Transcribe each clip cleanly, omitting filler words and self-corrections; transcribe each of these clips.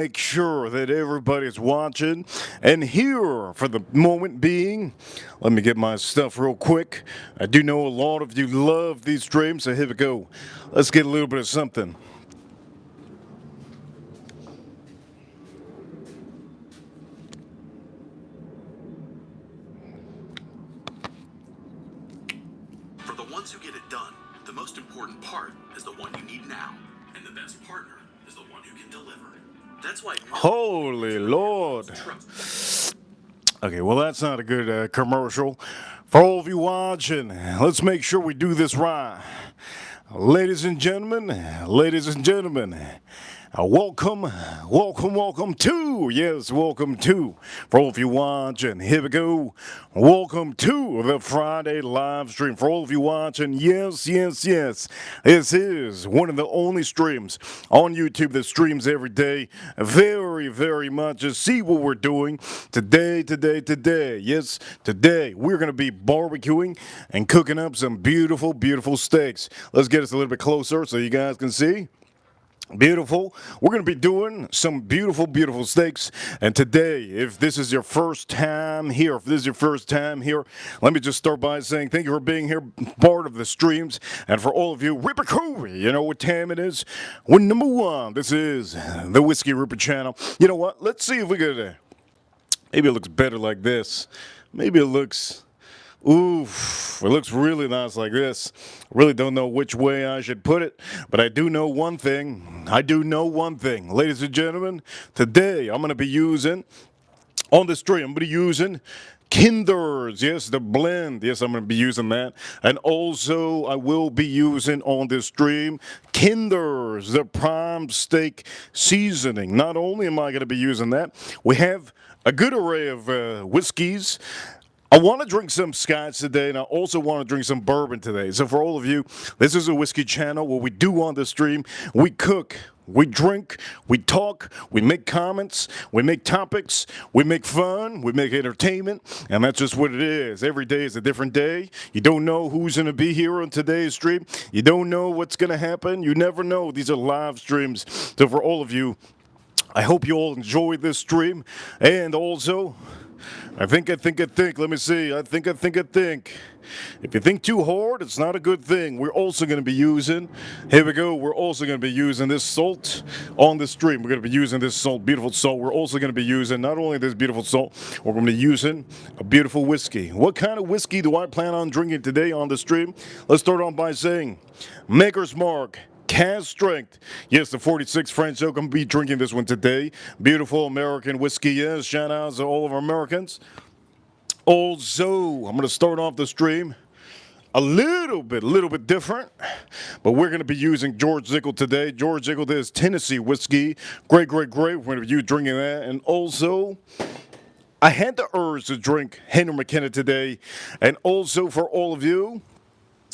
make sure that everybody's watching and here for the moment being. Let me get my stuff real quick. I do know a lot of you love these streams, so here we go. Let's get a little bit of something. For the ones who get it done, the most important part is the one you need now, and the best partner is the one who can deliver. That's why. Holy Lord. Okay, well, that's not a good commercial. For all of you watching, let's make sure we do this right. Ladies and gentlemen, welcome to, for all of you watching, here we go, welcome to the Friday live stream. For all of you watching, yes, this is one of the only streams on YouTube that streams every day, very much to see what we're doing today. Yes, today we're going to be barbecuing and cooking up some beautiful steaks. Let's get us a little bit closer so you guys can see. Beautiful. We're going to be doing some beautiful steaks. And today, if this is your first time here, let me just start by saying thank you for being here, part of the streams. And for all of you, Ripper Crew, you know what time it is. We're number one. This is the Whiskey Ripper channel. You know what? Let's see if we could, maybe it looks better like this. Maybe it looks... Oof, it looks really nice like this. Really don't know which way I should put it, but I do know one thing. Ladies and gentlemen, today I'm going to be using, on the stream, I'm going to be using Kinders, yes, the blend, yes, I'm going to be using that. And also, I will be using on this stream Kinders, the prime steak seasoning. Not only am I going to be using that, we have a good array of whiskeys. I want to drink some scotch today, and I also want to drink some bourbon today. So for all of you, this is a whiskey channel. What we do on the stream, we cook, we drink, we talk, we make comments, we make topics, we make fun, we make entertainment, and that's just what it is. Every day is a different day. You don't know who's going to be here on today's stream. You don't know what's going to happen. You never know. These are live streams. So for all of you, I hope you all enjoy this stream, and also... I think. Let me see. I think. If you think too hard, it's not a good thing. We're also going to be using, here we go, we're also going to be using this salt on the stream. We're going to be using this salt, beautiful salt. We're also going to be using not only this beautiful salt, we're going to be using a beautiful whiskey. What kind of whiskey do I plan on drinking today on the stream? Let's start on by saying, Maker's Mark. Cask Strength. Yes, the 46 French Oak. I'm going to be drinking this one today. Beautiful American whiskey. Yes, shout out to all of our Americans. Also, I'm going to start off the stream a little bit different, but we're going to be using George Dickel today. George Dickel, this is Tennessee whiskey. Great. We're going to be drinking that. And also, I had the urge to drink Henry McKenna today. And also for all of you,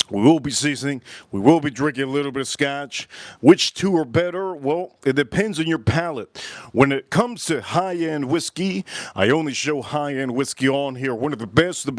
we will be seasoning. We will be drinking a little bit of scotch. Which two are better? Well, it depends on your palate. When it comes to high-end whiskey, I only show high-end whiskey on here. One of the best.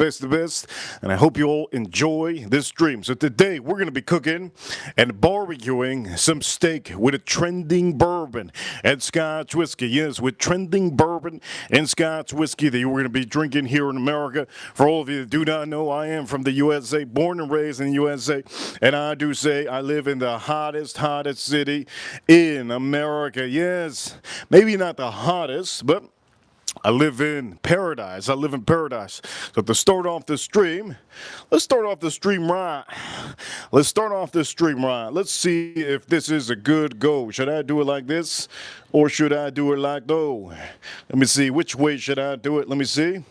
And I hope you all enjoy this stream. So today, we're going to be cooking and barbecuing some steak with a trending bourbon and scotch whiskey. Yes, with trending bourbon and scotch whiskey that we're going to be drinking here in America. For all of you that do not know, I am from the USA, born and raised in the USA, and I do say I live in the hottest city in America. Yes, maybe not the hottest, but I live in paradise. So to start off the stream, let's start off the stream right. Let's see if this is a good go. Should I do it like this, or should I do it like though? Let me see. Which way should I do it? Let me see.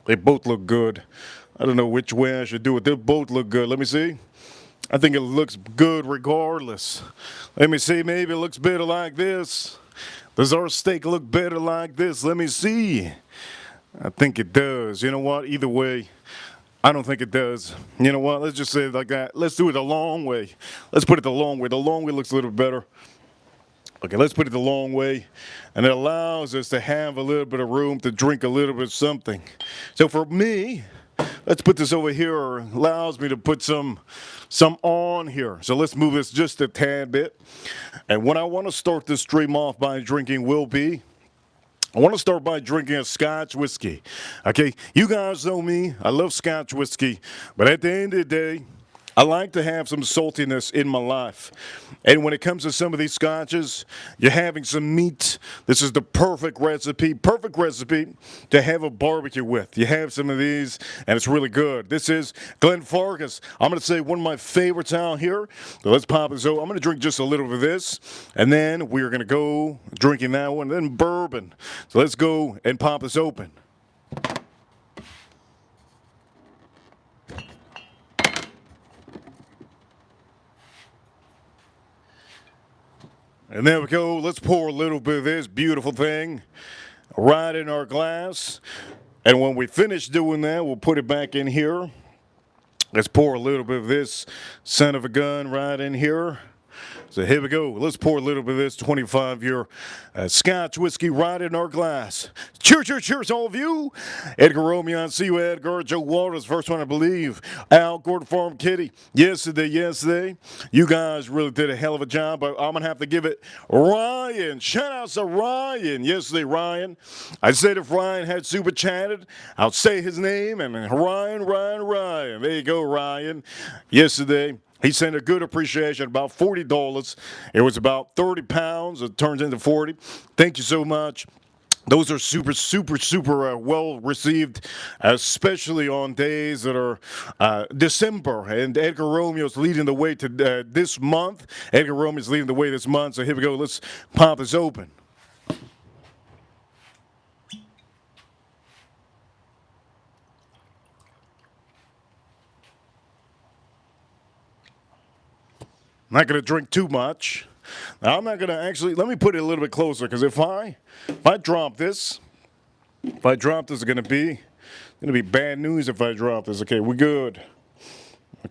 They both look good. I don't know which way I should do it. They both look good. Let me see. I think it looks good regardless. Let me see. Maybe it looks better like this. Does our steak look better like this? Let me see. I think it does. You know what? Either way, I don't think it does. You know what? Let's just say it like that. Let's do it the long way. Let's put it the long way. The long way looks a little better. Okay, let's put it the long way. And it allows us to have a little bit of room to drink a little bit of something. So for me... let's put this over here. Allows me to put some some on here. So let's move this just a tad bit. And what I want to start this stream off by drinking will be, I want to start by drinking a Scotch whiskey. Okay, you guys know me. I love Scotch whiskey. But at the end of the day, I like to have some saltiness in my life. And when it comes to some of these scotches, you're having some meat. This is the perfect recipe to have a barbecue with. You have some of these, and it's really good. This is Glenfarclas. I'm going to say one of my favorites out here. So let's pop it. So I'm going to drink just a little bit of this, and then we're going to go drinking that one, then bourbon. So let's go and pop this open. And there we go. Let's pour a little bit of this beautiful thing right in our glass. And when we finish doing that, we'll put it back in here. Let's pour a little bit of this son of a gun right in here. So here we go. Let's pour a little bit of this 25-year Scotch whiskey right in our glass. Cheers, cheers, cheers, all of you. Edgar Romeo, see you, Edgar. Joe Waters, first one, I believe. Al, Gordon Farm Kitty. Yesterday. You guys really did a hell of a job, but I'm going to have to give it Ryan. Shout out to Ryan. Yesterday, Ryan. I said if Ryan had super chatted, I'll say his name, and Ryan. There you go, Ryan. Yesterday, he sent a good appreciation, about $40. It was about 30 pounds. It turns into 40. Thank you so much. Those are super well received, especially on days that are December. And Edgar Romeo's leading the way to this month. Edgar Romeo's leading the way this month. So here we go. Let's pop this open. I'm not going to drink too much. Now, I'm not going to actually, let me put it a little bit closer, because if I drop this, it's going to be bad news if I drop this. Okay, we good.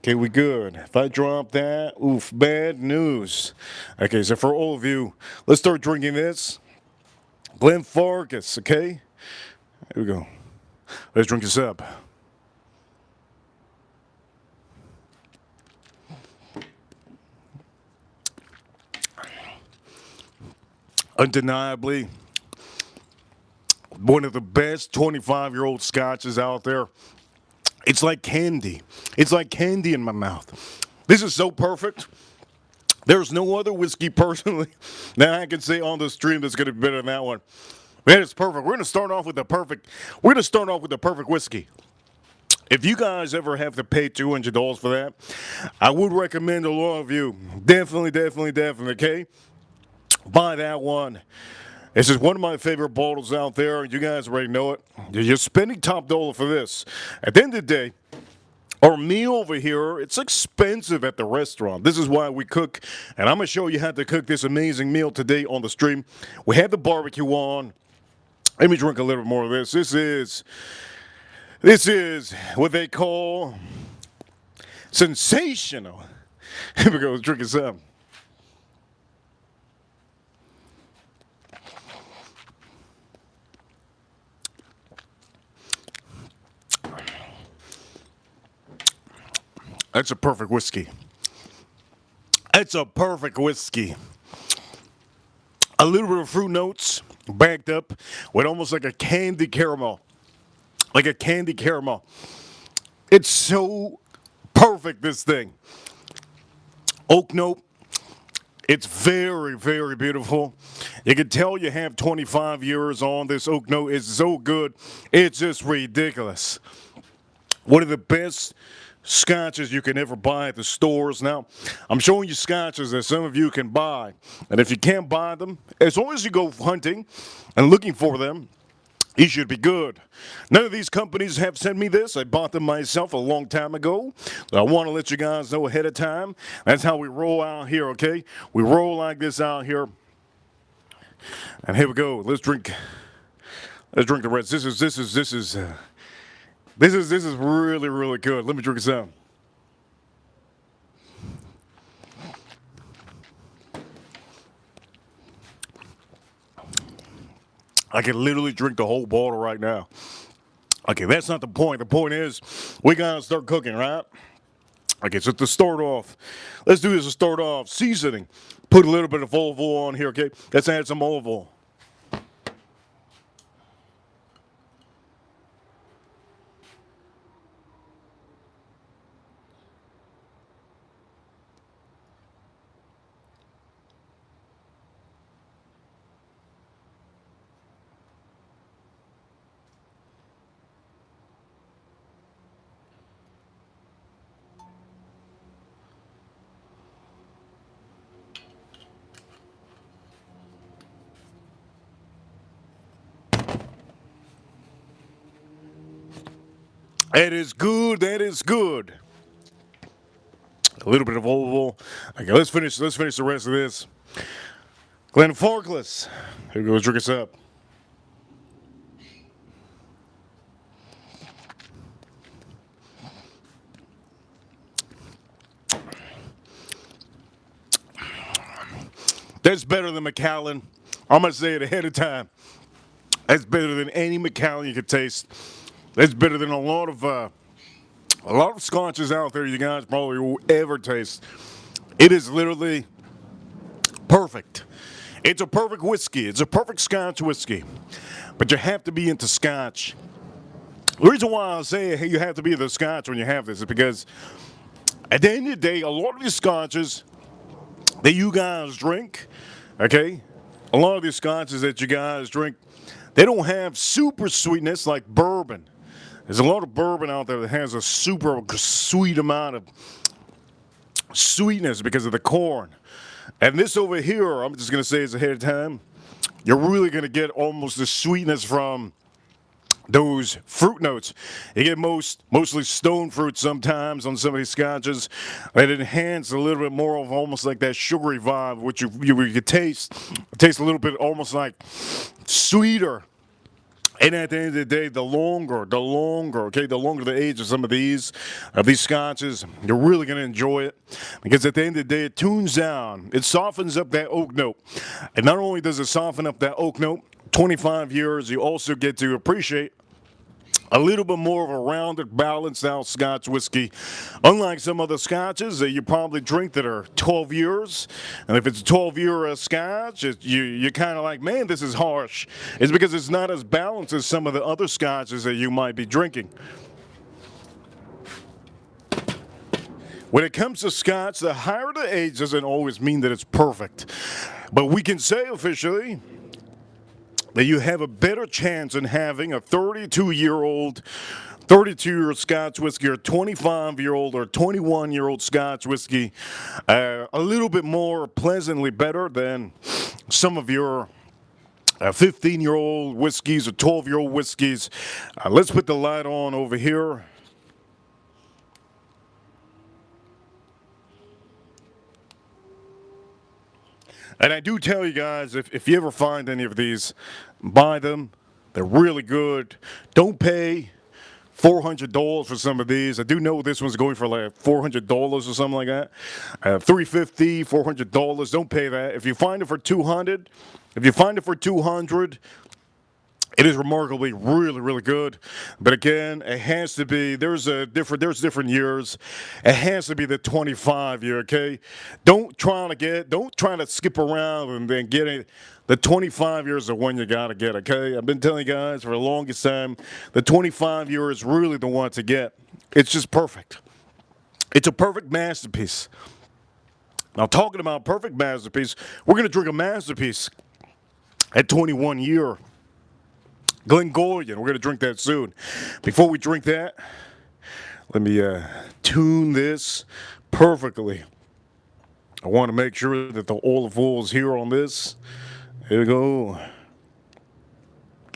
If I drop that, oof, bad news. Okay, so for all of you, let's start drinking this. Glenfarclas, okay? Here we go. Let's drink this up. Undeniably, one of the best 25-year-old scotches out there. It's like candy. It's like candy in my mouth. This is so perfect. There's no other whiskey, personally, that I can say on the stream that's going to be better than that one. Man, it's perfect. We're going to start off with the perfect whiskey. If you guys ever have to pay $200 for that, I would recommend a lot of you. Definitely, okay? Buy that one. This is one of my favorite bottles out there. You guys already know it. You're spending top dollar for this. At the end of the day, our meal over here, it's expensive at the restaurant. This is why we cook, and I'm going to show you how to cook this amazing meal today on the stream. We have the barbecue on. Let me drink a little bit more of this. This is what they call sensational. Here we go. Let's drink some. That's a perfect whiskey. A little bit of fruit notes backed up with almost like a candy caramel. It's so perfect, this thing. Oak note. It's very beautiful. You can tell you have 25 years on this oak note. It's so good. It's just ridiculous. One of the best scotches you can ever buy at the stores. Now, I'm showing you scotches that some of you can buy. And if you can't buy them, as long as you go hunting and looking for them, you should be good. None of these companies have sent me this. I bought them myself a long time ago. So I want to let you guys know ahead of time. That's how we roll out here, okay? We roll like this out here. And here we go. Let's drink the rest. This is really good. Let me drink some. I can literally drink the whole bottle right now. Okay, that's not the point. The point is, we gotta start cooking, right? Okay, so to start off, let's do this to start off. Seasoning. Put a little bit of olive oil on here, okay? Let's add some olive oil. That is good. That is good. A little bit of olive oil. Okay, let's finish the rest of this. Glenfarclas. Here we go, drink us up. That's better than Macallan. I'm gonna say it ahead of time. That's better than any Macallan you could taste. That's better than a lot of scotches out there you guys probably will ever taste. It is literally perfect. It's a perfect whiskey. It's a perfect Scotch whiskey. But you have to be into Scotch. The reason why I say hey, you have to be into Scotch when you have this is because at the end of the day, a lot of these Scotches that you guys drink, okay, a lot of these Scotches that you guys drink, they don't have super sweetness like bourbon. There's a lot of bourbon out there that has a super sweet amount of sweetness because of the corn. And this over here, I'm just going to say it's ahead of time, you're really going to get almost the sweetness from those fruit notes. You get mostly stone fruit sometimes on some of these scotches. That enhance a little bit more of almost like that sugary vibe, which you could taste. It tastes a little bit almost like sweeter. And at the end of the day, the longer the age of some of these scotches, you're really going to enjoy it. Because at the end of the day, it tunes down. It softens up that oak note. And not only does it soften up that oak note, 25 years, you also get to appreciate a little bit more of a rounded, balanced out Scotch whiskey. Unlike some other Scotches that you probably drink that are 12 years. And if it's a 12-year Scotch, you're kind of like, man, this is harsh. It's because it's not as balanced as some of the other Scotches that you might be drinking. When it comes to Scotch, the higher the age doesn't always mean that it's perfect. But we can say officially that you have a better chance in having a 32-year-old Scotch whiskey or 25-year-old or 21-year-old Scotch whiskey a little bit more pleasantly better than some of your 15-year-old whiskeys or 12-year-old whiskeys. Let's put the light on over here. And I do tell you guys, if you ever find any of these, buy them. They're really good. Don't pay $400 for some of these. I do know this one's going for like $400 or something like that. $350, $400. Don't pay that. If you find it for $200, it is remarkably really, really good. But again, it has to be, there's different years. It has to be the 25 year, okay? Don't try to skip around and then get it. The 25 years are when you gotta get, okay? I've been telling you guys for the longest time, the 25 year is really the one to get. It's just perfect. It's a perfect masterpiece. Now, talking about perfect masterpiece, we're gonna drink a masterpiece at 21 year. Glengoyne, we're going to drink that soon. Before we drink that, let me tune this perfectly. I want to make sure that the olive oil is here on this. Here we go.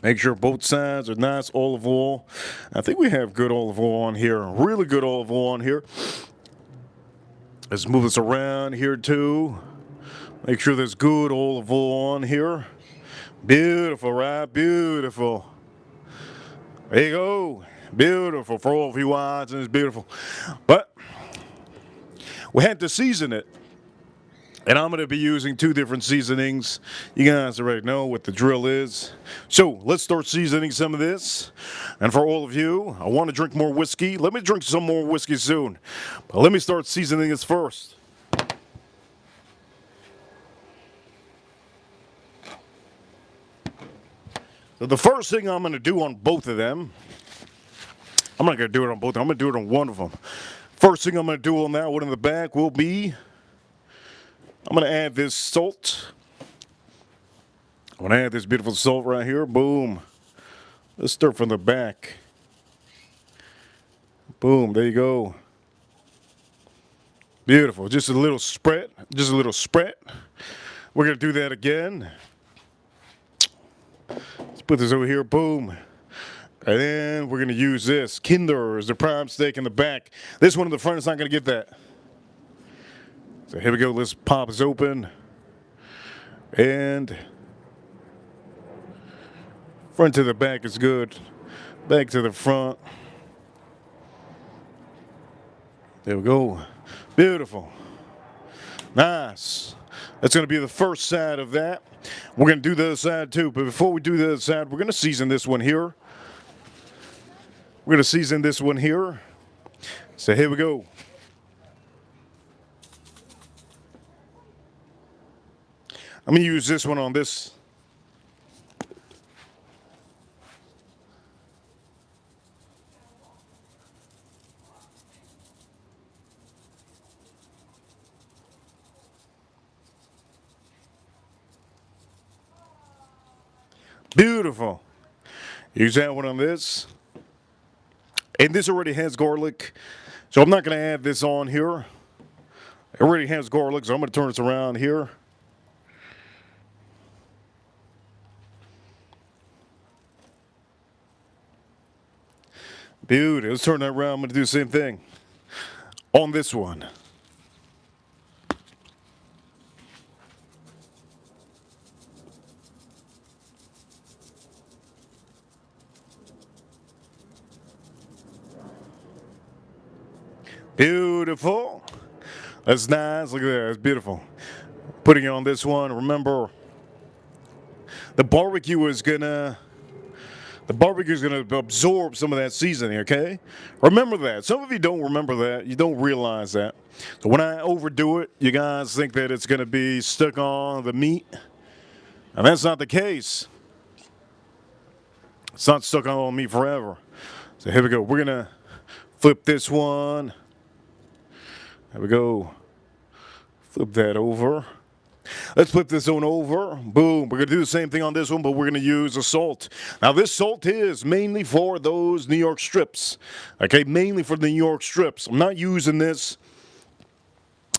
Make sure both sides are nice olive oil. I think we have good olive oil on here. Really good olive oil on here. Let's move this around here too. Make sure there's good olive oil on here. Beautiful, right? Beautiful. There you go. Beautiful. For all of you watching, it's beautiful. But we had to season it. And I'm going to be using 2 different seasonings. You guys already know what the drill is. So let's start seasoning some of this. And for all of you, I want to drink more whiskey. Let me drink some more whiskey soon. But let me start seasoning this first. So the first thing I'm going to do on both of them, I'm not going to do it on both of them, I'm going to do it on one of them. First thing I'm going to do on that one in the back will be, I'm going to add this salt. I'm going to add this beautiful salt right here. Boom. Let's start from the back. Boom, there you go. Beautiful. Just a little spread. Just a little spread. We're going to do that again. Let's put this over here. Boom. And then we're going to use this. Kinder is the prime steak in the back. This one in the front is not going to get that. So here we go. Let's pop this open. And front to the back is good. Back to the front. There we go. Beautiful. Nice. That's going to be the first side of that. We're going to do the other side too. But before we do the other side, we're going to season this one here. We're going to season this one here. So here we go. I'm going to use this one on this. Beautiful. Use that one on this. And this already has garlic, so I'm not going to add this on here. It already has garlic, so I'm going to turn this around here. Beauty. Let's turn that around. I'm going to do the same thing on this one. Beautiful. That's nice. Look at that. That's beautiful. Putting it on this one. Remember, the barbecue is gonna absorb some of that seasoning, okay? Remember that. Some of you don't remember that. You don't realize that. So when I overdo it, you guys think that it's gonna be stuck on the meat. And that's not the case. It's not stuck on meat forever. So here we go. We're gonna flip this one. There we go. Flip that over. Let's flip this one over. Boom. We're going to do the same thing on this one, but we're going to use a salt. Now, this salt is mainly for those New York strips. Okay, mainly for the New York strips. I'm not using this.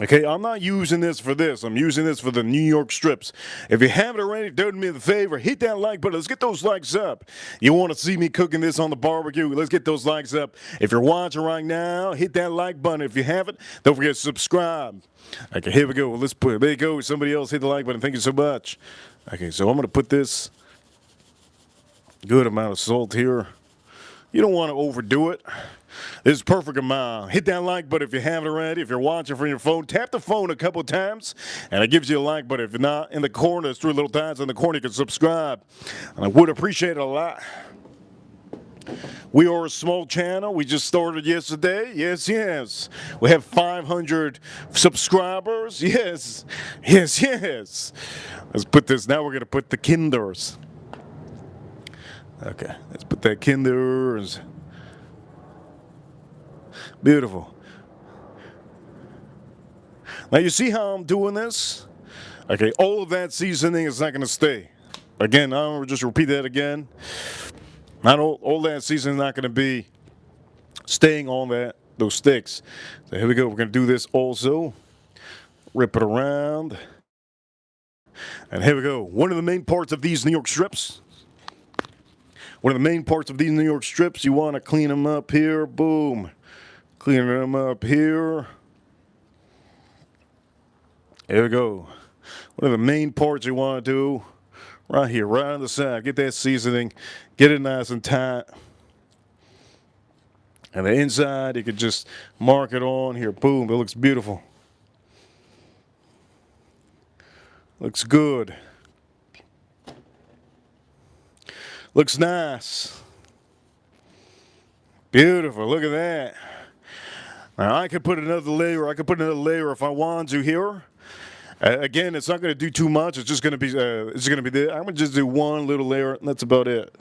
Okay, I'm not using this for this. I'm using this for the New York strips. If you haven't already, do me the favor, hit that like button. Let's get those likes up. You want to see me cooking this on the barbecue? Let's get those likes up. If you're watching right now, hit that like button. If you haven't, don't forget to subscribe. Okay, here we go. Let's put, there you go. Somebody else hit the like button. Thank you so much. Okay, so I'm going to put this good amount of salt here. You don't want to overdo it. This is perfect amount. Hit that like button if you haven't already. If you're watching from your phone, tap the phone a couple times, and it gives you a like button. If you're not, in the corner, there's 3 little dots in the corner. You can subscribe, and I would appreciate it a lot. We are a small channel. We just started yesterday. Yes, yes. We have 500 subscribers. Yes, yes, yes. Let's put this. Now we're going to put the Kinders. Okay, let's put that Kinders. Beautiful. Now you see how I'm doing this? Okay, all of that seasoning is not going to stay. Again, I'll just repeat that again. Not all that seasoning is not going to be staying on those sticks. So here we go. We're going to do this also. Rip it around. And here we go. One of the main parts of these New York strips. One of the main parts of these New York strips, you want to clean them up here. Boom. Cleaning them up here. There we go. One of the main parts you want to do, right here, right on the side. Get that seasoning. Get it nice and tight. And the inside, you can just mark it on here. Boom, it looks beautiful. Looks good. Looks nice. Beautiful. Look at that. Now I could put another layer. I could put another layer if I wanted to here. Again, it's not going to do too much. It's just going to be. It's going to be there. I'm going to just do one little layer, and that's about it.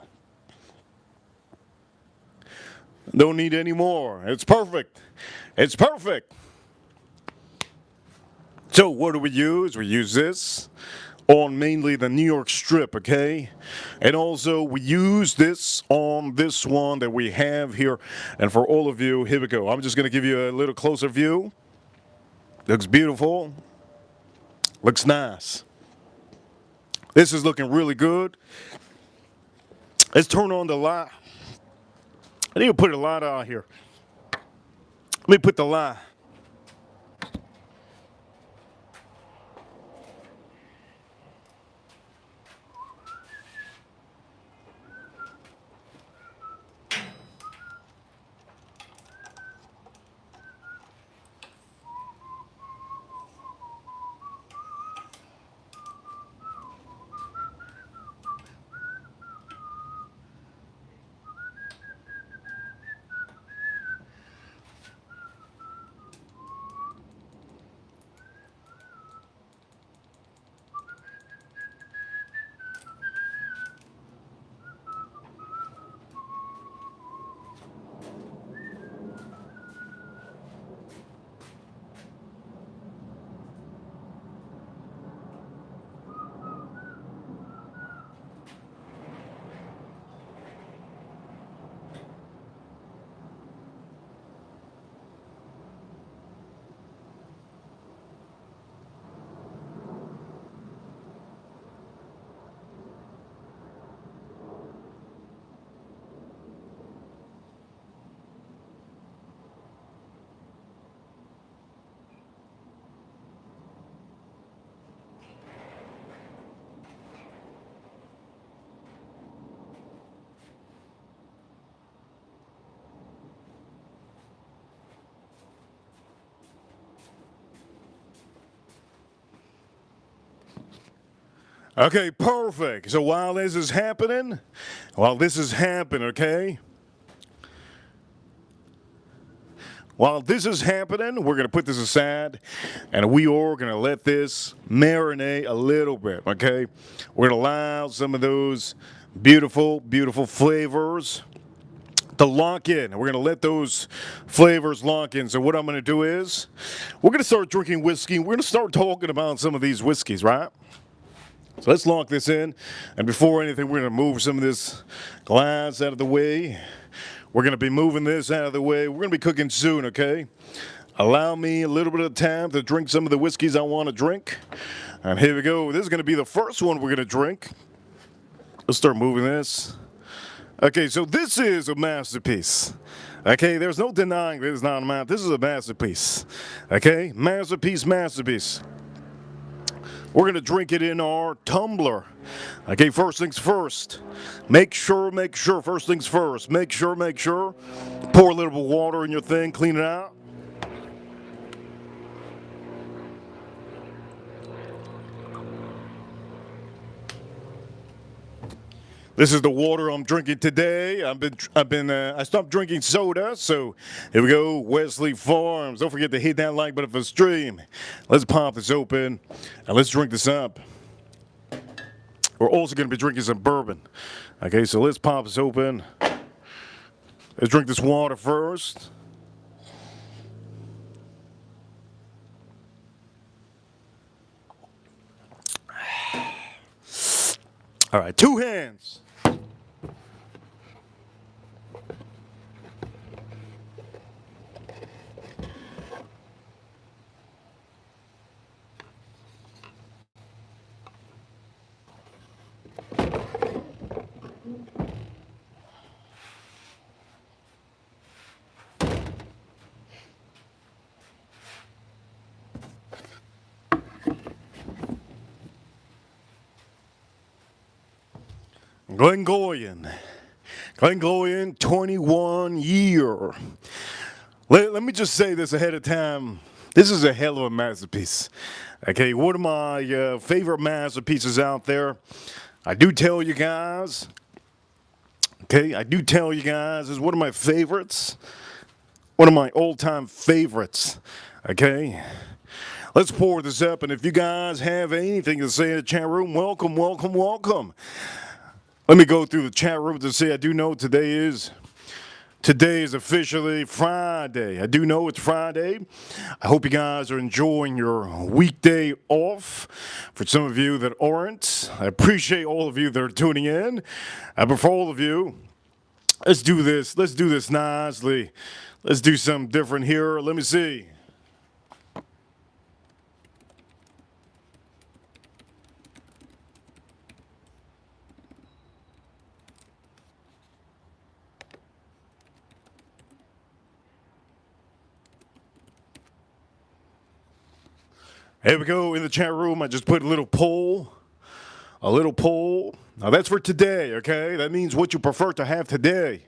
Don't need any more. It's perfect. It's perfect. So what do we use? We use this on mainly the New York strip, okay? And also we use this on this one that we have here. And for all of you, here we go. I'm just going to give you a little closer view. Looks beautiful. Looks nice. This is looking really good. Let's turn on the light. I need to put a light out here. Let me put the light. Okay, perfect. So while this is happening, okay? While this is happening, we're going to put this aside, and we are going to let this marinate a little bit, okay? We're going to allow some of those beautiful, beautiful flavors to lock in. We're going to let those flavors lock in. So what I'm going to do is, we're going to start drinking whiskey. We're going to start talking about some of these whiskeys, right? So let's lock this in. And before anything, we're going to move some of this glass out of the way. We're going to be moving this out of the way. We're going to be cooking soon, okay? Allow me a little bit of time to drink some of the whiskeys I want to drink. And here we go. This is going to be the first one we're going to drink. Let's start moving this. Okay, so this is a masterpiece. Okay, there's no denying this is not a masterpiece. This is a masterpiece. Okay, masterpiece, masterpiece. We're going to drink it in our tumbler. Okay, first things first. Make sure, first things first. Make sure. Pour a little water in your thing, clean it out. This is the water I'm drinking today. I stopped drinking soda, so here we go. Wesley Farms. Don't forget to hit that like button for the stream. Let's pop this open and let's drink this up. We're also going to be drinking some bourbon. Okay, so let's pop this open. Let's drink this water first. All right, two hands. Glengoyne, 21 year. Let me just say this ahead of time. This is a hell of a masterpiece. Okay, one of my favorite masterpieces out there. I do tell you guys. Okay, I do tell you guys, is one of my favorites. One of my all-time favorites. Okay, let's pour this up, and if you guys have anything to say in the chat room, welcome, welcome, welcome. Let me go through the chat room to say I do know today is officially Friday. I do know it's Friday. I hope you guys are enjoying your weekday off. For some of you that aren't, I appreciate all of you that are tuning in. But for all of you, let's do this. Let's do this nicely. Let's do something different here. Let me see. Here we go in the chat room. I just put a little poll. A little poll. Now that's for today, okay? That means what you prefer to have today.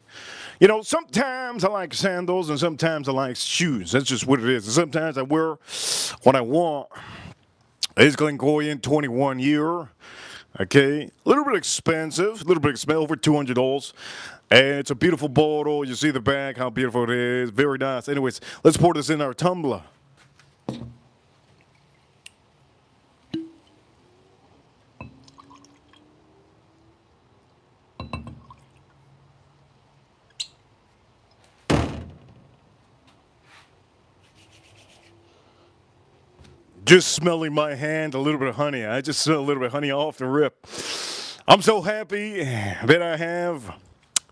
You know, sometimes I like sandals and sometimes I like shoes. That's just what it is. And sometimes I wear what I want. It's Glengoyne 21 year. Okay, a little bit expensive, over $200. And it's a beautiful bottle. You see the back, how beautiful it is. Very nice. Anyways, let's pour this in our tumbler. Just smelling my hand, a little bit of honey. I just smell a little bit of honey off the rip. I'm so happy that I have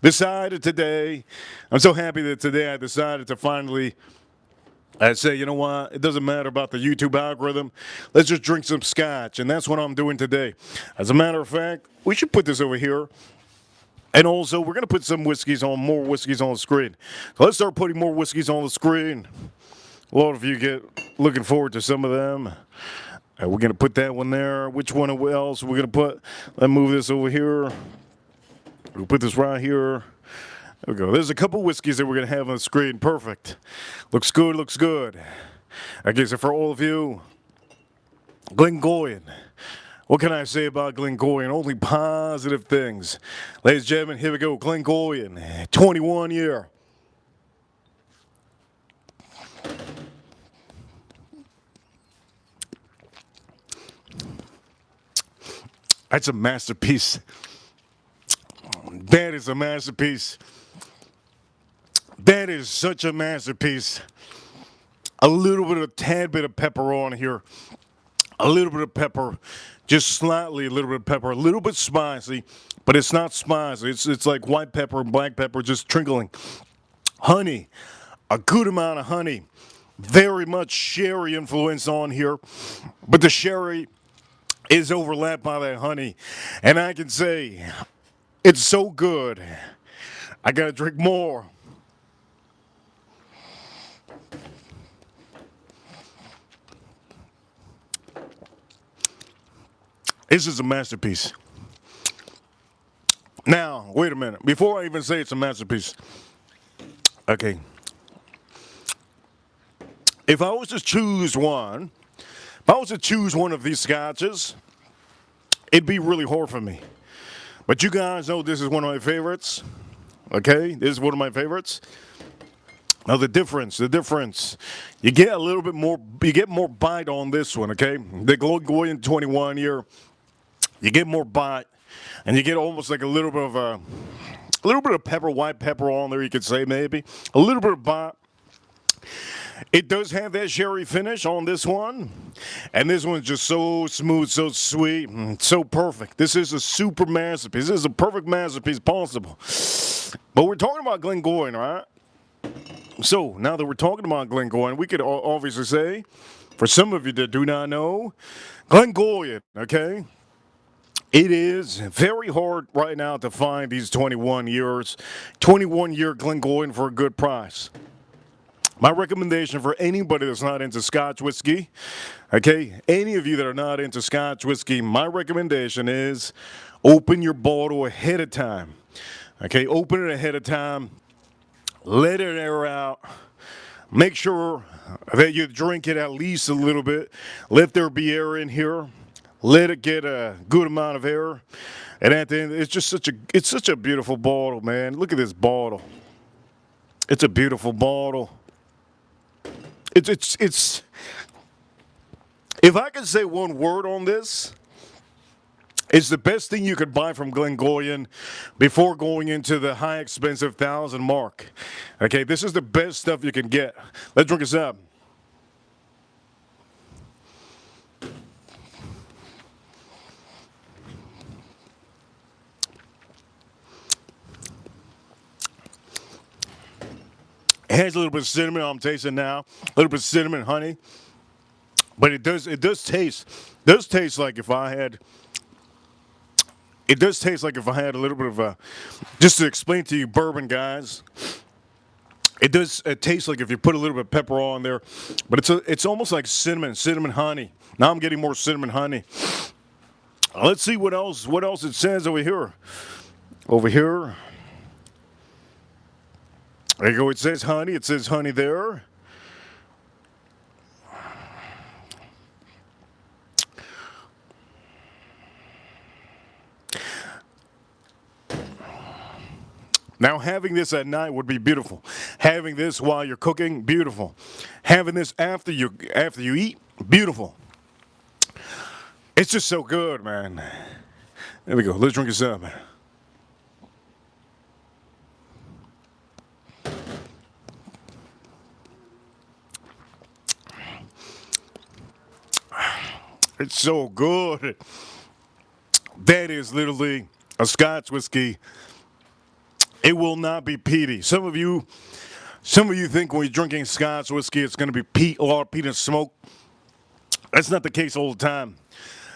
decided today. I'm so happy that today I decided to finally say, you know what? It doesn't matter about the YouTube algorithm. Let's just drink some scotch. And that's what I'm doing today. As a matter of fact, we should put this over here. And also, we're going to put some more whiskeys on the screen. So let's start putting more whiskeys on the screen. A lot of you get looking forward to some of them. We're going to put that one there. Which one else we're going to put? Let's move this over here. We'll put this right here. There we go. There's a couple whiskeys that we're going to have on the screen. Perfect. Looks good, looks good. Okay, so for all of you, Glengoyne. What can I say about Glengoyne? Only positive things. Ladies and gentlemen, here we go. Glengoyne, 21 year. That's a masterpiece. That is a masterpiece. That is such a masterpiece. A tad bit of pepper on here. A little bit of pepper. Just slightly a little bit of pepper. A little bit spicy, but it's not spicy. It's like white pepper and black pepper just trickling. Honey. A good amount of honey. Very much sherry influence on here. But the sherry is overlapped by that honey. And I can say, it's so good. I gotta drink more. This is a masterpiece. Now, wait a minute. Before I even say it's a masterpiece, okay. If I was to choose one, of these scotches, it'd be really hard for me. But you guys know this is one of my favorites. Okay, this is one of my favorites. Now the difference, you get a little bit more, you get more bite on this one, okay? The Glengoyne 21 year, you get more bite, and you get almost like a little bit of pepper, white pepper on there, you could say maybe. A little bit of bite. It does have that sherry finish on this one, and this one's just so smooth, so sweet, so perfect. This is a super masterpiece. This is a perfect masterpiece possible. But we're talking about Glengoyne, right? So now that we're talking about Glengoyne, we could obviously say, for some of you that do not know, Glengoyne, okay? It is very hard right now to find these 21 year Glengoyne for a good price. My recommendation for anybody that's not into Scotch whiskey, okay, any of you that are not into Scotch whiskey, my recommendation is open your bottle ahead of time. Okay, open it ahead of time, let it air out, Make sure that you drink it at least a little bit. Let there be air in here. Let it get a good amount of air. And at the end, it's such a beautiful bottle, man. Look at this bottle. It's a beautiful bottle. It's if I could say one word on this, it's the best thing you could buy from Glengoyne before going into the high expensive 1,000 mark. Okay, this is the best stuff you can get. Let's drink this up. It has a little bit of cinnamon. I'm tasting now. A little bit of cinnamon, honey. But it does taste like if I had. It does taste like if I had a little bit of a. Just to explain to you, bourbon guys. It does taste like if you put a little bit of pepper on there, but it's almost like cinnamon honey. Now I'm getting more cinnamon honey. Let's see what else it says over here. Over here. There you go. It says honey. It says honey there. Now, having this at night would be beautiful. Having this while you're cooking, beautiful. Having this after you eat, beautiful. It's just so good, man. There we go. Let's drink this up. It's so good. That is literally a Scotch whiskey. It will not be peaty. Some of you think when you're drinking Scotch whiskey, it's going to be a lot of peat and smoke. That's not the case all the time.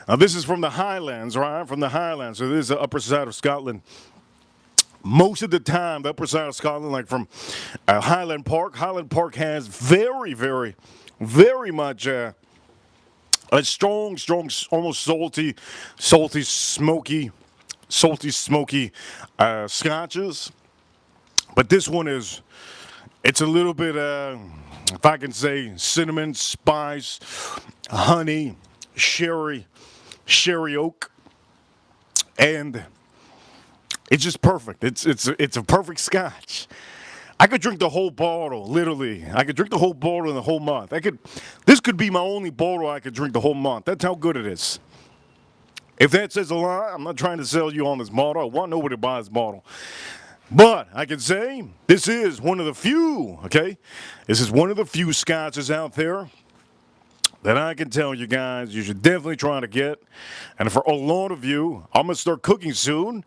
Now, this is from the Highlands, right? From the Highlands. So this is the upper side of Scotland. Most of the time, the upper side of Scotland, like from Highland Park has very, very, very much a strong, almost salty, smoky scotches. But this one it's a little bit, if I can say, cinnamon, spice, honey, sherry oak, and it's just perfect. It's a perfect scotch. I could drink the whole bottle, literally. I could drink the whole bottle in the whole month. This could be my only bottle I could drink the whole month. That's how good it is. If that says a lot, I'm not trying to sell you on this bottle. I want nobody to buy this bottle. But I can say this is one of the few, okay? This is one of the few scotches out there that I can tell you guys you should definitely try to get. And for a lot of you, I'm going to start cooking soon.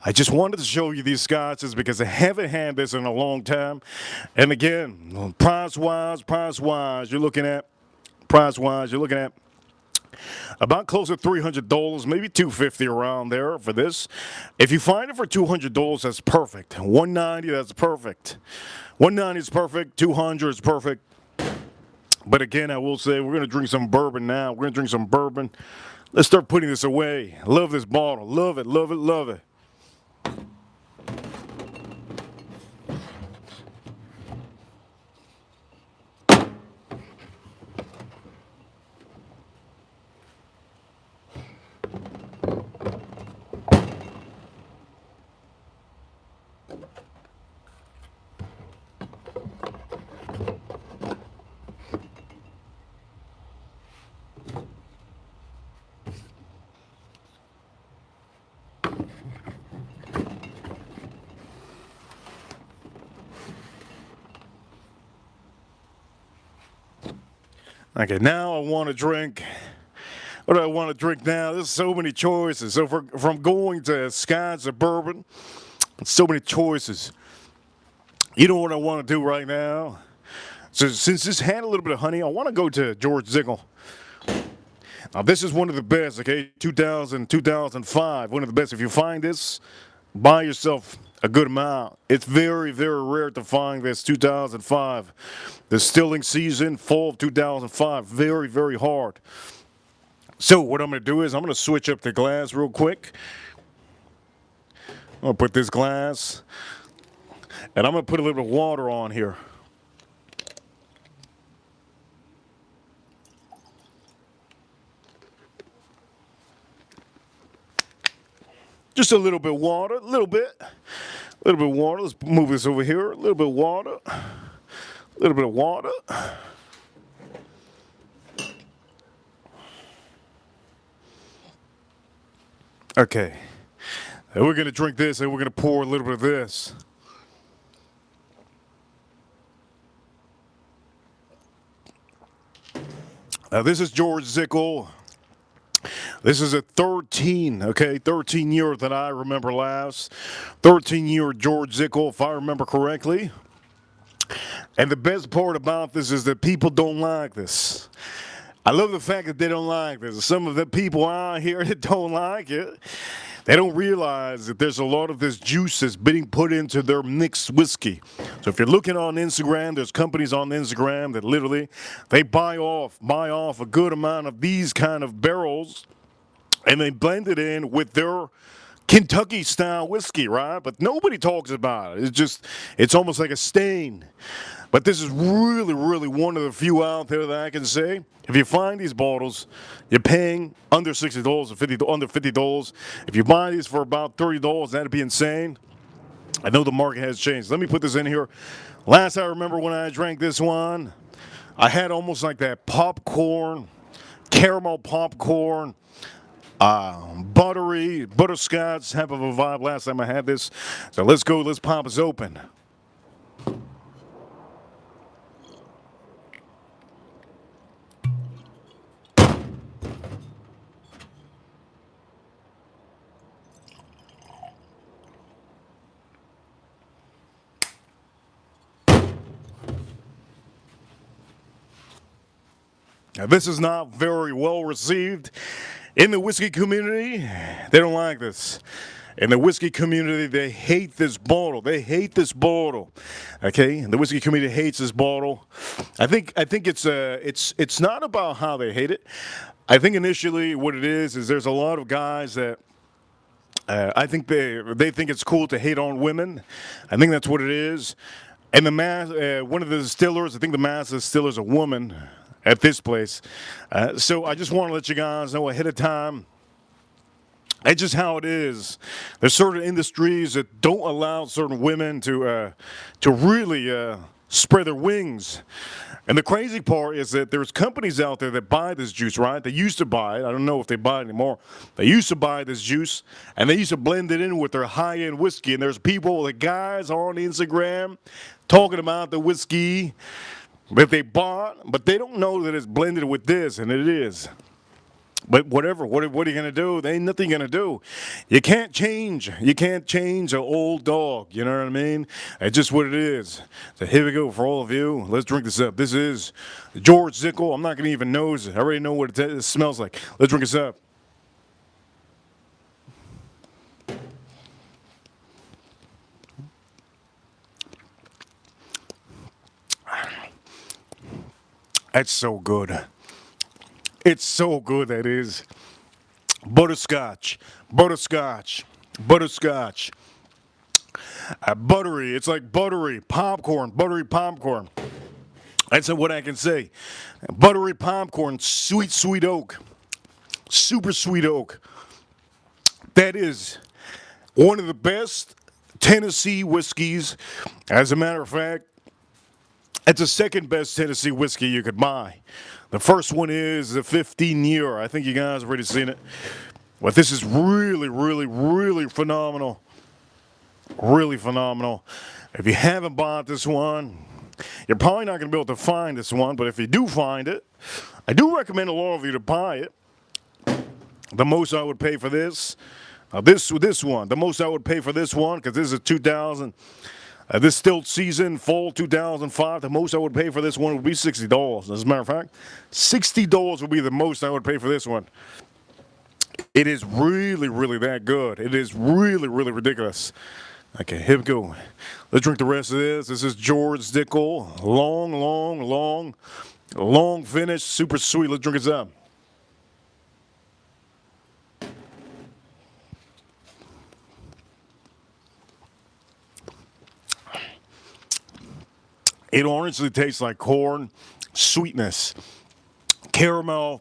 I just wanted to show you these scotches because I haven't had this in a long time. And again, price-wise, you're looking at about close to $300, maybe $250 around there for this. If you find it for $200, that's perfect. $190, that's perfect. $190 is perfect. $200 is perfect. But again, I will say we're going to drink some bourbon now. We're going to drink some bourbon. Let's start putting this away. Love this bottle. Love it, love it, love it. Okay, now I want to drink. What do I want to drink now? There's so many choices. So from going to Scotch to bourbon, so many choices. You know what I want to do right now? So since this had a little bit of honey, I want to go to George Dickel. Now this is one of the best, okay? 2005, one of the best. If you find this, buy yourself a good amount. It's very, very rare to find this 2005. The stilling season, fall of 2005, very, very hard. So what I'm going to do is I'm going to switch up the glass real quick. I'm going to put this glass, and I'm going to put a little bit of water on here. Just a little bit of water, a little bit of water. Let's move this over here. A little bit of water, a little bit of water. Okay, and we're gonna drink this, and we're gonna pour a little bit of this. Now this is George Dickel. This is a 13 year that I remember last. 13-year George Dickel, if I remember correctly. And the best part about this is that people don't like this. I love the fact that they don't like this. Some of the people out here that don't like it, they don't realize that there's a lot of this juice that's being put into their mixed whiskey. So if you're looking on Instagram, there's companies on Instagram that literally, they buy off a good amount of these kind of barrels, and they blend it in with their Kentucky style whiskey, right? But nobody talks about it. It's almost like a stain. But this is really, really one of the few out there that I can say, if you find these bottles, you're paying under $60 or under $50. If you buy these for about $30, that'd be insane. I know the market has changed. Let me put this in here. Last I remember when I drank this one, I had almost like that popcorn, caramel popcorn, butterscotch type of a vibe last time I had this. So let's go, let's pop this open. Now, this is not very well received in the whiskey community. They don't like this. In the whiskey community, they hate this bottle. They hate this bottle. Okay, and the whiskey community hates this bottle. I think it's not about how they hate it. I think initially what it is there's a lot of guys that I think they think it's cool to hate on women. I think that's what it is. And one of the distillers, I think the master distiller is a woman at this place. So I just want to let you guys know ahead of time. It's just how it is. There's certain industries that don't allow certain women to really spread their wings. And the crazy part is that there's companies out there that buy this juice, right? They used to buy it. I don't know if they buy it anymore. They used to buy this juice, and they used to blend it in with their high-end whiskey. And there's people, the guys on Instagram, talking about the whiskey that they bought, but they don't know that it's blended with this, and it is. But whatever, what are you going to do? There ain't nothing going to do. You can't change an old dog, you know what I mean? It's just what it is. So here we go for all of you. Let's drink this up. This is George Dickel. I'm not going to even nose it. I already know what it smells like. Let's drink this up. That's so good. It's so good, that is. Butterscotch. Butterscotch. Butterscotch. Buttery. It's like buttery popcorn. Buttery popcorn. That's what I can say. Buttery popcorn. Sweet, sweet oak. Super sweet oak. That is one of the best Tennessee whiskeys. As a matter of fact, it's the second best Tennessee whiskey you could buy. The first one is the 15-year. I think you guys have already seen it. But this is really, really, really phenomenal. Really phenomenal. If you haven't bought this one, you're probably not going to be able to find this one. But if you do find it, I do recommend a lot of you to buy it. The most I would pay for this, this one, the most I would pay for this one, because this is 2000. This still season, fall 2005, the most I would pay for this one would be $60. As a matter of fact, $60 would be the most I would pay for this one. It is really, really that good. It is really, really ridiculous. Okay, here we go. Let's drink the rest of this. This is George Dickel. Long finish, super sweet. Let's drink it up. It honestly tastes like corn, sweetness, caramel.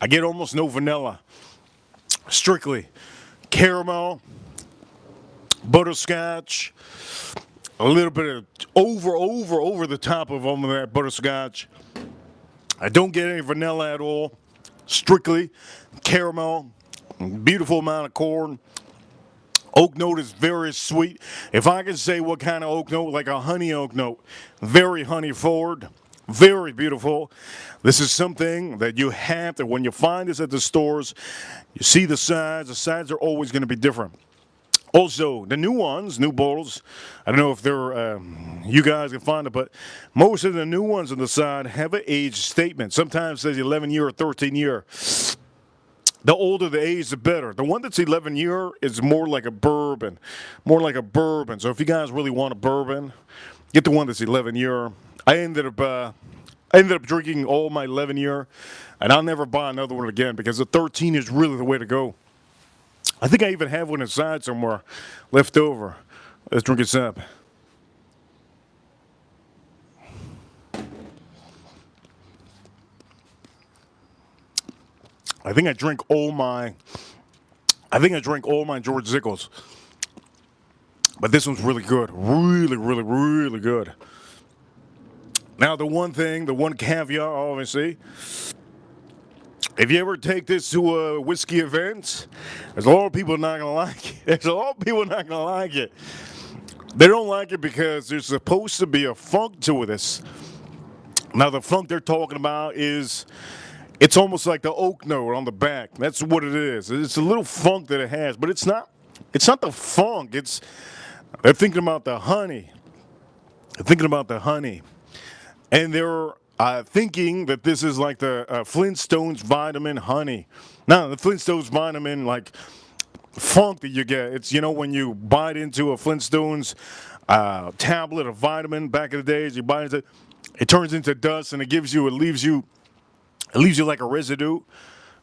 I get almost no vanilla. Strictly caramel, butterscotch, a little bit of over the top of them of that butterscotch. I don't get any vanilla at all. Strictly caramel, beautiful amount of corn. Oak note is very sweet. If I can say what kind of oak note, like a honey oak note, very honey forward, very beautiful. This is something that you have to, when you find this at the stores, you see the sides are always going to be different. Also, the new ones, new bottles, I don't know if they're, you guys can find it, but most of the new ones on the side have an age statement. Sometimes it says 11 year or 13 year. The older the age, the better. The one that's 11 year is more like a bourbon. More like a bourbon. So if you guys really want a bourbon, get the one that's 11 year. I ended up drinking all my 11 year, and I'll never buy another one again because the 13 is really the way to go. I think I even have one inside somewhere left over. Let's drink this up. I think I drank all my George Zickles. But this one's really good. Really, really, really good. Now the one caveat, obviously, if you ever take this to a whiskey event, there's a lot of people not gonna like it. There's a lot of people not gonna like it. They don't like it because there's supposed to be a funk to this. Now the funk they're talking about is, it's almost like the oak note on the back. That's what it is. It's a little funk that it has, but it's not the funk. They're thinking about the honey. They're thinking about the honey. And they're thinking that this is like the Flintstones vitamin honey. Now, the Flintstones vitamin, like, funk that you get. It's, when you bite into a Flintstones tablet of vitamin back in the days, you bite into it, it turns into dust and it leaves you like a residue.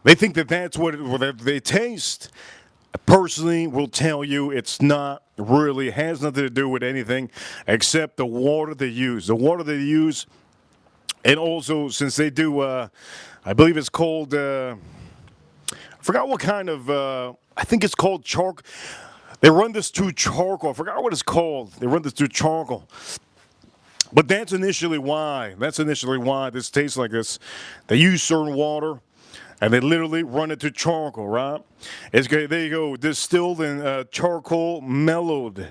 They think that that's what they taste. I personally will tell you it's not really, has nothing to do with anything except the water they use. The water they use, and also since they do, I believe it's called, I forgot what kind of, I think it's called charcoal. They run this through charcoal. I forgot what it's called. They run this through charcoal. But that's initially why this tastes like this. They use certain water, and they literally run it to charcoal, right? There you go, distilled and charcoal mellowed.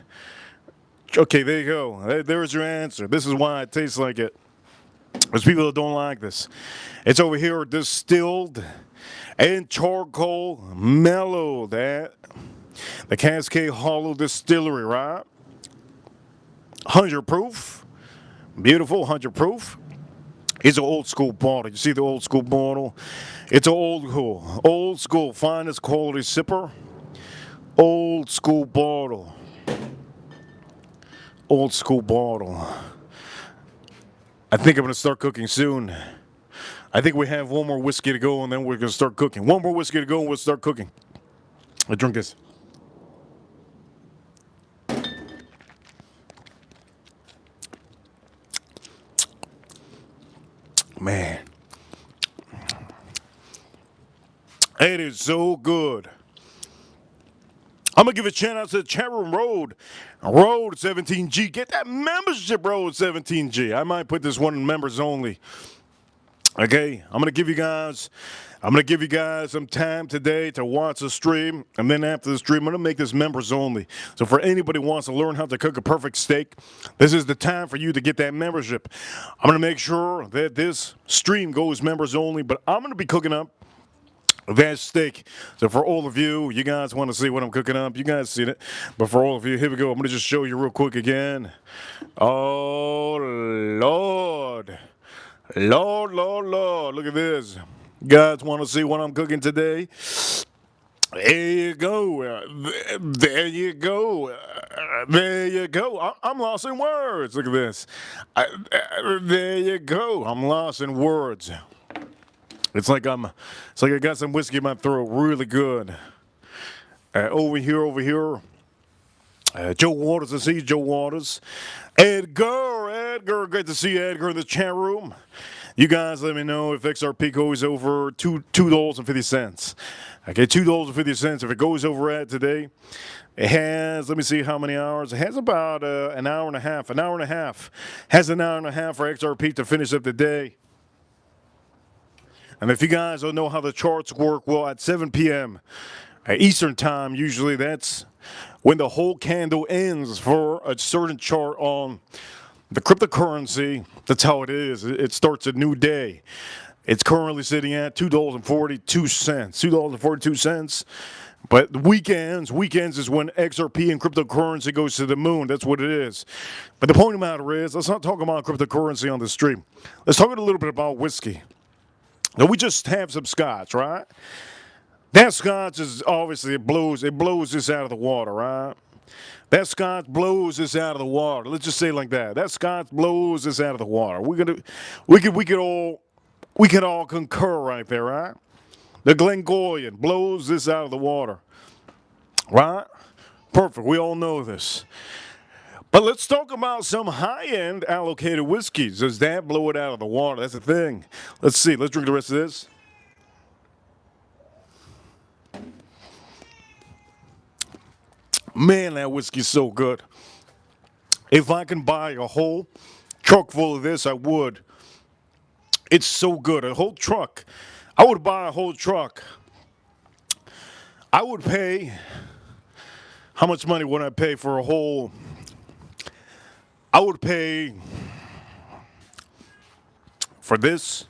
Okay, there you go. There's your answer. This is why it tastes like it. There's people that don't like this. It's over here, distilled and charcoal mellowed at the Cascade Hollow Distillery, right? 100 proof. Beautiful, 100 proof. It's an old school bottle. You see the old school bottle? It's an old school, finest quality sipper. Old school bottle. Old school bottle. I think I'm going to start cooking soon. I think we have one more whiskey to go and then we're going to start cooking. One more whiskey to go and we'll start cooking. Let's drink this. Man, it is so good. I'm going to give a shout out to the chat room Road 17G. Get that membership, Road 17G. I might put this one in members only. Okay, I'm going to give you guys some time today to watch the stream, and then after the stream, I'm going to make this members only. So for anybody who wants to learn how to cook a perfect steak, this is the time for you to get that membership. I'm going to make sure that this stream goes members only, but I'm going to be cooking up that steak. So for all of you, you guys want to see what I'm cooking up, you guys seen it. But for all of you, here we go. I'm going to just show you real quick again. Oh, Lord. Lord, Lord, Lord, look at this. You guys want to see what I'm cooking today? There you go. There you go. There you go. I'm lost in words. Look at this. There you go. I'm lost in words. It's like I got some whiskey in my throat. Really good. Over here. Joe Waters, I see Joe Waters. Edgar, great to see Edgar in the chat room. You guys let me know if XRP goes over $2.50. Okay, $2.50. If it goes over that today, it has, let me see how many hours. It has about an hour and a half. An hour and a half. Has an hour and a half for XRP to finish up the day. And if you guys don't know how the charts work, well, at 7 p.m. Eastern time, usually that's when the whole candle ends for a certain chart on the cryptocurrency. That's how it is. It starts a new day. It's currently sitting at $2.42. $2.42. But weekends is when XRP and cryptocurrency goes to the moon. That's what it is. But the point of the matter is, let's not talk about cryptocurrency on the stream. Let's talk a little bit about whiskey. Now, we just have some scotch, right? That scotch is obviously, it blows this out of the water, right? That scotch blows this out of the water. Let's just say it like that. That scotch blows this out of the water. We could all concur right there, right? The Glengoyne blows this out of the water, right? Perfect. We all know this. But let's talk about some high-end allocated whiskeys. Does that blow it out of the water? That's the thing. Let's see. Let's drink the rest of this. Man, that whiskey's so good. If I can buy a whole truck full of this, I would. It's so good. A whole truck. I would buy a whole truck. I would pay... How much money would I pay for a whole... I would pay for this.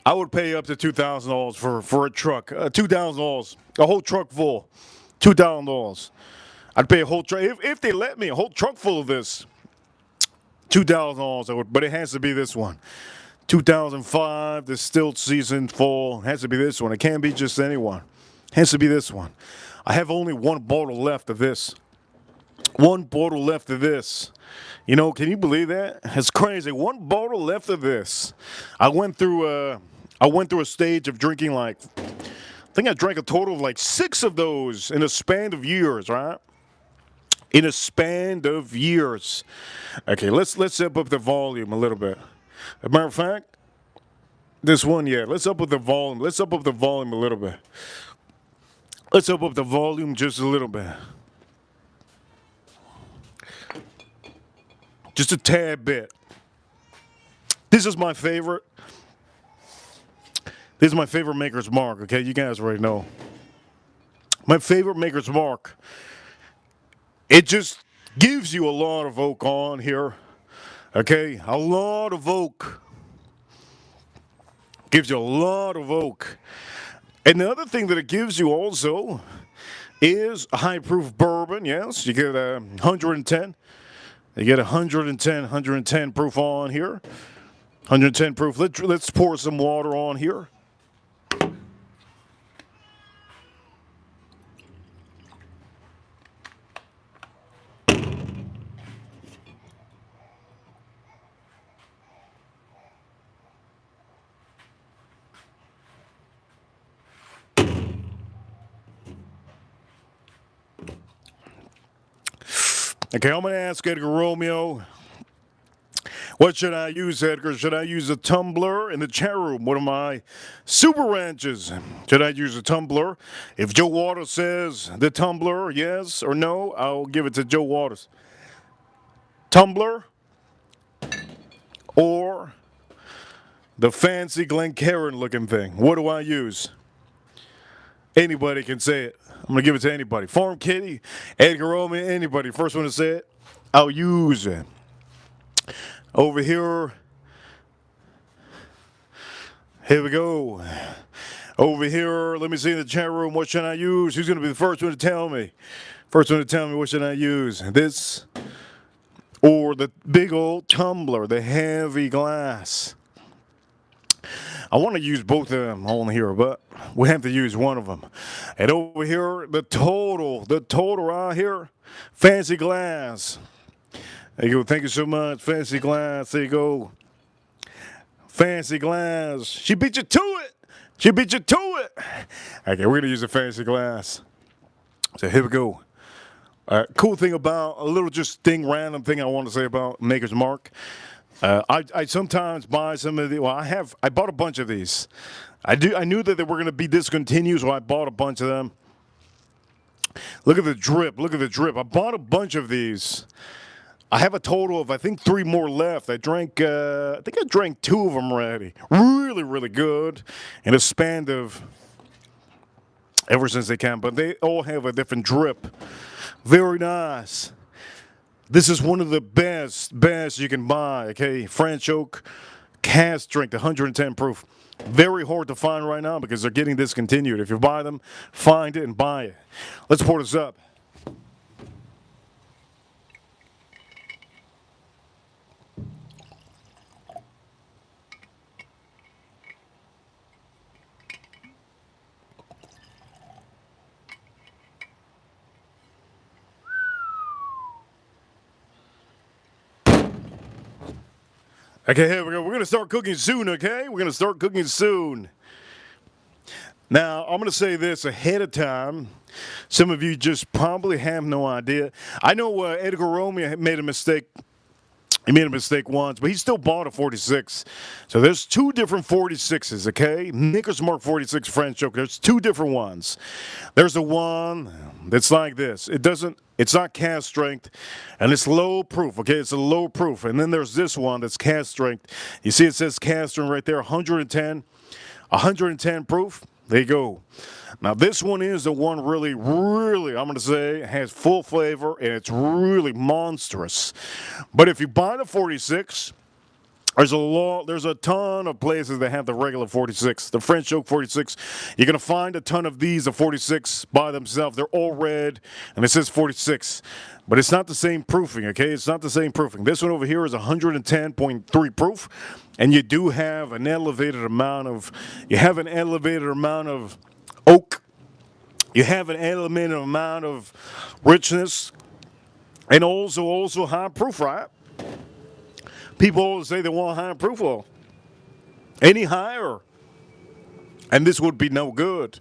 I would pay up to $2,000 for a truck. $2,000, a whole truck full. $2,000. I'd pay a whole truck if they let me a whole truck full of this. $2,000. I would, but it has to be this one. 2005, the still season fall. It has to be this one. It can't be just anyone. It has to be this one. I have only one bottle left of this. One bottle left of this. You know, can you believe that? It's crazy. One bottle left of this. I went through a stage of drinking I think I drank a total of 6 of those in a span of years, right? In a span of years. Okay, let's step up the volume a little bit. As a matter of fact, this one, yeah. Let's up with the volume. Let's up the volume a little bit. Let's up the volume just a little bit. Just a tad bit. This is my favorite. This is my favorite Maker's Mark, okay? You guys already know. My favorite Maker's Mark. It just gives you a lot of oak on here, okay? A lot of oak. Gives you a lot of oak. And the other thing that it gives you also is a high-proof bourbon, yes. You get 110. You get 110 proof on here. 110 proof. Let's pour some water on here. Okay, I'm going to ask Edgar Romeo, what should I use, Edgar? Should I use a tumbler in the chat room? One of my super ranches. Should I use a tumbler? If Joe Waters says the tumbler, yes or no, I'll give it to Joe Waters. Tumbler or the fancy Glencairn looking thing? What do I use? Anybody can say it. I'm going to give it to anybody. Farm Kitty, Edgar Romeo, anybody. First one to say it, I'll use it. Over here we go. Over here, let me see in the chat room, what should I use? Who's going to be the first one to tell me? First one to tell me what should I use? This or the big old tumbler, the heavy glass? I want to use both of them on here, but we have to use one of them. And over here, the total right here, fancy glass. There you go. Thank you so much, fancy glass. There you go. Fancy glass. She beat you to it. She beat you to it. Okay, we're going to use a fancy glass. So here we go. Cool thing about, a little just random thing I want to say about Maker's Mark. I sometimes buy some of the. Well, I bought a bunch of these. I knew that they were going to be discontinued, so I bought a bunch of them. Look at the drip. Look at the drip. I bought a bunch of these. I have a total of, I think, 3 more left. I think I drank 2 of them already. Really, really good. In a span of, ever since they came. But they all have a different drip. Very nice. This is one of the best you can buy, okay? French oak cask strength, 110 proof. Very hard to find right now because they're getting discontinued. If you buy them, find it and buy it. Let's pour this up. Okay, here we go. We're going to start cooking soon, okay? We're going to start cooking soon. Now, I'm going to say this ahead of time. Some of you just probably have no idea. I know Edgar Romeo made a mistake. He made a mistake once, but he still bought a 46. So there's 2 different 46s, okay? Nicholas Mark 46 French oak. There's 2 different ones. There's the one that's like this. It's not cask strength, and it's low proof, okay? It's a low proof. And then there's this one that's cask strength. You see it says cask strength right there, 110 proof. There you go. Now this one is the one really, I'm going to say, has full flavor, and it's really monstrous. But if you buy the 46, there's a ton of places that have the regular 46. The French oak 46, you're going to find a ton of these, the 46 by themselves. They're all red, and it says 46. But it's not the same proofing, okay? It's not the same proofing. This one over here is 110.3 proof, and you do have an elevated amount of, oak. You have an elevated amount of richness, and also high proof, right? People always say they want high proof. Well, any higher, and this would be no good.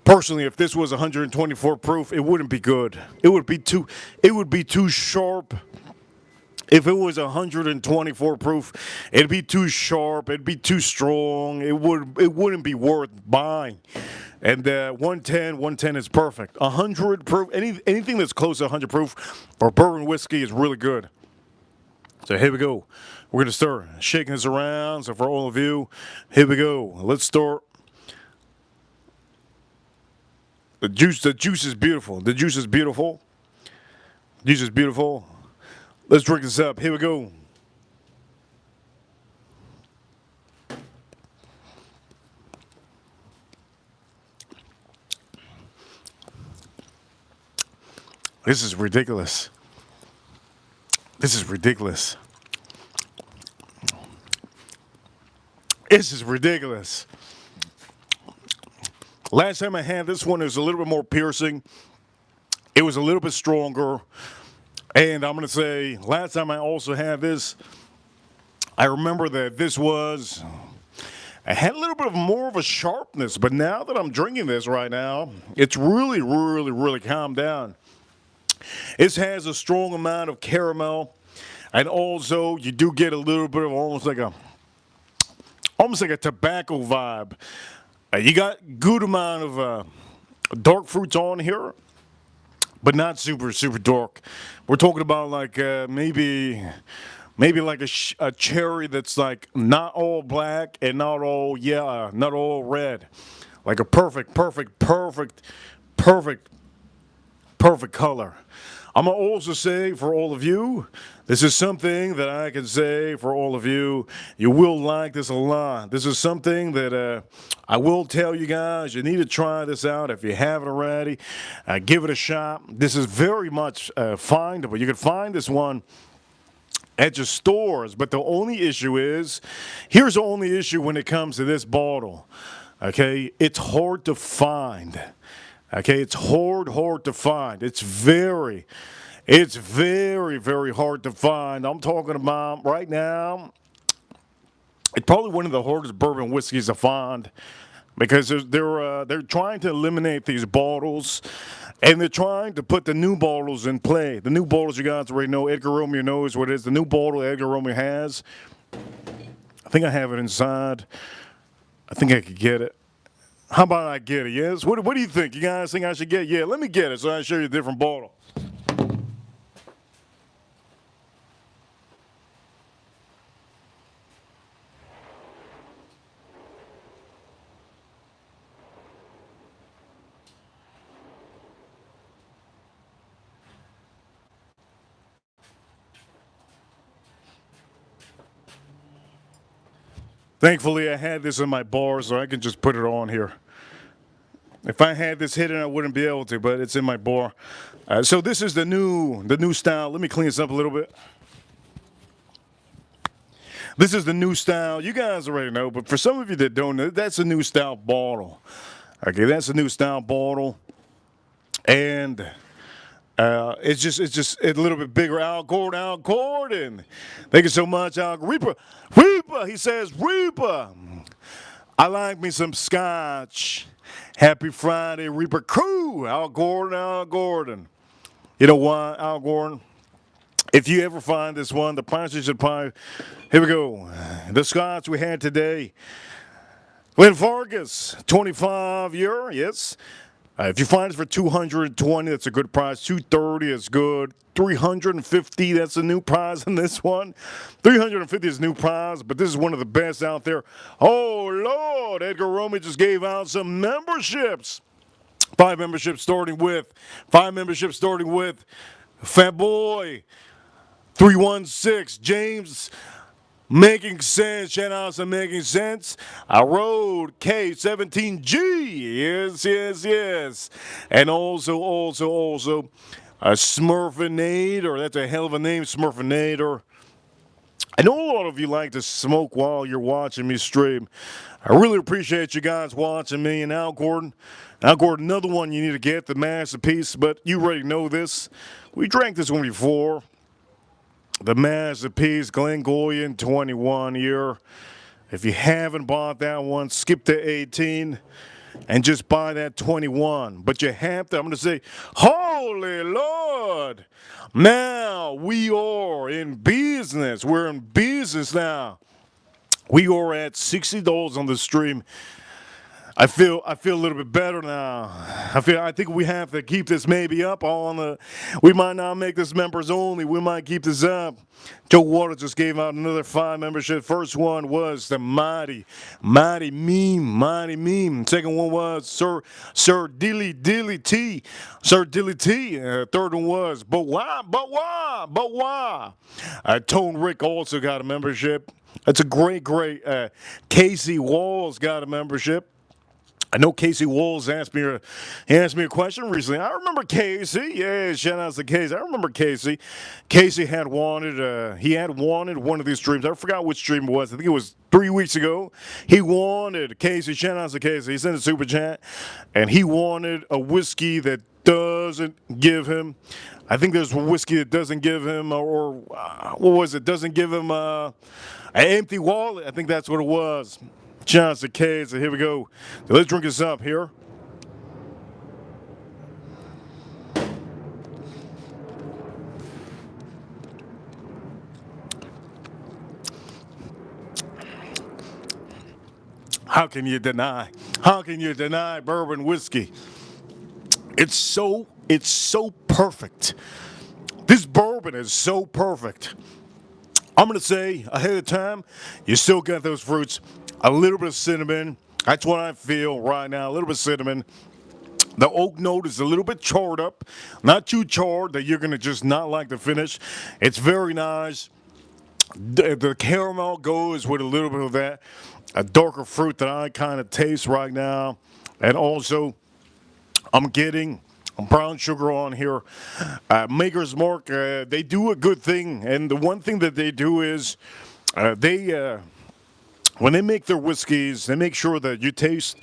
Personally, if this was 124 proof, it wouldn't be good. It would be too sharp. If it was 124 proof, it'd be too sharp. It'd be too strong. It wouldn't be worth buying. And 110 is perfect. 100 proof, anything that's close to 100 proof for bourbon whiskey is really good. So here we go. We're gonna start shaking this around. So for all of you, here we go. Let's start. The juice is beautiful. The juice is beautiful. Juice is beautiful. Let's drink this up. Here we go. This is ridiculous. This is ridiculous. This is ridiculous. Last time I had this one, it was a little bit more piercing. It was a little bit stronger. And I'm going to say, last time I also had this, I remember that I had a little bit of more of a sharpness. But now that I'm drinking this right now, it's really calmed down. It has a strong amount of caramel, and also you do get a little bit of almost like a tobacco vibe. You got good amount of dark fruits on here, but not super dark. We're talking about like maybe like a cherry that's like not all black and not all red, like a perfect color. I'm going to also say for all of you, this is something that I can say for all of you. You will like this a lot. This is something that I will tell you guys. You need to try this out if you haven't already. Give it a shot. This is very much findable. You can find this one at your stores, but the only issue is, here's the only issue when it comes to this bottle. Okay, it's hard to find. Okay, it's hard to find. It's very hard to find. I'm talking about right now, it's probably one of the hardest bourbon whiskeys to find because they're trying to eliminate these bottles, And they're trying to put the new bottles in play. The new bottles, you guys already know. Edgar Romeo knows what it is. The new bottle Edgar Romeo has. I think I have it inside. I think I could get it. How about I get it, yes? What do you think? You guys think I should get it? Yeah, let me get it so I can show you a different bottle. Thankfully, I had this in my bar, so I can just put it on here. If I had this hidden, I wouldn't be able to, but it's in my bar. So this is the new style. Let me clean this up a little bit. This is the new style. You guys already know, but for some of you that don't know, that's a new style bottle. Okay, that's a new style bottle, and it's just a little bit bigger. Al Gordon. Thank you so much, Al. Reaper. He says, Reaper. I like me some scotch. Happy Friday, Reaper crew. Al Gordon. You know why, Al Gordon? If you ever find this one, the price you should buy. Here we go. The scotch we had today. Glenfarclas, 25 year, yes. If you find it for 220, that's a good price. 230 is good. 350, that's a new prize in this one. 350 is a new prize, but this is one of the best out there. Oh, Lord, Edgar Romeo just gave out some memberships. Five memberships starting with Fat Boy 316, James Making Sense, shout out to Making Sense. I rode K17G, yes. And also, Smurfinator, that's a hell of a name, Smurfinator. I know a lot of you like to smoke while you're watching me stream. I really appreciate you guys watching me. And Al Gordon, another one you need to get, the Masterpiece, but you already know this. We drank this one before. The Masterpiece, Glengoyne, 21 year. If you haven't bought that one, skip to 18 and just buy that 21. But you have to, I'm going to say, holy Lord. Now we are in business. We're in business now. We are at $60 on the stream. I feel a little bit better now. I think we have to keep this maybe up on the. We might not make this members only. We might keep this up. Joe Waters just gave out another 5 membership. First one was the Mighty Meme. Second one was Sir Dilly T. Third one was But why? Tone Rick also got a membership. That's a great. Casey Walls got a membership. I know Casey Walls asked me a question recently. I remember Casey. Yeah, shout out to Casey. I remember Casey. Casey had wanted one of these streams. I forgot which stream it was. I think it was 3 weeks ago. He wanted Casey. Shout out to Casey. He sent a super chat, and he wanted a whiskey that doesn't give him. I think there's a whiskey that doesn't give him, or what was it? Doesn't give him an empty wallet. I think that's what it was. Shout out to so here we go. So let's drink this up here. How can you deny bourbon whiskey? It's so perfect. This bourbon is so perfect. I'm going to say ahead of time, you still got those fruits. A little bit of cinnamon. That's what I feel right now. A little bit of cinnamon. The oak note is a little bit charred up. Not too charred that you're going to just not like the finish. It's very nice. The caramel goes with a little bit of that. A darker fruit that I kind of taste right now. And also, I'm getting brown sugar on here. Maker's Mark, they do a good thing. And the one thing that they do is when they make their whiskeys, they make sure that you taste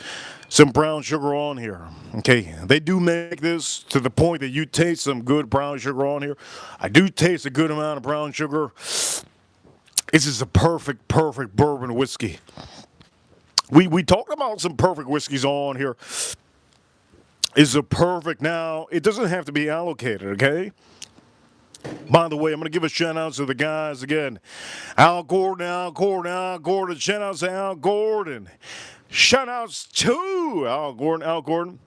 some brown sugar on here. Okay, they do make this to the point that you taste some good brown sugar on here. I do taste a good amount of brown sugar. This is a perfect bourbon whiskey. We talked about some perfect whiskeys on here. is a perfect. Now, it doesn't have to be allocated, okay? By the way, I'm going to give a shout out to the guys again. Al Gordon, Al Gordon, Al Gordon. Shout outs to Al Gordon. Shout outs to Al Gordon, Al Gordon.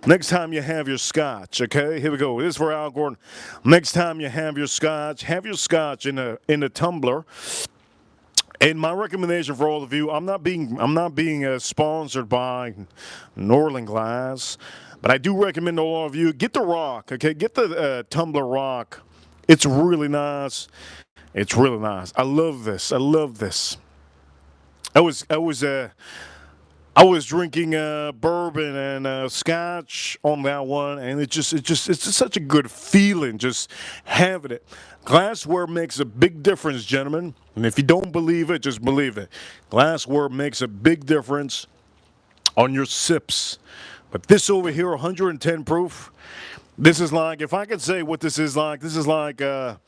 Next time you have your scotch, okay? Here we go. This is for Al Gordon. Next time you have your scotch in a tumbler. And my recommendation for all of you, I'm not being sponsored by Norland Glass, but I do recommend to all of you, get the rock, okay? Get the tumbler rock. It's really nice. It's really nice. I love this. I love this. I was drinking bourbon and scotch on that one, and it's just such a good feeling just having it. Glassware makes a big difference, gentlemen. And if you don't believe it, just believe it. Glassware makes a big difference on your sips. But this over here, 110 proof. This is like, if I could say what this is like the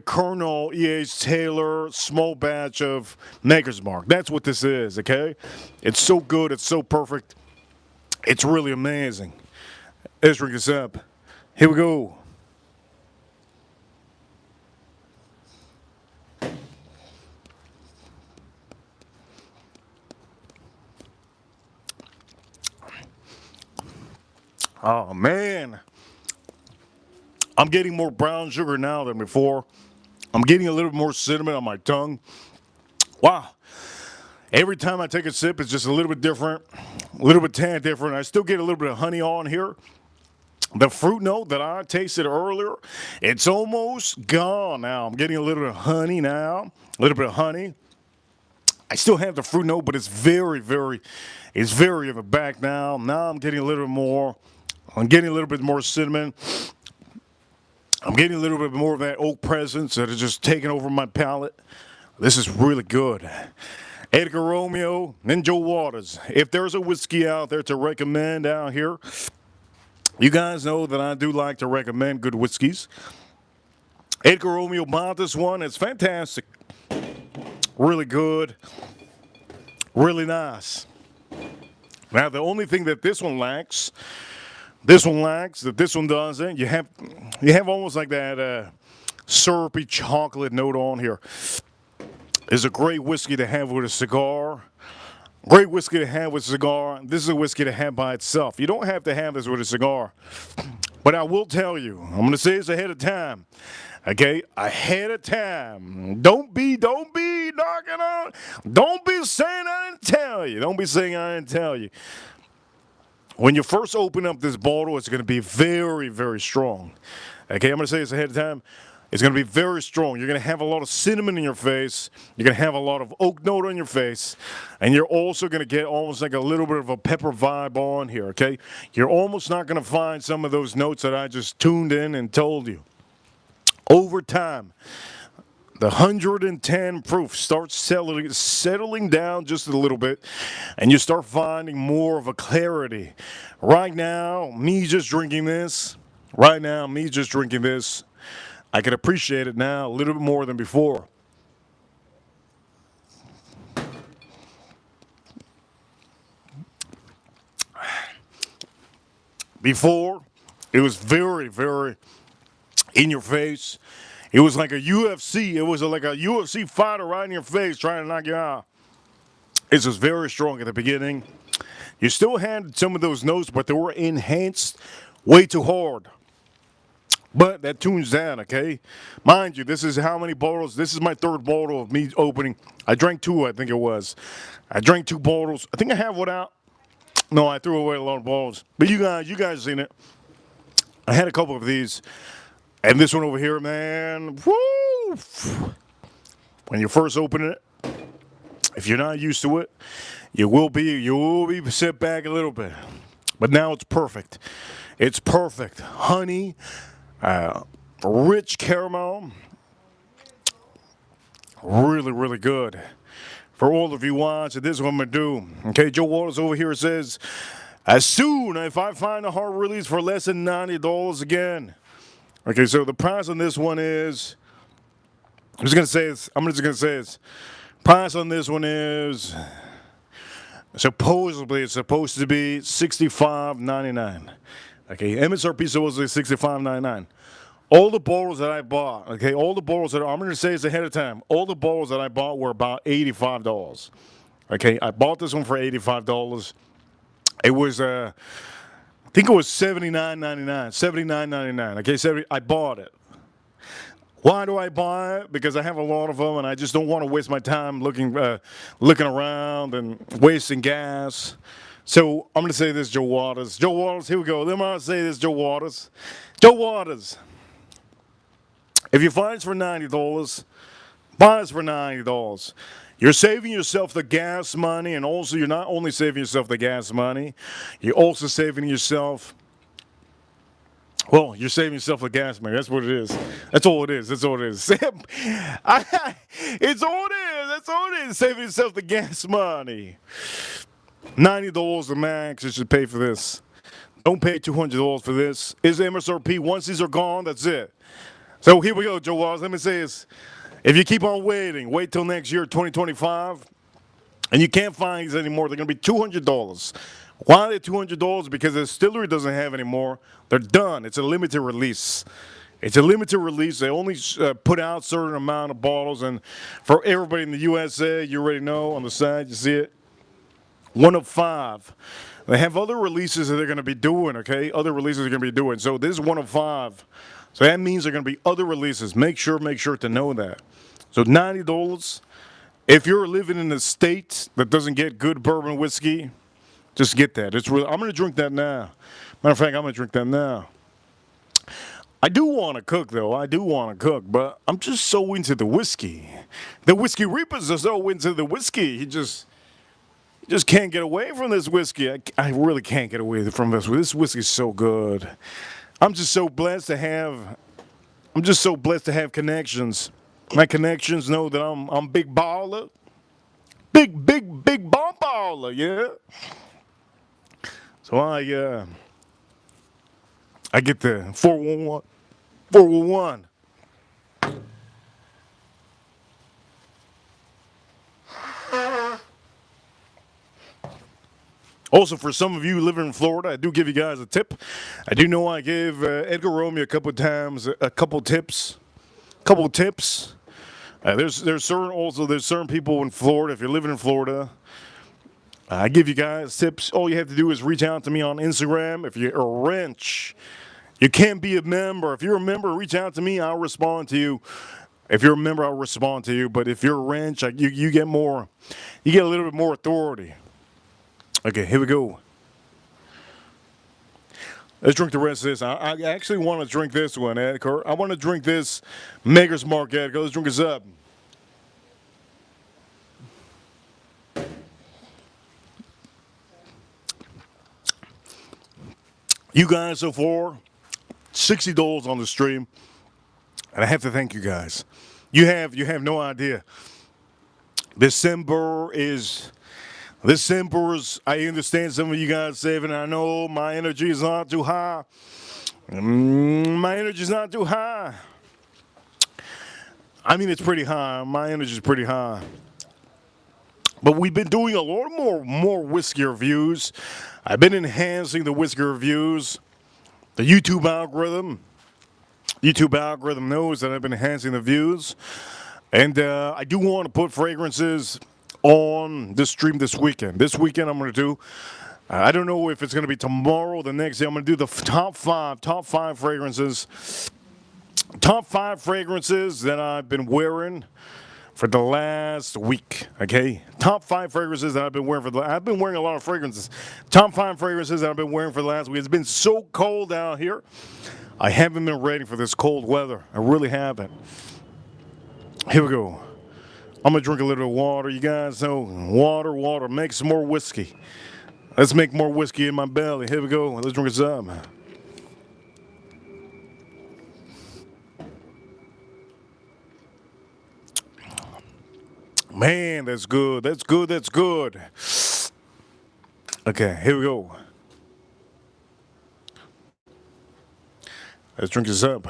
Colonel E.H. Taylor small batch of Maker's Mark. That's what this is, okay? It's so good. It's so perfect. It's really amazing. Let's drink this up. Here we go. Oh, man. I'm getting more brown sugar now than before. I'm getting a little bit more cinnamon on my tongue. Wow. Every time I take a sip, it's just a little bit different, a little bit tan different. I still get a little bit of honey on here. The fruit note that I tasted earlier, it's almost gone now. I'm getting a little bit of honey now, a little bit of honey. I still have the fruit note, but it's very in the back now. Now I'm getting a little bit more. I'm getting a little bit more cinnamon. I'm getting a little bit more of that oak presence that is just taking over my palate. This is really good. Edgar Romeo, Ninja Waters. If there's a whiskey out there to recommend out here, you guys know that I do like to recommend good whiskeys. Edgar Romeo bought this one. It's fantastic. Really good. Really nice. Now, the only thing that this one lacks, that this one doesn't, you have almost like that syrupy chocolate note on here. It's a great whiskey to have with a cigar. Great whiskey to have with a cigar. This is a whiskey to have by itself. You don't have to have this with a cigar. But I will tell you, I'm going to say this ahead of time. Okay? Ahead of time. Don't be knocking on. Don't be saying I didn't tell you. Don't be saying I didn't tell you. When you first open up this bottle, it's going to be very strong. Okay? I'm going to say this ahead of time. It's going to be very strong. You're going to have a lot of cinnamon in your face. You're going to have a lot of oak note on your face. And you're also going to get almost like a little bit of a pepper vibe on here, okay? You're almost not going to find some of those notes that I just tuned in and told you. Over time, the 110 proof starts settling down just a little bit. And you start finding more of a clarity. Right now, me just drinking this, I can appreciate it now a little bit more than before. Before, it was very in your face. It was like a UFC. It was like a UFC fighter right in your face trying to knock you out. It was very strong at the beginning. You still had some of those notes, but they were enhanced way too hard. But that tunes down, okay? Mind you, this is how many bottles? This is my third bottle of me opening. I drank two, I think it was. I drank two bottles. I think I have one out. No, I threw away a lot of bottles. But you guys seen it. I had a couple of these. And this one over here, man, woo! When you first open it, if you're not used to it, you will be set back a little bit. But now it's perfect. It's perfect. Honey. Rich caramel, really good. For all of you watching, this is what I'm going to do. Okay, Joe Waters over here says, as soon if I find a hard release for less than $90 again. Okay, so the price on this one is, I'm just going to say this. Price on this one is Supposedly, it's supposed to be $65.99. Okay, MSRP supposedly $65.99. All the bottles that I bought, okay, all the bottles that I'm going to say this ahead of time. All the bottles that I bought were about $85. Okay, I bought this one for $85. It was, I think it was $79.99. $79.99. Okay, 70. I bought it. Why do I buy it? Because I have a lot of them, and I just don't want to waste my time looking around and wasting gas. So I'm going to say this, Joe Waters. Joe Waters, here we go. Then I'm going to say this, Joe Waters. Joe Waters. If you find it for $90, buy it for $90. You're saving yourself the gas money, and also you're not only saving yourself the gas money, you're also saving yourself. Well, you're saving yourself the gas money. That's what it is. That's all it is. That's all it is. It's all it is. That's all it is. Saving yourself the gas money. $90 the max. You should pay for this. Don't pay $200 for this. It's MSRP. Once these are gone, that's it. So here we go, Joe Walls. Let me say this. If you keep on waiting, wait till next year, 2025, and you can't find these anymore, they're going to be $200. Why are they $200? Because the distillery doesn't have any more. They're done. It's a limited release. It's a limited release. They only put out a certain amount of bottles. And for everybody in the USA, you already know on the side, you see it? 1 of 5. They have other releases that they're going to be doing, okay? Other releases they're going to be doing. So this is 1 of 5. So that means there are going to be other releases. Make sure to know that. So $90. If you're living in a state that doesn't get good bourbon whiskey, just get that. It's really. I'm going to drink that now. Matter of fact, I'm going to drink that now. I do want to cook, though. I do want to cook, but I'm just so into the whiskey. The Whiskey Reapers are so into the whiskey. He just can't get away from this whiskey. I really can't get away from this. This whiskey is so good. I'm just so blessed to have. I'm just so blessed to have connections. My connections know that I'm big baller. Big bomb baller, yeah. So I get the 411. 411. Also, for some of you living in Florida, I do give you guys a tip. I do know I gave Edgar Romeo a couple times a couple tips. There's certain people in Florida. If you're living in Florida, I give you guys tips. All you have to do is reach out to me on Instagram. If you're a wrench, you can't be a member. If you're a member, reach out to me. I'll respond to you. If you're a member, I'll respond to you. But if you're a wrench, you get more. You get a little bit more authority. Okay, here we go. Let's drink the rest of this. I actually want to drink this one, Edgar. I want to drink this Maker's Mark, Edgar. Let's drink this up. You guys so far, $60 on the stream, and I have to thank you guys. You have no idea. December is, I understand some of you guys saving. I know my energy is not too high. My energy is not too high. I mean, it's pretty high. My energy is pretty high. But we've been doing a lot more whiskey reviews. I've been enhancing the whiskey reviews. The YouTube algorithm knows that I've been enhancing the views. And I do want to put fragrances on this stream this weekend. This weekend I'm going to do, I don't know if it's going to be tomorrow or the next day. I'm going to do the top five fragrances. Top 5 fragrances that I've been wearing for the last week, okay? Top 5 fragrances that I've been wearing I've been wearing a lot of fragrances. Top 5 fragrances that I've been wearing for the last week. It's been so cold out here. I haven't been ready for this cold weather. I really haven't. Here we go. I'm going to drink a little water. You guys know, water. Make some more whiskey. Let's make more whiskey in my belly. Here we go. Let's drink this up. Man, that's good. That's good. Okay, here we go. Let's drink this up.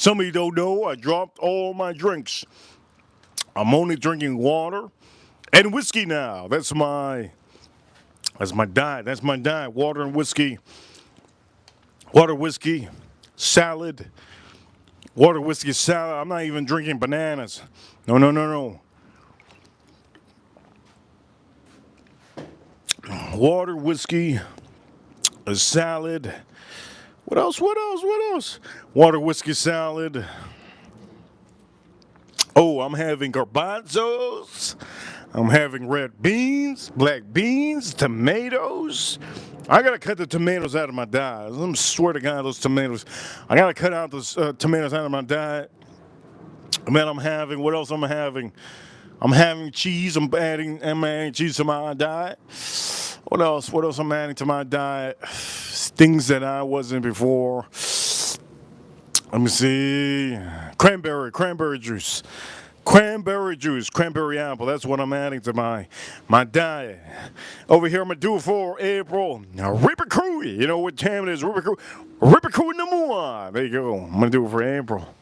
Some of you don't know, I dropped all my drinks. I'm only drinking water and whiskey now. That's my diet. That's my diet. Water and whiskey. Water, whiskey, salad. Water, whiskey, salad. I'm not even drinking bananas. No, no, no, no. Water, whiskey, a salad. What else? What else? What else? Water, whiskey, salad. Oh, I'm having garbanzos. I'm having red beans, black beans, tomatoes. I gotta cut the tomatoes out of my diet. I swear to God, those tomatoes. I gotta cut out those tomatoes out of my diet. Man, I'm having. What else am I having? I'm having cheese. I'm adding cheese to my diet. What else? What else I'm adding to my diet? Things that I wasn't before. Let me see. Cranberry juice. Cranberry apple. That's what I'm adding to my diet. Over here, I'm gonna do it for April. Ripper. You know what time it is? Ripper number one. There you go. I'm gonna do it for April.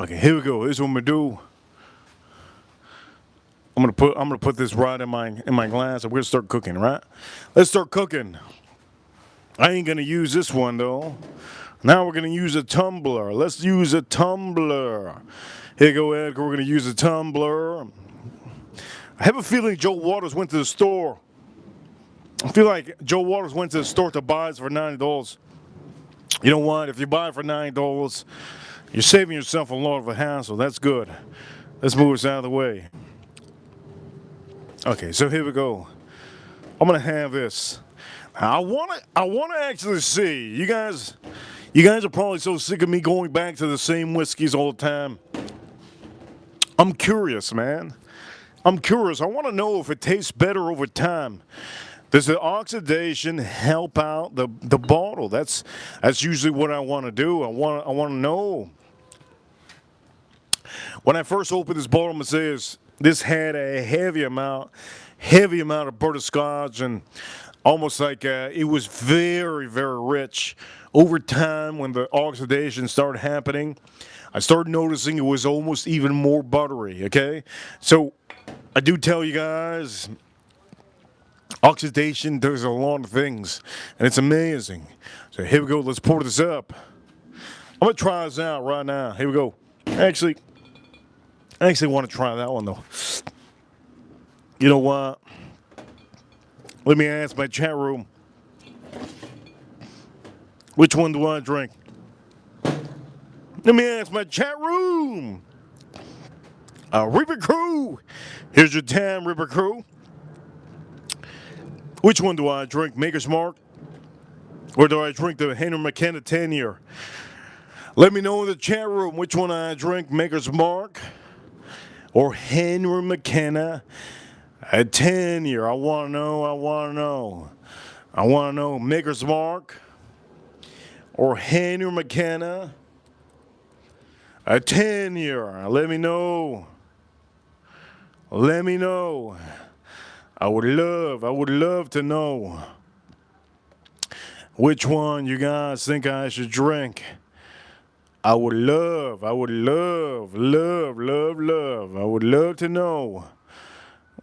Okay, here we go. This is what I'm gonna do. I'm gonna put this right in my glass, and we're gonna start cooking. Right? Let's start cooking. I ain't gonna use this one though. Now we're gonna use a tumbler. Let's use a tumbler. Here you go, Edgar. We're gonna use a tumbler. I have a feeling Joe Waters went to the store. I feel like Joe Waters went to the store to buy this for $90. You know what? If you buy it for $90, you're saving yourself a lot of a hassle. That's good. Let's move this out of the way. Okay, so here we go. I'm gonna have this. I wanna actually see. You guys are probably so sick of me going back to the same whiskeys all the time. I'm curious, man. I'm curious. I want to know if it tastes better over time. Does the oxidation help out the bottle? That's usually what I want to do. I want to know. When I first opened this bottle, it says this had a heavy amount of butterscotch, and almost like it was very, very rich. Over time, when the oxidation started happening, I started noticing it was almost even more buttery, okay? So I do tell you guys, oxidation does a lot of things, and it's amazing. So here we go. Let's pour this up. I'm going to try this out right now. Here we go. I actually want to try that one, though. You know what? Let me ask my chat room. Which one do I drink? Let me ask my chat room. Ripper Crew. Here's your time, Ripper Crew. Which one do I drink? Maker's Mark? Or do I drink the Henry McKenna 10-year? Let me know in the chat room which one I drink. Maker's Mark or Henry McKenna a 10-year. I want to know. Maker's Mark or Henry McKenna a 10-year. Let me know. I would love to know which one you guys think I should drink. I would love to know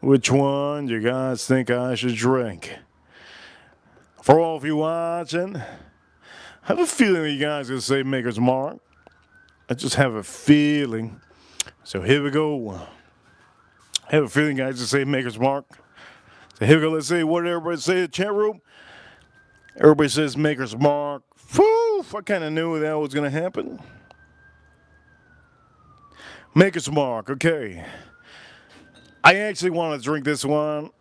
which one you guys think I should drink. For all of you watching, I have a feeling that you guys are going to say Maker's Mark. I just have a feeling. So here we go. I have a feeling guys to say Maker's Mark. So here we go. Let's see what everybody say in the chat room. Everybody says Maker's Mark. Whew, I kind of knew that was going to happen. Maker's Mark, okay. I actually want to drink this one.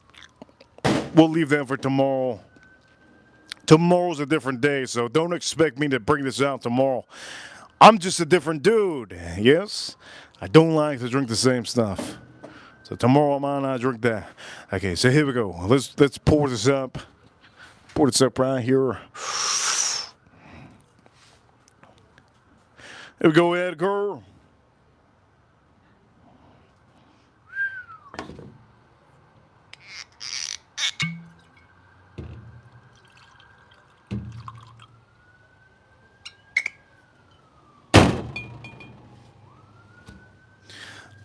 We'll leave that for tomorrow. Tomorrow's a different day, so don't expect me to bring this out tomorrow. I'm just a different dude, yes? I don't like to drink the same stuff. So tomorrow I might not drink that. Okay, so here we go. Let's pour this up. Pour this up right here. Here we go, Edgar.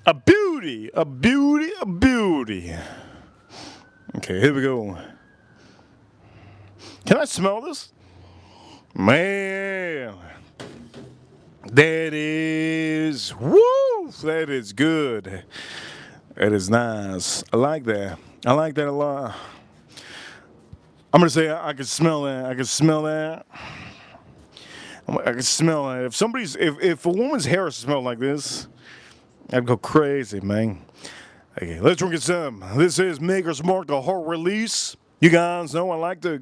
A beauty, a beauty, a beauty. Okay, here we go. Can I smell this? Man, that is, woo, that is good. That is nice. I like that. I like that a lot. I'm gonna say I can smell that. I can smell that. I can smell that. If a woman's hair smelled like this, I'd go crazy, man. Okay, let's drink it some. This is Maker's Mark, the heart release. You guys know I like to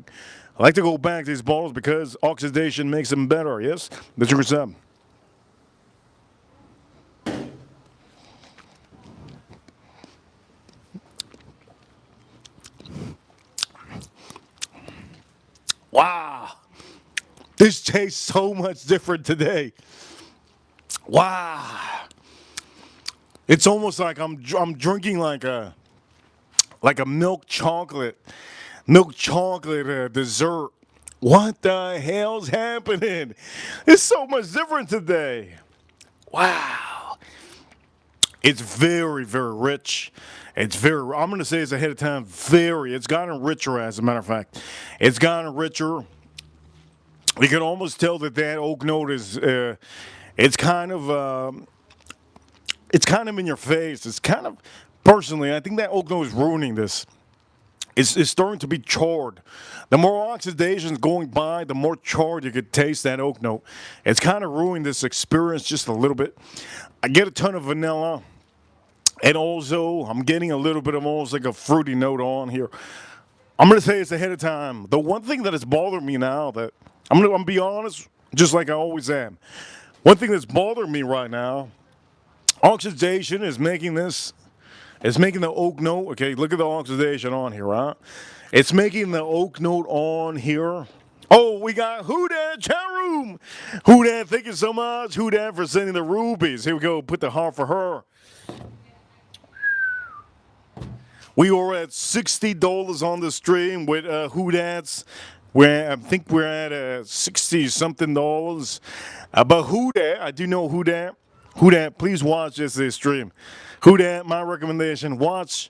go back to these bottles because oxidation makes them better. Yes, let's drink it some. Wow, this tastes so much different today. Wow, it's almost like I'm drinking like a milk chocolate dessert. What the hell's happening? It's so much different today. Wow, it's very very rich. It's very. I'm going to say it's ahead of time. Very. It's gotten richer, as a matter of fact. It's gotten richer. You can almost tell that oak note is. It's kind of. It's kind of in your face. It's kind of. Personally, I think that oak note is ruining this. It's starting to be charred. The more oxidation's going by, the more charred you could taste that oak note. It's kind of ruining this experience just a little bit. I get a ton of vanilla. And also, I'm getting a little bit of almost like a fruity note on here. I'm going to say it's ahead of time. The one thing that has bothered me now that I'm going to be honest, just like I always am. One thing that's bothering me right now, oxidation is making this, it's making the oak note. Okay, look at the oxidation on here, right? It's making the oak note on here. Oh, we got Who Dat chat room. Who Dat, thank you so much. Who Dat for sending the rubies. Here we go, put the heart for her. We are at $60 on the stream with Who Dats. I think we're at 60 something dollars. But Who Dat, I do know Who Dat. Who Dat, please watch yesterday's stream. Who Dat, my recommendation, watch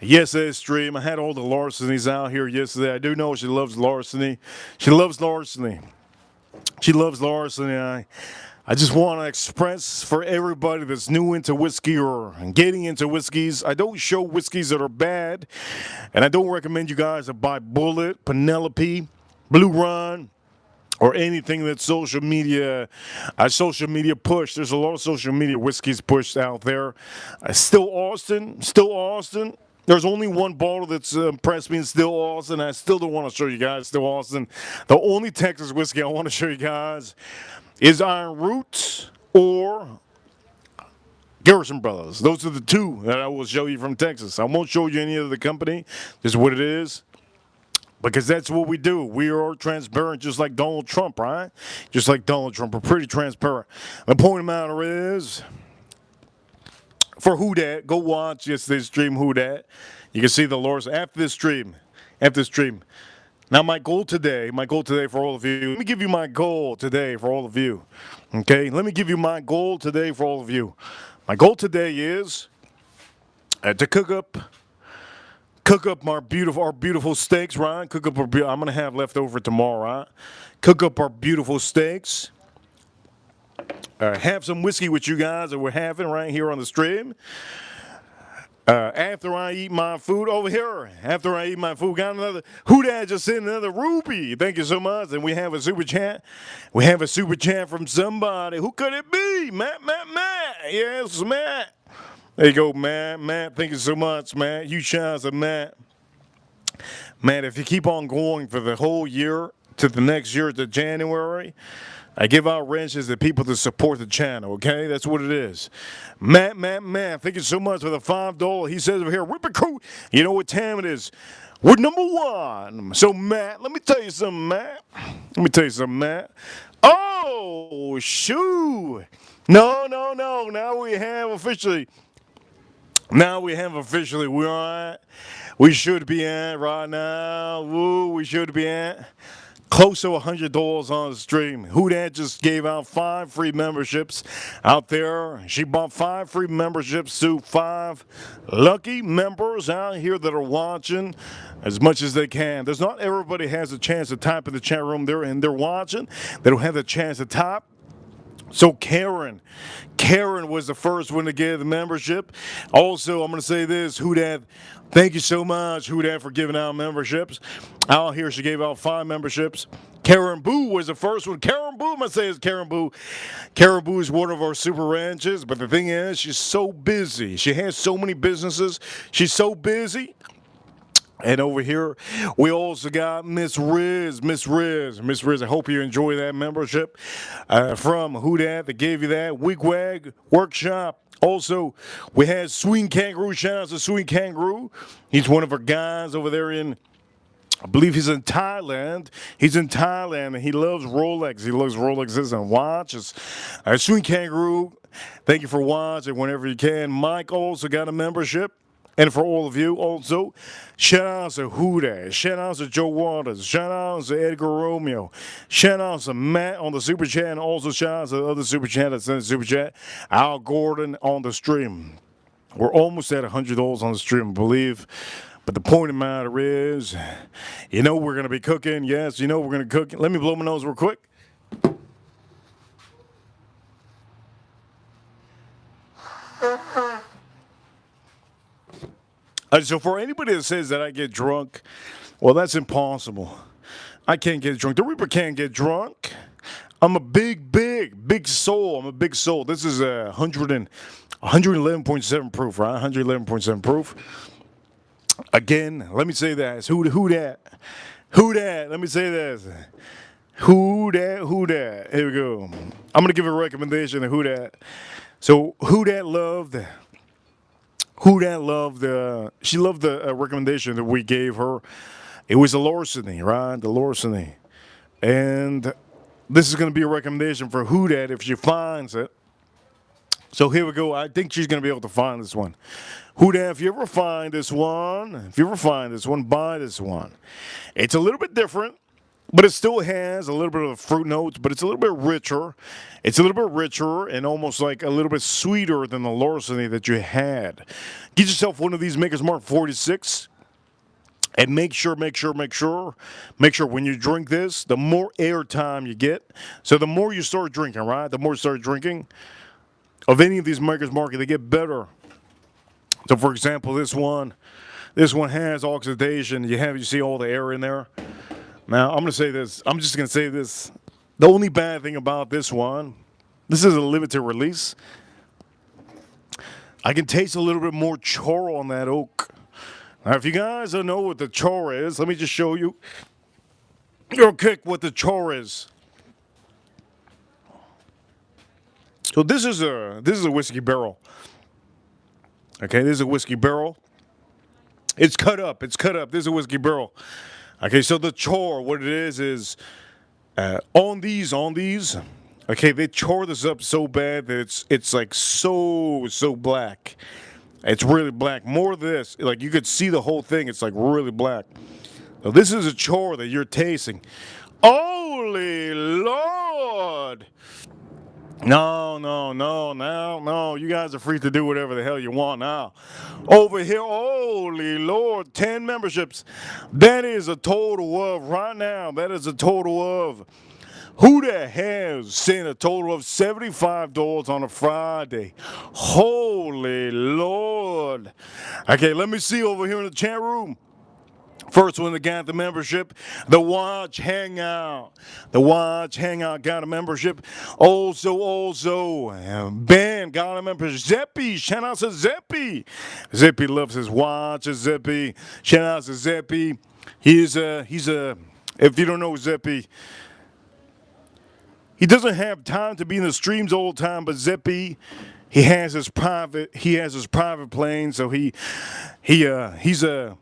yesterday's stream. I had all the larcenies out here yesterday. I do know she loves larceny. She loves larceny. She loves larceny. I just want to express for everybody that's new into whiskey or getting into whiskeys, I don't show whiskeys that are bad, and I don't recommend you guys to buy Bullet, Penelope, Blue Run, or anything that's social media push. There's a lot of social media whiskeys pushed out there. Still Austin. There's only one bottle that's impressed me in Still Austin. I still don't want to show you guys Still Austin. The only Texas whiskey I want to show you guys is Iron Roots or Garrison Brothers. Those are the two that I will show you from Texas. I won't show you any other company. This is what it is. Because that's what we do. We are transparent just like Donald Trump, right? Just like Donald Trump. We're pretty transparent. The point of the matter is, for Who Dat, go watch yesterday's stream, Who Dat. You can see the Lord's after this stream. Now, my goal today for all of you, let me give you my goal today for all of you. Okay? Let me give you my goal today for all of you. My goal today is to cook up our beautiful steaks, right? I'm going to have leftover tomorrow, right? Cook up our beautiful steaks. Have some whiskey with you guys that we're having right here on the stream. After I eat my food over here, got another, Who Dat just sent another ruby. Thank you so much. And we have a super chat. From somebody. Who could it be? Matt. Yes, Matt. There you go, Matt. Thank you so much, Matt. You shines of Matt. Matt, if you keep on going for the whole year to the next year to January, I give out wrenches to people to support the channel, okay? That's what it is. Matt, thank you so much for the $5. He says over here, Ripper Crew, you know what time it is. We're number one. So, Matt, let me tell you something, Matt. Oh, shoo. No. Now we have officially, we're on. We should be at right now. Woo, we should be at close to $100 on the stream. Who Dat just gave out 5 free memberships out there. She bought 5 free memberships to 5 lucky members out here that are watching as much as they can. There's not everybody has a chance to type in the chat room there and they're watching. They don't have the chance to type. So Karen was the first one to get the membership. Also, I'm going to say this, Who Dat, thank you so much, Who Dat, for giving out memberships. Out here, she gave out 5 memberships. Karen Boo was the first one. Karen Boo, I'm going to say is Karen Boo. Karen Boo is one of our super ranches, but the thing is, she's so busy. She has so many businesses. She's so busy. And over here, we also got Miss Riz. Miss Riz, I hope you enjoy that membership from Who Dat that gave you that. Wigwag Workshop. Also, we had Swing Kangaroo. Shout out to Swing Kangaroo. He's one of our guys over there in, I believe he's in Thailand. He's in Thailand, and he loves Rolex. He loves Rolexes and watches. Swing Kangaroo, thank you for watching whenever you can. Mike also got a membership. And for all of you, also, shout out to Who Dat, shout out to Joe Waters, shout out to Edgar Romeo, shout out to Matt on the Super Chat, and also shout out to the other Super Chat that sent the Super Chat, Al Gordon on the stream. We're almost at $100 on the stream, I believe. But the point of the matter is, you know we're going to be cooking. Yes, you know we're going to cook. Let me blow my nose real quick. So for anybody that says that I get drunk, well, that's impossible. I can't get drunk. The Reaper can't get drunk. I'm a big soul. I'm a big soul. This is 111.7 proof, right? 111.7 proof. Again, let me say that. It's Who Dat. Who Dat. Let me say this. Who Dat. Here we go. I'm going to give a recommendation to Who Dat. So Who Dat loved... she loved the recommendation that we gave her. It was the larceny, right? The larceny. And this is going to be a recommendation for Who Dat if she finds it. So here we go. I think she's going to be able to find this one. Who Dat, if you ever find this one, buy this one. It's a little bit different. But it still has a little bit of fruit notes, but it's a little bit richer. It's a little bit richer and almost like a little bit sweeter than the larceny that you had. Get yourself one of these Maker's Mark 46. And make sure when you drink this, the more air time you get. So the more you start drinking, right? The more you start drinking of any of these Maker's Mark, they get better. So for example, this one has oxidation. You see all the air in there. Now, I'm just going to say this. The only bad thing about this one, this is a limited release. I can taste a little bit more choro on that oak. Now, if you guys don't know what the choro is, let me just show you real quick what the choro is. So this is a whiskey barrel. Okay, this is a whiskey barrel. It's cut up. This is a whiskey barrel. Okay, so the chore, what it is on these, okay, they chore this up so bad that it's like so black. It's really black. More of this, like you could see the whole thing. It's like really black. Now, this is a chore that you're tasting. Holy Lord! No. You guys are free to do whatever the hell you want now. Over here, holy Lord, 10 memberships. That is a total of, right now, Who Dat has sent a total of $75 on a Friday. Holy Lord. Okay, let me see over here in the chat room. First one that got the membership, the Watch Hangout. The Watch Hangout got a membership. Also, Ben got a membership. Zeppy, shout out to Zeppy. Zeppy loves his watches, Zeppy. Shout out to Zeppy. He's a, if you don't know Zeppy, he doesn't have time to be in the streams all the time, but Zeppy, he has his private plane, so he's a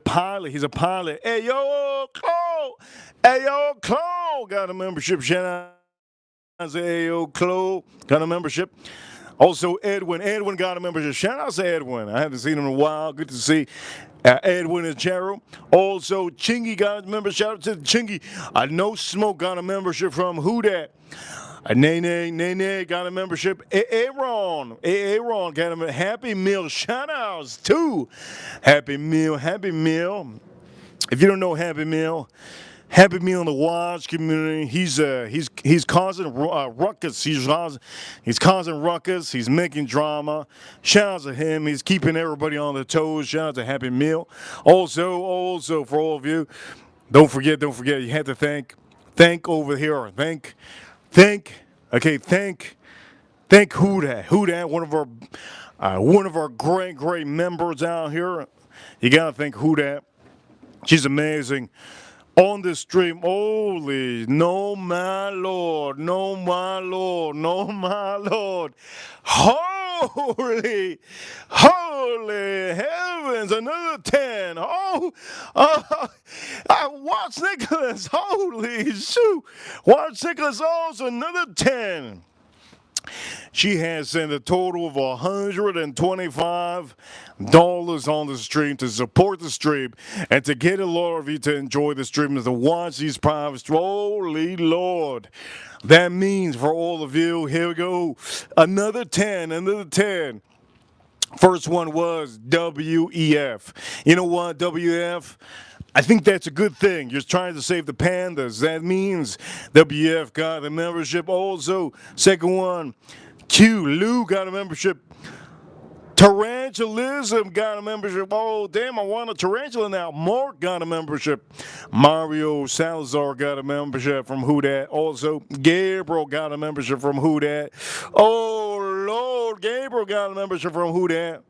pilot. Hey yo, Chloe got a membership. Shout out to Hey yo, Chloe got a membership. Also, Edwin. Edwin got a membership. Shout out to Edwin. I haven't seen him in a while. Good to see Edwin and Cheryl. Also, Chingy got a membership. Shout out to Chingy. No Smoke got a membership from Who Dat. Nene got a membership. Aaron got a Happy Meal. Shout outs to Happy Meal. If you don't know Happy Meal in the Watch community. He's causing ruckus. He's causing ruckus. He's making drama. Shout out to him. He's keeping everybody on their toes. Shout out to Happy Meal. Also for all of you, don't forget. You have to thank over here. Thank Who Dat, one of our great members out here. You gotta thank Who Dat. She's amazing. On the stream, holy, no my Lord, holy heavens, another 10. Watch Nicholas, holy shoot, Watch Nicholas also another 10. She has sent a total of $125 on the stream to support the stream and to get a lot of you to enjoy the stream and to watch these privates. Holy Lord. That means for all of you, here we go, another 10. First one was WEF. You know what, WF? I think that's a good thing. You're trying to save the pandas. That means WF got a membership. Also, second one, Lou got a membership. Tarantulism got a membership. Oh, damn, I want a tarantula now. Mark got a membership. Mario Salazar got a membership from Who Dat. Also, Gabriel got a membership from Who Dat. Oh, Lord, Gabriel got a membership from Who Dat.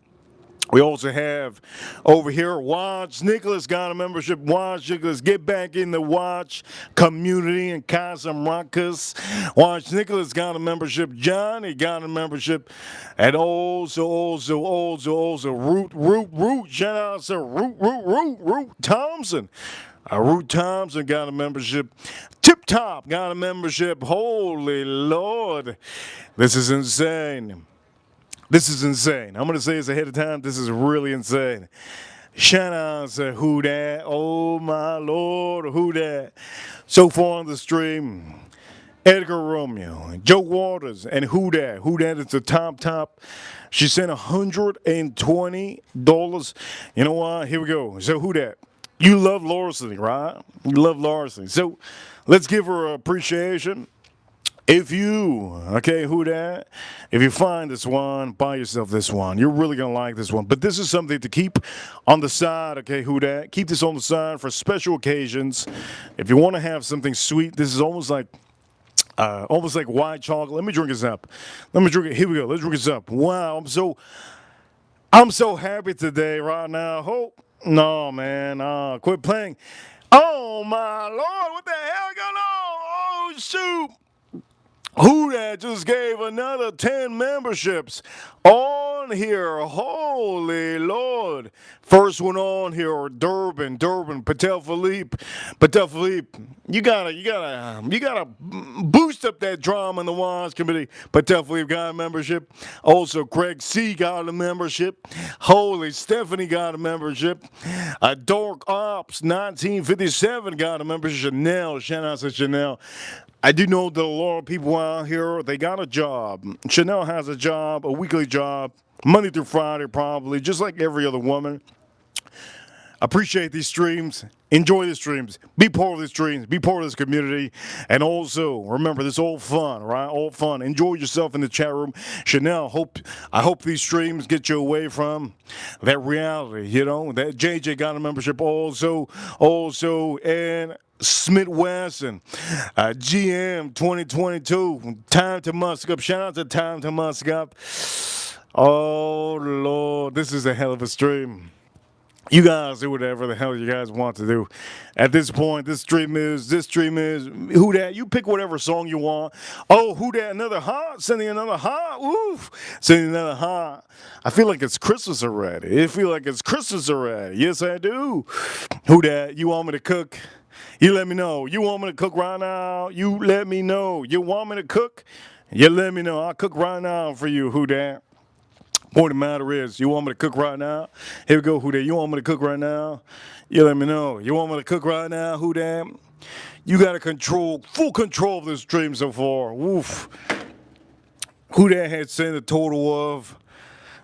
We also have over here, Watch Nicholas got a membership. Watch Nicholas, get back in the Watch community and cause some ruckus. Watch Nicholas got a membership. Johnny got a membership. And also, Root. Shout out to Root Thompson. Root Thompson got a membership. Tip Top got a membership. Holy Lord. This is insane. I'm going to say this ahead of time. This is really insane. Shout out to Who Dat. Oh, my Lord, Who Dat. So far on the stream, Edgar Romeo, Joe Waters, and Who Dat. Who Dat is the top. She sent $120. You know what? Here we go. So Who Dat. You love larceny, right? You love larceny. So let's give her appreciation. If you find this one, buy yourself this one. You're really going to like this one. But this is something to keep on the side, okay, Who Dat? Keep this on the side for special occasions. If you want to have something sweet, this is almost like white chocolate. Let me drink this up. Here we go. Let's drink this up. Wow, I'm so happy today right now. No, man. Quit playing. Oh, my Lord. What the hell going on? Oh, shoot. Who Dat just gave another 10 memberships on here. Holy Lord. First one on here, Durbin, Patel Philippe. You gotta boost up that drama in the Watch committee. Patel Philippe got a membership. Also, Craig C got a membership. Holy, Stephanie got a membership. Dork Ops 1957 got a membership. Chanel, shout out to Chanel. I do know that a lot of people out here, they got a job. Chanel has a job, a weekly job, Monday through Friday probably, just like every other woman. Appreciate these streams. Enjoy the streams. Be part of the streams. Be part of this community. And also, remember, this is all fun, right? All fun. Enjoy yourself in the chat room. Chanel, I hope these streams get you away from that reality, that JJ got a membership also, and Smith Wesson, GM 2022, Time to Musk Up. Shout out to Time to Musk Up. Oh, Lord, this is a hell of a stream. You guys do whatever the hell you guys want to do. At this point, this stream is Who Dat. You pick whatever song you want. Oh, Who Dat, another hot, sending another hot. Oof, sending another hot. I feel like it's Christmas already. Yes, I do. Who Dat, you want me to cook? You let me know. You want me to cook right now? You let me know. You want me to cook? You let me know. I'll cook right now for you, who that? Point of the matter is, you want me to cook right now? Here we go, who that? You want me to cook right now? You let me know. You want me to cook right now, who that? You got full control of this stream so far. Woof. Who that had sent a total of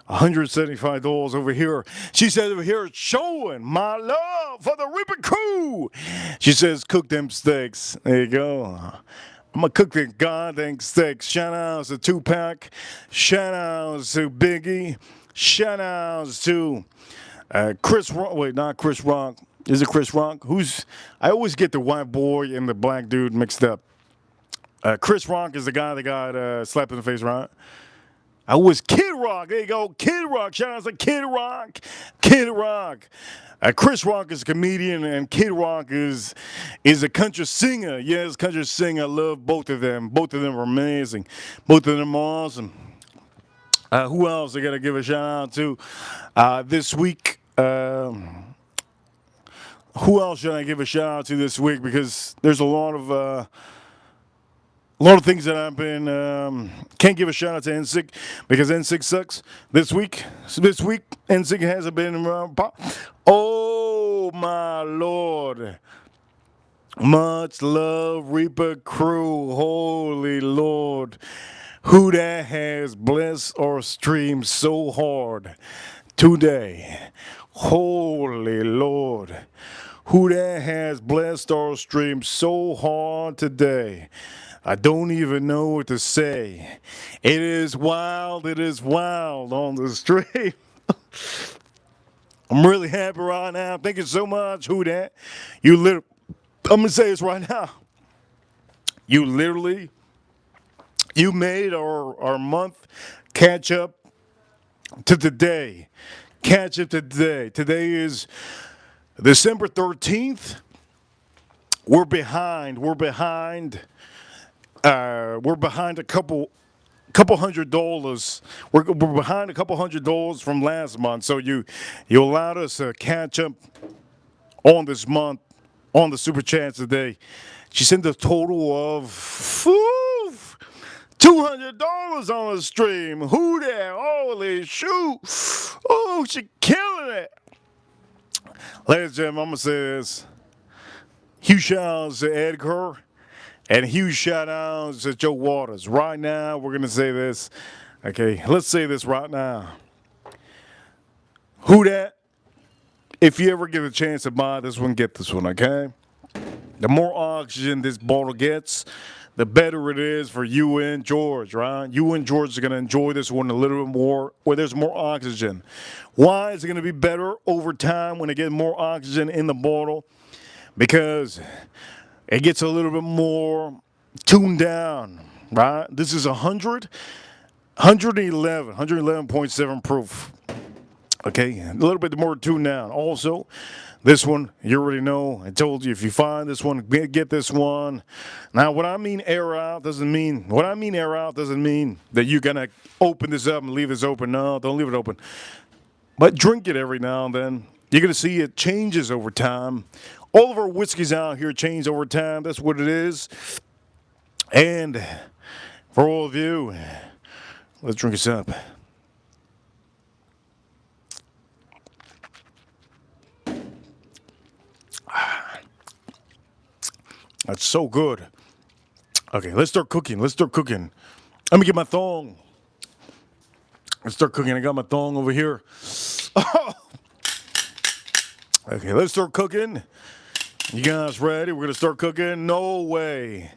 $175 over here. She says over here, showing my love for the Reaper crew. She says, cook them steaks. There you go. I'm going to cook the goddamn steaks. Shout outs to Tupac. Shout outs to Biggie. Shout outs to Chris Rock. Wait, not Chris Rock. Is it Chris Rock? I always get the white boy and the black dude mixed up. Chris Rock is the guy that got slapped in the face, right? I was Kid Rock. There you go. Kid Rock. Shout out to Kid Rock. Kid Rock. Chris Rock is a comedian, and Kid Rock is a country singer. Yes, country singer. I love both of them. Both of them are amazing. Both of them are awesome. Who else I got to give a shout out to this week? Who else should I give a shout out to this week? Because there's a lot of things that I've been can't give a shout out to NSYNC because NSYNC sucks this week. So this week NSYNC hasn't been oh my Lord. Much love, Reaper crew. Holy Lord. Who that has blessed our stream so hard today. Holy Lord. Who that has blessed our stream so hard today. I don't even know what to say. It is wild on the stream. I'm really happy right now. Thank you so much, who that. I'm gonna say this right now. You made our month catch up to today. Catch up to today. Today is December 13th. We're behind a couple $100. We're behind a couple $100 from last month. So you allowed us to catch up on this month on the super chats today. She sent a total of $200 on the stream. Who there? Holy shoot! Oh, she killing it. Ladies and gentlemen, I'm gonna say this. Huge shout outs to Edgar. And huge shout outs to Joe Waters. Right now, we're going to say this. Okay, let's say this right now. Who that? If you ever get a chance to buy this one, get this one, okay? The more oxygen this bottle gets, the better it is for you and George, right? You and George are going to enjoy this one a little bit more where there's more oxygen. Why is it going to be better over time when they get more oxygen in the bottle? Because it gets a little bit more tuned down, right? This is 111.7 proof. Okay, a little bit more tuned down. Also, this one, you already know. I told you, if you find this one, get this one. Now, what I mean air out doesn't mean that you're going to open this up and leave this open. No, don't leave it open. But drink it every now and then. You're going to see it changes over time. All of our whiskeys out here change over time. That's what it is. And for all of you, let's drink this up. That's so good. Okay, let's start cooking. Let me get my thong. Let's start cooking. I got my thong over here. Okay, let's start cooking. You guys ready? We're going to start cooking? No way.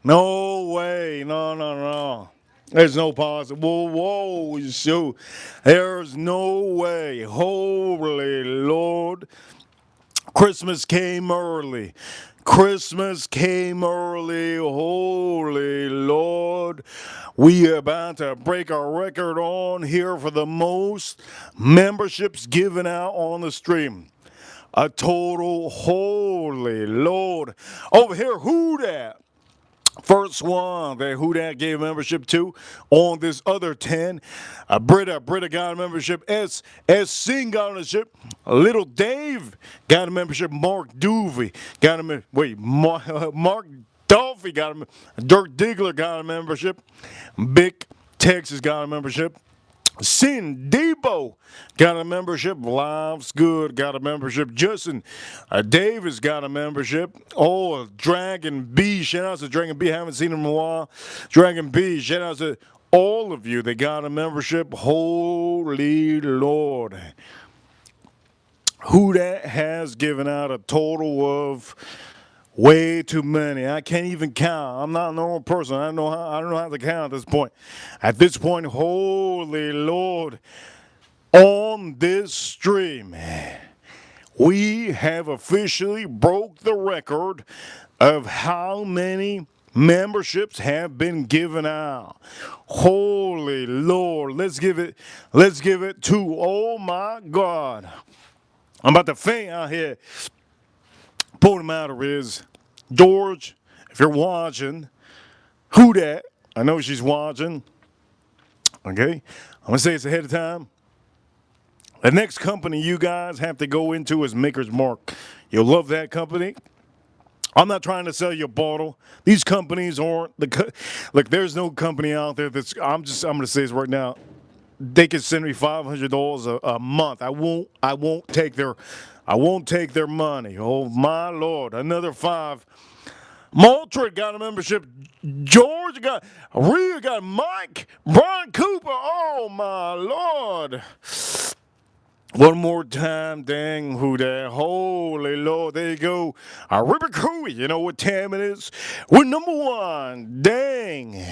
No. There's no possible. Whoa, shoot. There's no way. Holy Lord. Christmas came early. Holy Lord. We are about to break our record on here for the most memberships given out on the stream. A total, holy Lord. Over here, who that? First one that who that gave membership to on this other 10. Britta got a membership. SC got a membership. Little Dave got a membership. Mark Duvey got a membership. Wait, Mark Dolph Coffee got a Dirk Diggler got a membership. Big Texas got a membership. Sin Debo got a membership. Life's Good got a membership. Justin Davis got a membership. Oh, Dragon B. Shout out to Dragon B. Haven't seen him in a while. Dragon B. Shout out to all of you that got a membership. Holy Lord. Who that has given out a total of way too many. I can't even count. I'm not a normal person. I don't know how to count at this point. At this point, holy Lord, on this stream, we have officially broke the record of how many memberships have been given out. Holy Lord, let's give it to, oh my God. I'm about to faint out here. Point him out is George, if you're watching, who that? I know she's watching. Okay? I'm going to say this ahead of time. The next company you guys have to go into is Maker's Mark. You'll love that company. I'm not trying to sell you a bottle. These companies aren't look, there's no company out there that's I'm going to say this right now. They can send me $500 a month. I won't take their money. Oh my Lord, another $5. Moultrie got a membership. George got, Rhea got Mike, Brian Cooper. Oh my Lord. One more time, dang, who that? Holy Lord, there you go. Ripper Cooey, you know what time it is? We're number one, dang.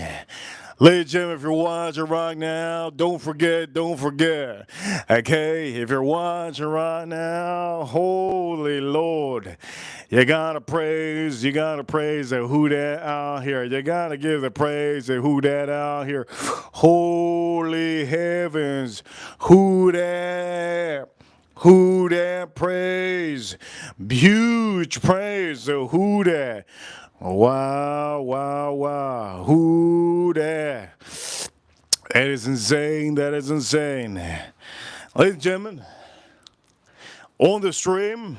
Ladies and gentlemen, if you're watching right now, don't forget. Okay, if you're watching right now, holy Lord, you gotta praise the who that out here. You gotta give the praise to who that out here. Holy heavens, who that praise, huge praise to who that. Wow. Who that? That is insane. Ladies and gentlemen, on the stream,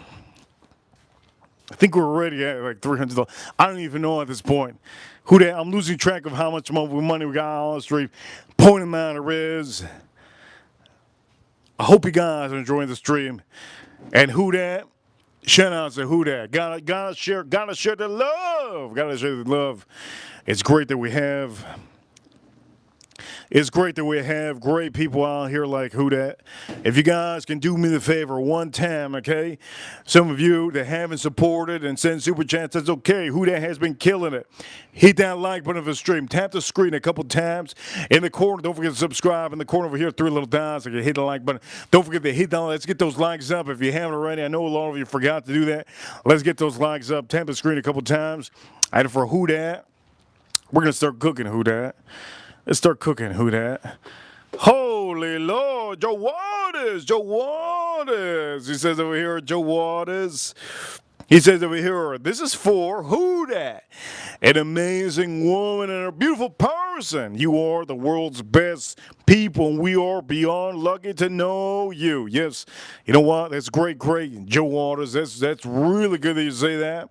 I think we're already at like $300. I don't even know at this point. Who that? I'm losing track of how much money we got on the stream. Point amount is. I hope you guys are enjoying the stream. And who that? Shout out to who that. Gotta share the love. It's great that we have great people out here like who that. If you guys can do me the favor one time, okay? Some of you that haven't supported and sent super chats, that's okay. Who that has been killing it. Hit that like button of the stream. Tap the screen a couple times. In the corner, don't forget to subscribe. In the corner over here, 3 little dots. Okay, hit the like button. Don't forget to hit that. Let's get those likes up if you haven't already. I know a lot of you forgot to do that. Let's get those likes up. Tap the screen a couple times. And for who that, we're going to start cooking who that. Let's start cooking who that. Holy Lord, Joe Waters. He says over here, Joe Waters. He says over here, this is for who that? An amazing woman and a beautiful person. You are the world's best people, and we are beyond lucky to know you. Yes, you know what? That's great, Joe Waters. That's really good that you say that.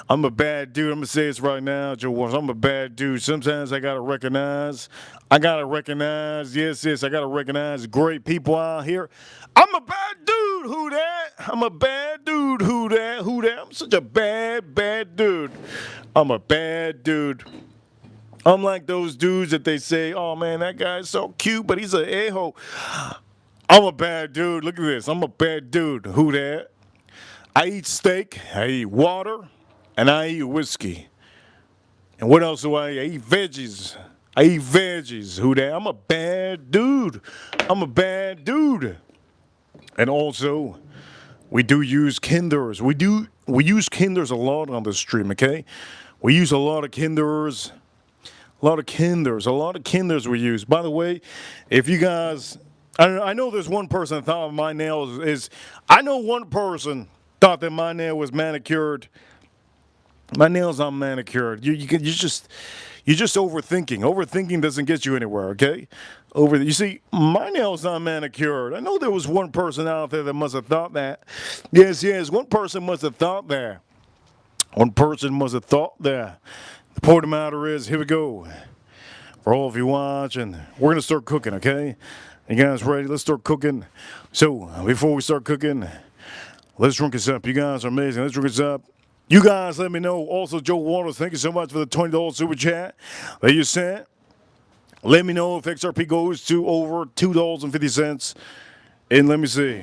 I'm a bad dude. I'm going to say this right now, Joe Waters. I'm a bad dude. Sometimes I got to recognize. Yes, I got to recognize great people out here. I'm a bad dude. Who that? I'm a bad dude. Who that? I'm such a bad dude. I'm a bad dude. I'm like those dudes that they say, oh, man, that guy's so cute, but he's an a-hole. I'm a bad dude. Look at this. I'm a bad dude. Who that? I eat steak, I eat water, and I eat whiskey. And what else do I eat? I eat veggies. Who that? I'm a bad dude. And also, we do use Kinders. We use Kinders a lot on the stream, okay? We use a lot of Kinders. A lot of Kinders we use. By the way, if you guys, I know there's one person that thought my nails is, I know one person thought that my nail was manicured. My nail's not manicured. You're just overthinking. Overthinking doesn't get you anywhere, okay? You see, my nail's not manicured. I know there was one person out there that must have thought that. Yes, one person must have thought that. One person must have thought that. The point of the matter is, here we go. For all of you watching, we're going to start cooking, okay? You guys ready? Let's start cooking. So, before we start cooking, let's drink this up. You guys are amazing. Let's drink this up. You guys let me know. Also, Joe Waters, thank you so much for the $20 super chat that you sent. Let me know if XRP goes to over $2.50. And let me see.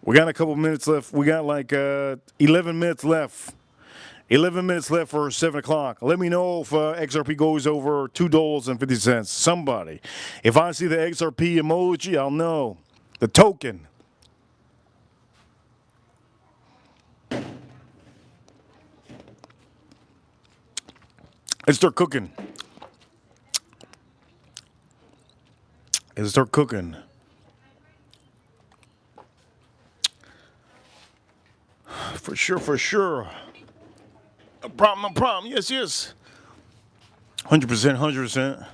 We got a couple minutes left. We got like 11 minutes left. 11 minutes left for 7 o'clock. Let me know if XRP goes over $2.50. Somebody. If I see the XRP emoji, I'll know. The token. Let's start cooking. Let's start cooking. For sure, for sure. No problem, no problem. Yes, yes. 100%, 100%.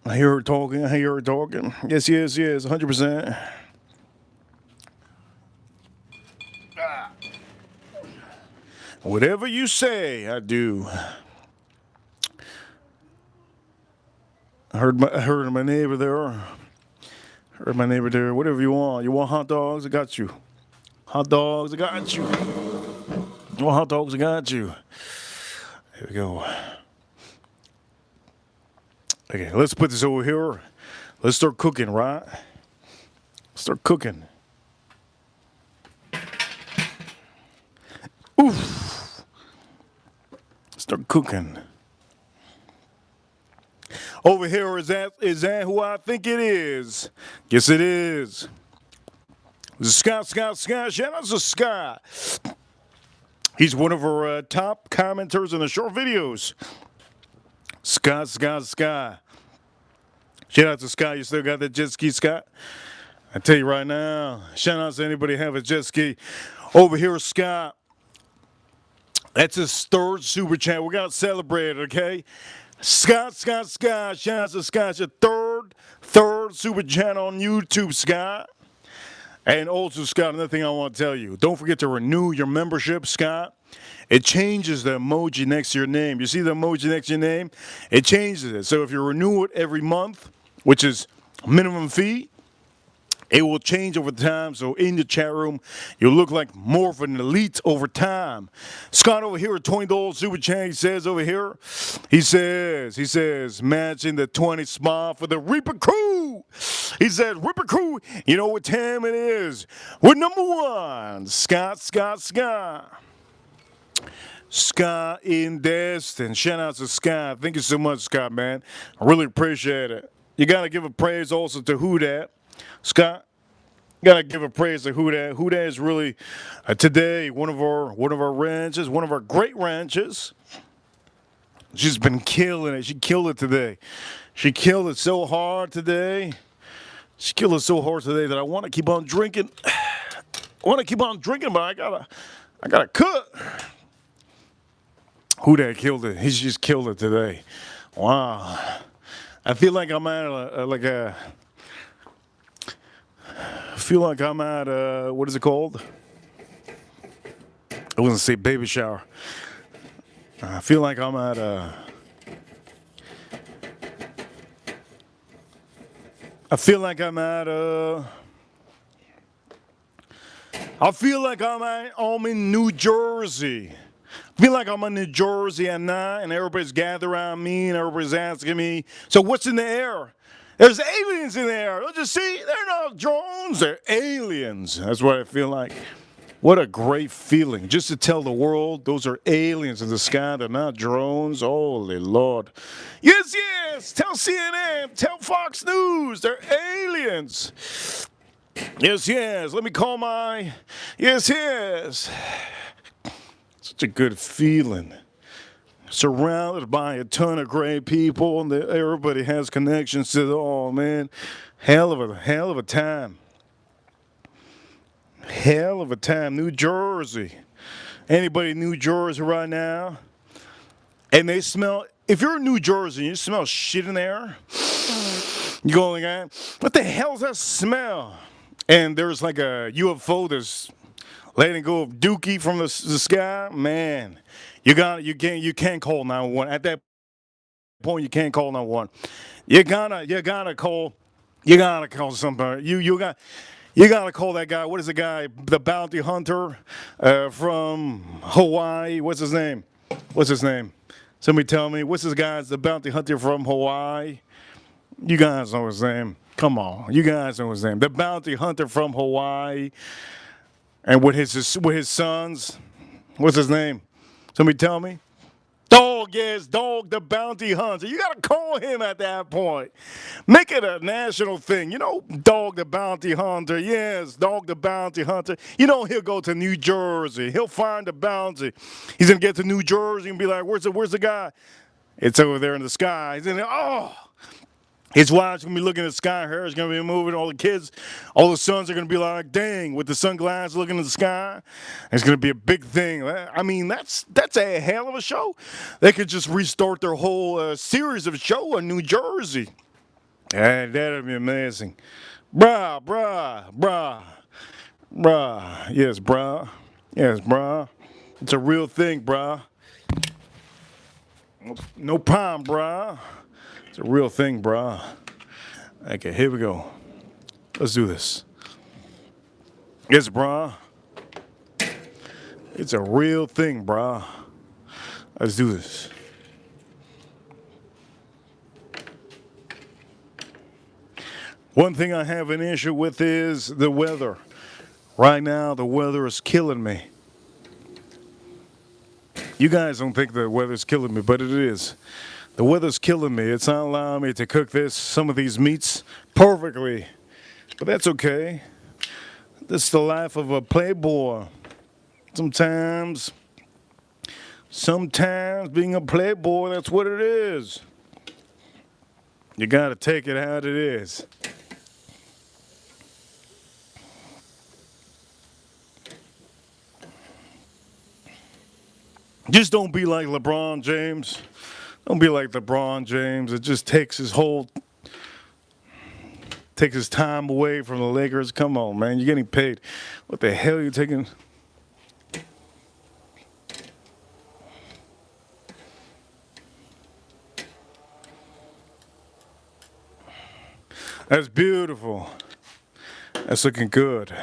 I hear her talking, I hear her talking. Yes, yes, yes, 100%. Whatever you say, I do. I heard my neighbor there. Heard my neighbor there. Whatever you want. You want hot dogs? I got you. Hot dogs, I got you. You want hot dogs? I got you. Here we go. Okay, let's put this over here. Let's start cooking, right? Start cooking. Oof. Start cooking. Over here, is that who I think it is? Yes, it is. Scott. Shout out to Scott. He's one of our top commenters in the short videos. Scott. Shout out to Scott. You still got that jet ski, Scott? I tell you right now, shout out to anybody have a jet ski. Over here, Scott. That's his third super chat. We're going to celebrate it, okay? Scott. Shout out to Scott. Your third super chat on YouTube, Scott. And also, Scott, another thing I want to tell you. Don't forget to renew your membership, Scott. It changes the emoji next to your name. You see the emoji next to your name? It changes it. So if you renew it every month, which is minimum fee, it will change over time. So in the chat room, you'll look like more of an elite over time. Scott over here, $20 super chat. He says over here, he says, matching the 20 smile for the Reaper crew. He said, Reaper crew, you know what time it is. We're number one. Scott. Scott in Destin. Shout out to Scott. Thank you so much, Scott, man. I really appreciate it. You got to give a praise also to Who Dat. Scott, gotta give a praise to Who Dat. Who Dat is really today one of our ranches, one of our great ranches. She's been killing it. She killed it today. She killed it so hard today. She killed it so hard today that I want to keep on drinking. But I gotta cook. Who Dat killed it? He just killed it today. Wow. I feel like I'm at what is it called? I wasn't say baby shower. I feel like I'm at I'm in New Jersey. I feel like I'm in New Jersey at night and everybody's gathered around me and everybody's asking me, so what's in the air? There's aliens in the air. Don't you see? They're not drones. They're aliens. That's what I feel like. What a great feeling. Just to tell the world those are aliens in the sky. They're not drones. Holy Lord. Yes. Tell CNN. Tell Fox News. They're aliens. Yes. Let me call my... Yes. Such a good feeling. Surrounded by a ton of great people, and everybody has connections to the all, man. Hell of a time. Hell of a time. New Jersey. Anybody in New Jersey right now? And they smell, if you're in New Jersey and you smell shit in there, you go like, what the hell is that smell? And there's like a UFO that's letting go of Dookie from the sky, man, you can't call 911 at that point. You can't call 911. You gotta call somebody. You gotta call that guy. What is the guy? The bounty hunter from Hawaii. What's his name? What's his name? Somebody tell me. What's this guy's the bounty hunter from Hawaii? You guys know his name. Come on, you guys know his name. The bounty hunter from Hawaii, and with his sons. What's his name? Somebody tell me. Dog, yes, Dog the bounty hunter. You gotta call him at that point. Make it a national thing. You know, Dog the bounty hunter. Yes, Dog the bounty hunter. You know, he'll go to New Jersey. He'll find the bounty. He's gonna get to New Jersey and be like, where's the guy? It's over there in the sky. He's in there. Oh. His wife's gonna be looking at the sky, her hair's gonna be moving, all the kids, all the sons are gonna be like, dang, with the sunglasses looking at the sky. It's gonna be a big thing. I mean, that's a hell of a show. They could just restart their whole series of show in New Jersey. And that'd be amazing. Bruh. Yes, bruh. It's a real thing, bruh. No problem, bruh. It's a real thing, brah. Okay, here we go. Let's do this. Yes, brah. It's a real thing, brah. Let's do this. One thing I have an issue with is the weather. Right now, the weather is killing me. You guys don't think the weather's killing me, but it is. The weather's killing me. It's not allowing me to cook some of these meats perfectly. But that's okay. This is the life of a playboy. Sometimes being a playboy, that's what it is. You gotta take it how it is. Just don't be like LeBron James. Don't be like LeBron James. It just takes his time away from the Lakers. Come on, man. You're getting paid. What the hell are you taking? That's beautiful. That's looking good.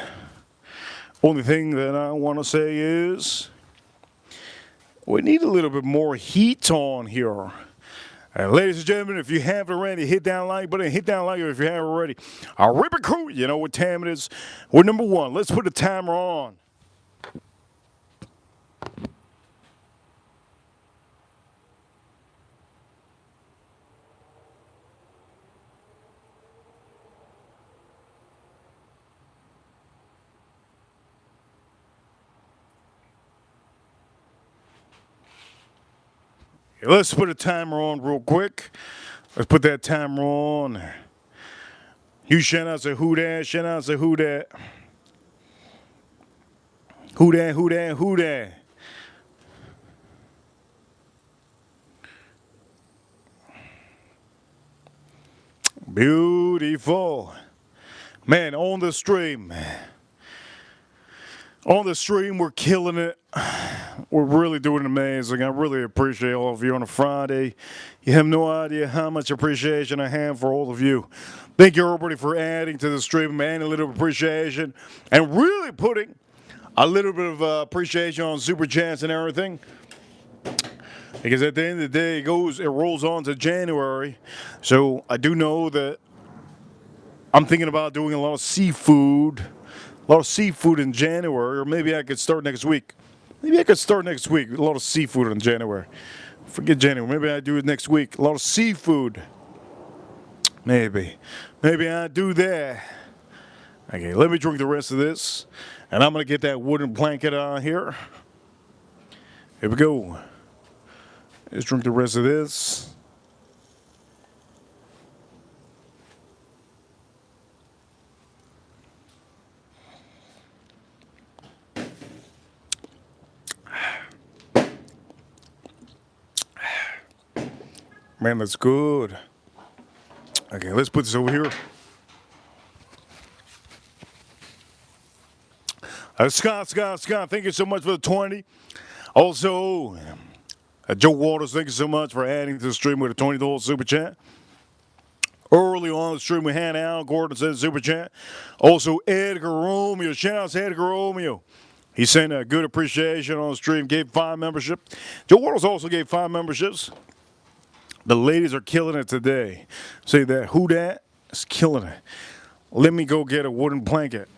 Only thing that I want to say is we need a little bit more heat on here. Ladies and gentlemen, if you haven't already, hit that like button. Hit that like if you haven't already. Our Ripper Crew, you know what time it is. We're number one. Let's put the timer on. Let's put a timer on real quick. Let's put that timer on. You shout out to who that, shout out to who that. Who that. Beautiful. Man, on the stream. On the stream, we're killing it. We're really doing amazing. I really appreciate all of you on a Friday. You have no idea how much appreciation I have for all of you. Thank you, everybody, for adding to the stream, man. A little appreciation. And really putting a little bit of appreciation on Super Chats and everything. Because at the end of the day, it rolls on to January. So I do know that I'm thinking about doing a lot of seafood. A lot of seafood in January, or maybe I could start next week. A lot of seafood in January. Forget January. Maybe I do it next week. A lot of seafood. Maybe I do that. Okay, let me drink the rest of this, and I'm gonna get that wooden blanket on here. Here we go. Let's drink the rest of this. Man, that's good. Okay, let's put this over here. Scott, thank you so much for the 20. Also, Joe Waters, thank you so much for adding to the stream with a $20 super chat. Early on the stream, we had Al Gordon said super chat. Also, Edgar Romeo. Shout out to Edgar Romeo. He sent a good appreciation on the stream, gave 5 membership. Joe Waters also gave 5 memberships. The ladies are killing it today. Say that. Who that? Is killing it. Let me go get a wooden blanket.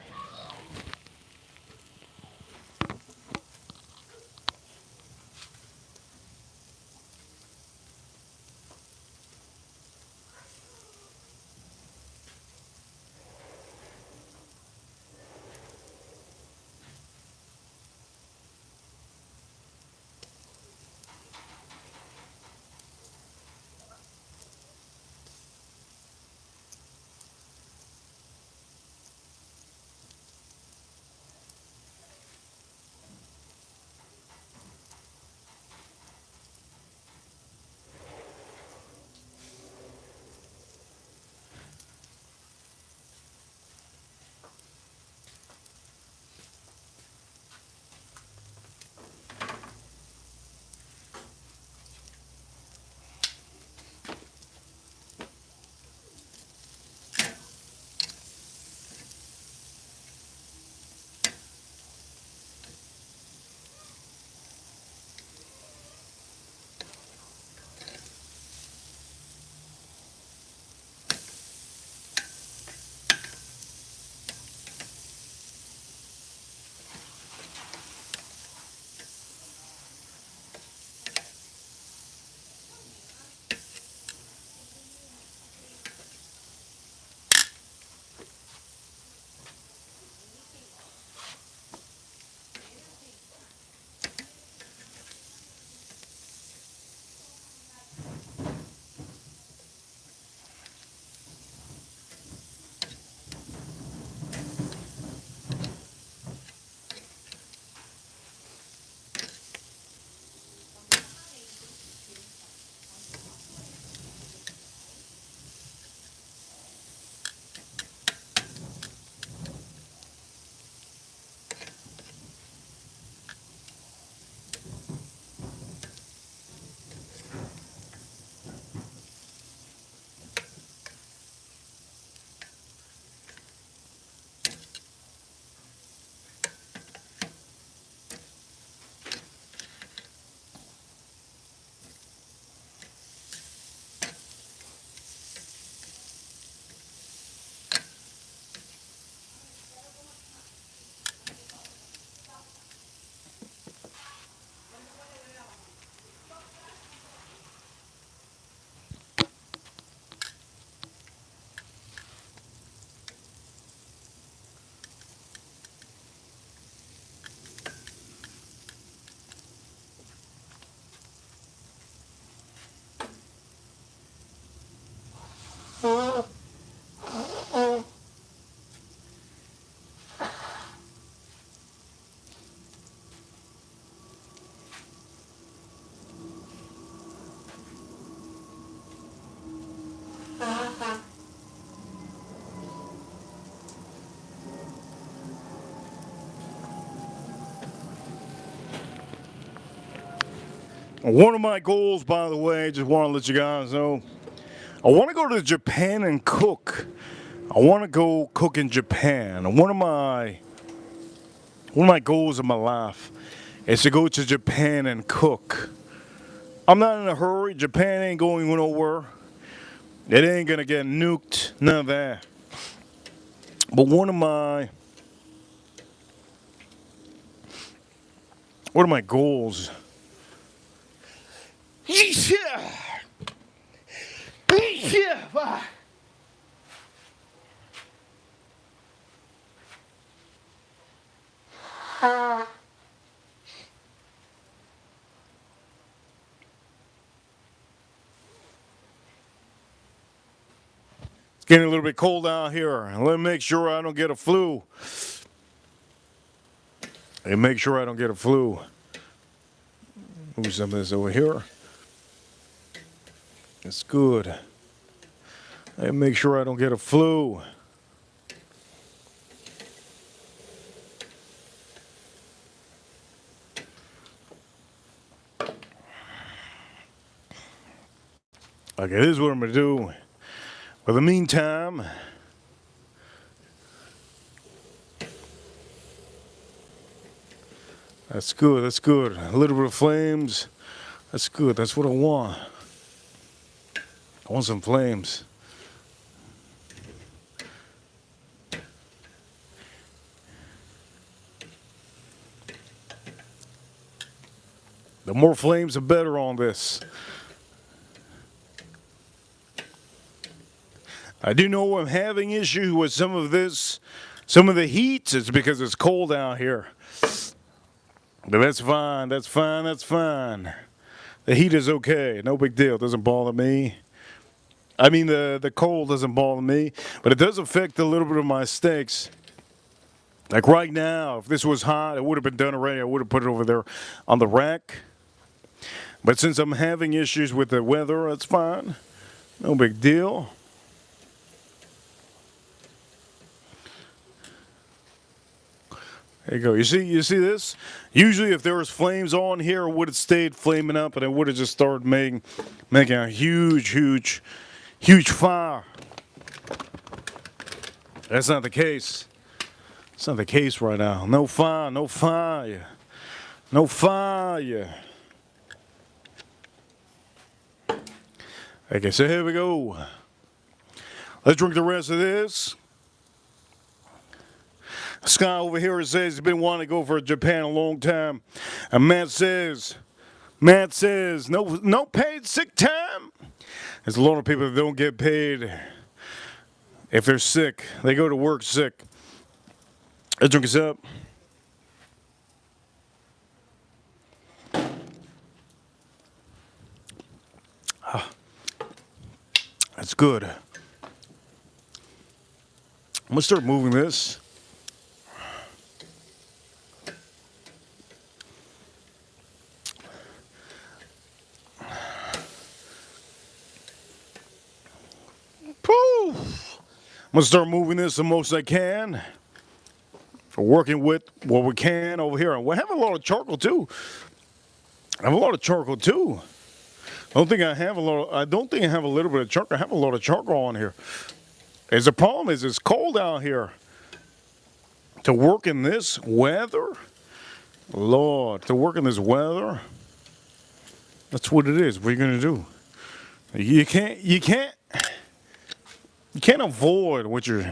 One of my goals, by the way, just want to let you guys know, I want to go to Japan and cook. I want to go cook in Japan. One of my goals in my life is to go to Japan and cook. I'm not in a hurry. Japan ain't going nowhere. It ain't gonna get nuked. None of that. But one of my goals. It's getting a little bit cold out here. Let me make sure I don't get a flu. And make sure I don't get a flu. Move some of this over here. It's good. And make sure I don't get a flu. Okay, this is what I'm going to do. For the meantime, that's good, that's good. A little bit of flames. That's good, that's what I want. I want some flames. The more flames, the better on this. I do know I'm having issues with some of this, some of the heat. It's because it's cold out here. But that's fine, that's fine, that's fine. The heat is okay, no big deal, it doesn't bother me. I mean, the cold doesn't bother me, but it does affect a little bit of my steaks. Like right now, if this was hot, it would have been done already. I would have put it over there on the rack. But since I'm having issues with the weather, that's fine. No big deal. There you go. You see this? Usually if there was flames on here, it would have stayed flaming up and it would have just started making a huge fire. That's not the case. It's not the case right now. No fire, no fire. No fire. Okay, so here we go. Let's drink the rest of this. Scott over here says he's been wanting to go for Japan a long time. And Matt says, no paid sick time. There's a lot of people that don't get paid if they're sick. They go to work sick. Let's drink this up. That's good. I'm gonna start moving this. Poof. I'm gonna start moving this the most I can. Working with what we can over here. And we have a lot of charcoal too. I have a lot of charcoal too. I don't think I have a little bit of charcoal. I have a lot of charcoal on here. The problem is it's cold out here. To work in this weather, Lord, to work in this weather, that's what it is. What are you gonna do? You can't avoid what you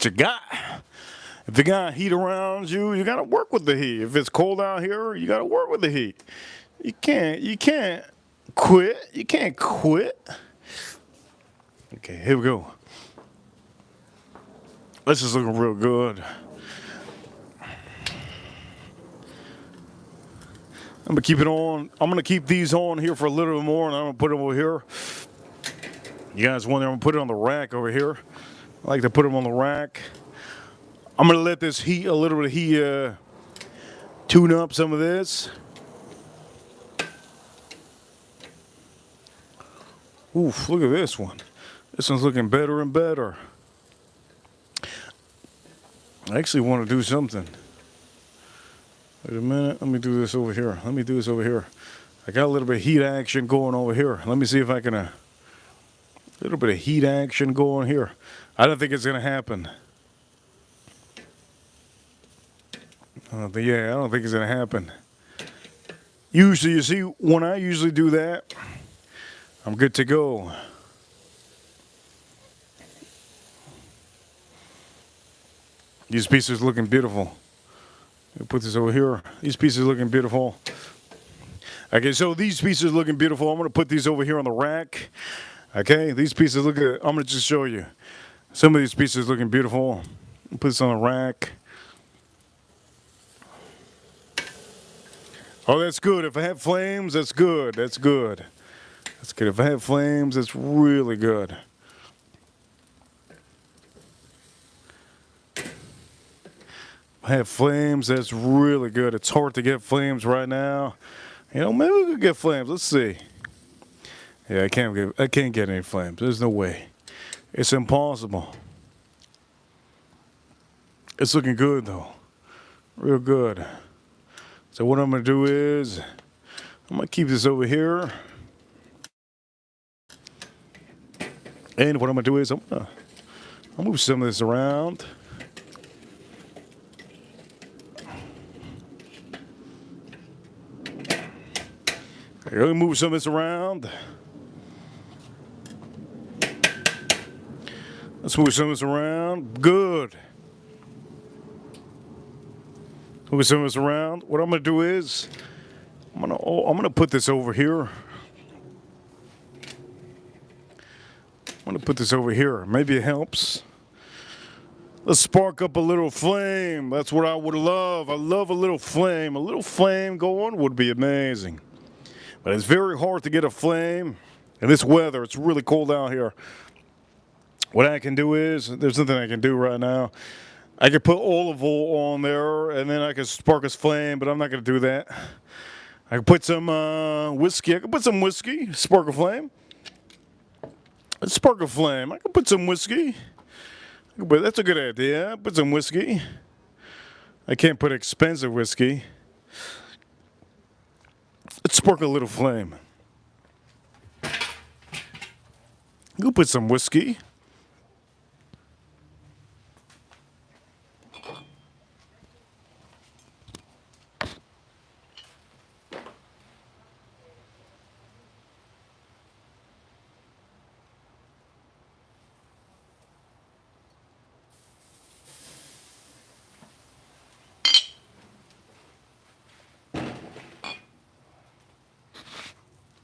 got. If you got heat around you, you gotta work with the heat. If it's cold out here, you gotta work with the heat. You can't quit. You can't quit. Okay, here we go. This is looking real good. I'm gonna keep it on. I'm gonna keep these on here for a little bit more, and I'm gonna put them over here. You guys want? I'm gonna put it on the rack over here. I like to put them on the rack. I'm gonna let this heat, a little bit of heat, tune up some of this. Oof, look at this one. This one's looking better and better. I actually want to do something. Wait a minute, let me do this over here. Let me do this over here. I got a little bit of heat action going over here. Let me see if I can, a little bit of heat action going here. I don't think it's gonna happen. I don't think it's gonna happen. Usually, you see, when I usually do that, I'm good to go. These pieces looking beautiful. I'll put this over here. These pieces looking beautiful. Okay, so these pieces looking beautiful. I'm gonna put these over here on the rack. Okay, these pieces look good. I'm gonna just show you. Some of these pieces looking beautiful. Put this on the rack. Oh, that's good. If I have flames, that's good. That's good. That's good. If I have flames, that's really good. If I have flames, that's really good. It's hard to get flames right now. You know, maybe we could get flames. Let's see. Yeah, I can't get any flames. There's no way. It's impossible. It's looking good though. Real good. So what I'm gonna do is I'm gonna keep this over here. And what I'm gonna do is I'll move some of this around. I'm gonna move some of this around. Let's move some of this around. Good. Move some of this around. What I'm gonna do is I'm gonna put this over here. I'm gonna put this over here. Maybe it helps. Let's spark up a little flame. That's what I would love. I love a little flame. A little flame going would be amazing. But it's very hard to get a flame in this weather. It's really cold out here. What I can do is, there's nothing I can do right now. I could put olive oil on there and then I could spark a flame, but I'm not gonna do that. I could put some whiskey. I could put some whiskey, spark a flame. Let's spark a flame. I could put some whiskey. But that's a good idea. Put some whiskey. I can't put expensive whiskey. Let's spark a little flame. Go put some whiskey.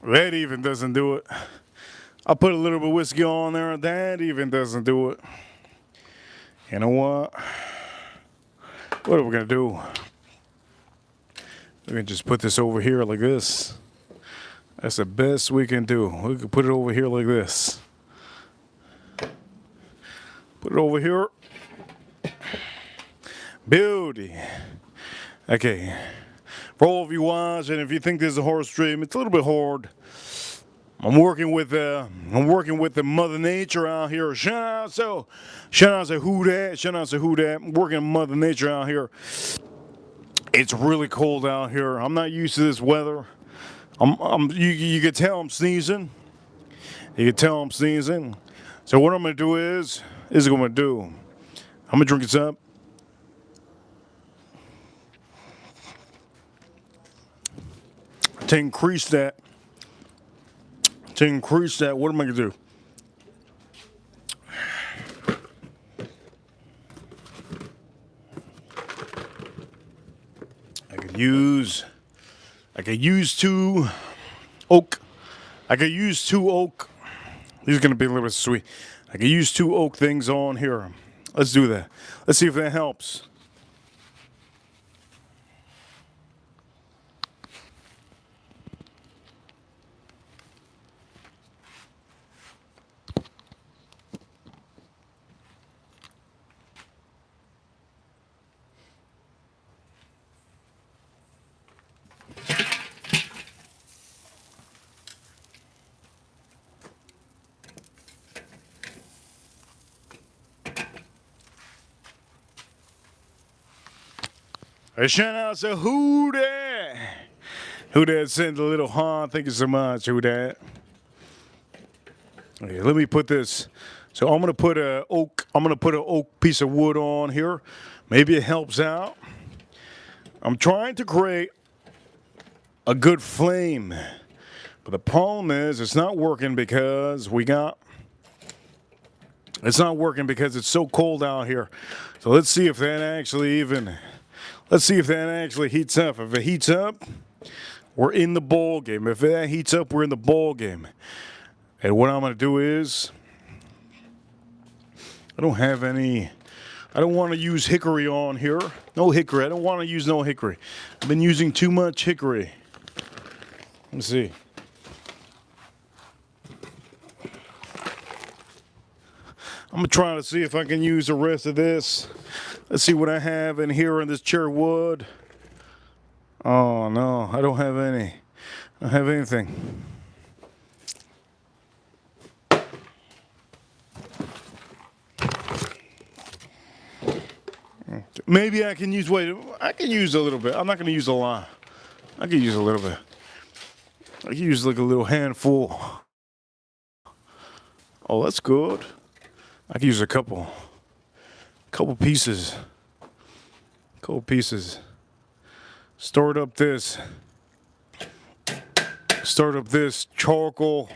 That even doesn't do it. I'll put a little bit of whiskey on there. That even doesn't do it. You know what? What are we gonna do? We can just put this over here like this. That's the best we can do. We can put it over here like this. Put it over here. Beauty. Okay. For all of you watching, if you think this is a hard stream, it's a little bit hard. I'm working with the Mother Nature out here. Shout out to who that. Shout out to who that. I'm working with Mother Nature out here. It's really cold out here. I'm not used to this weather. You can tell I'm sneezing. You can tell I'm sneezing. So what I'm gonna do is what I'm gonna do. I'm gonna drink this up. To increase that, what am I gonna do? I could use 2 oak. I could use 2 oak. These are gonna be a little bit sweet. I could use 2 oak things on here. Let's do that. Let's see if that helps. Shout out to who that? Who that sent a little heart? Thank you so much, who that? Okay, let me put this. So I'm gonna put an oak piece of wood on here. Maybe it helps out. I'm trying to create a good flame, but the problem is it's not working because it's not working because it's so cold out here. So let's see if that actually heats up. If it heats up, we're in the ball game. If that heats up, we're in the ball game. And what I'm going to do is, I don't want to use hickory on here. No hickory. I don't want to use no hickory. I've been using too much hickory. Let's see. I'm going to try to see if I can use the rest of this. Let's see what I have in here in this cherry wood. Oh no, I don't have any. I don't have anything. Maybe I can use, I can use a little bit. I'm not going to use a lot. I can use a little bit. I can use like a little handful. Oh, that's good. I could use a couple pieces. Couple pieces. Start up this charcoal.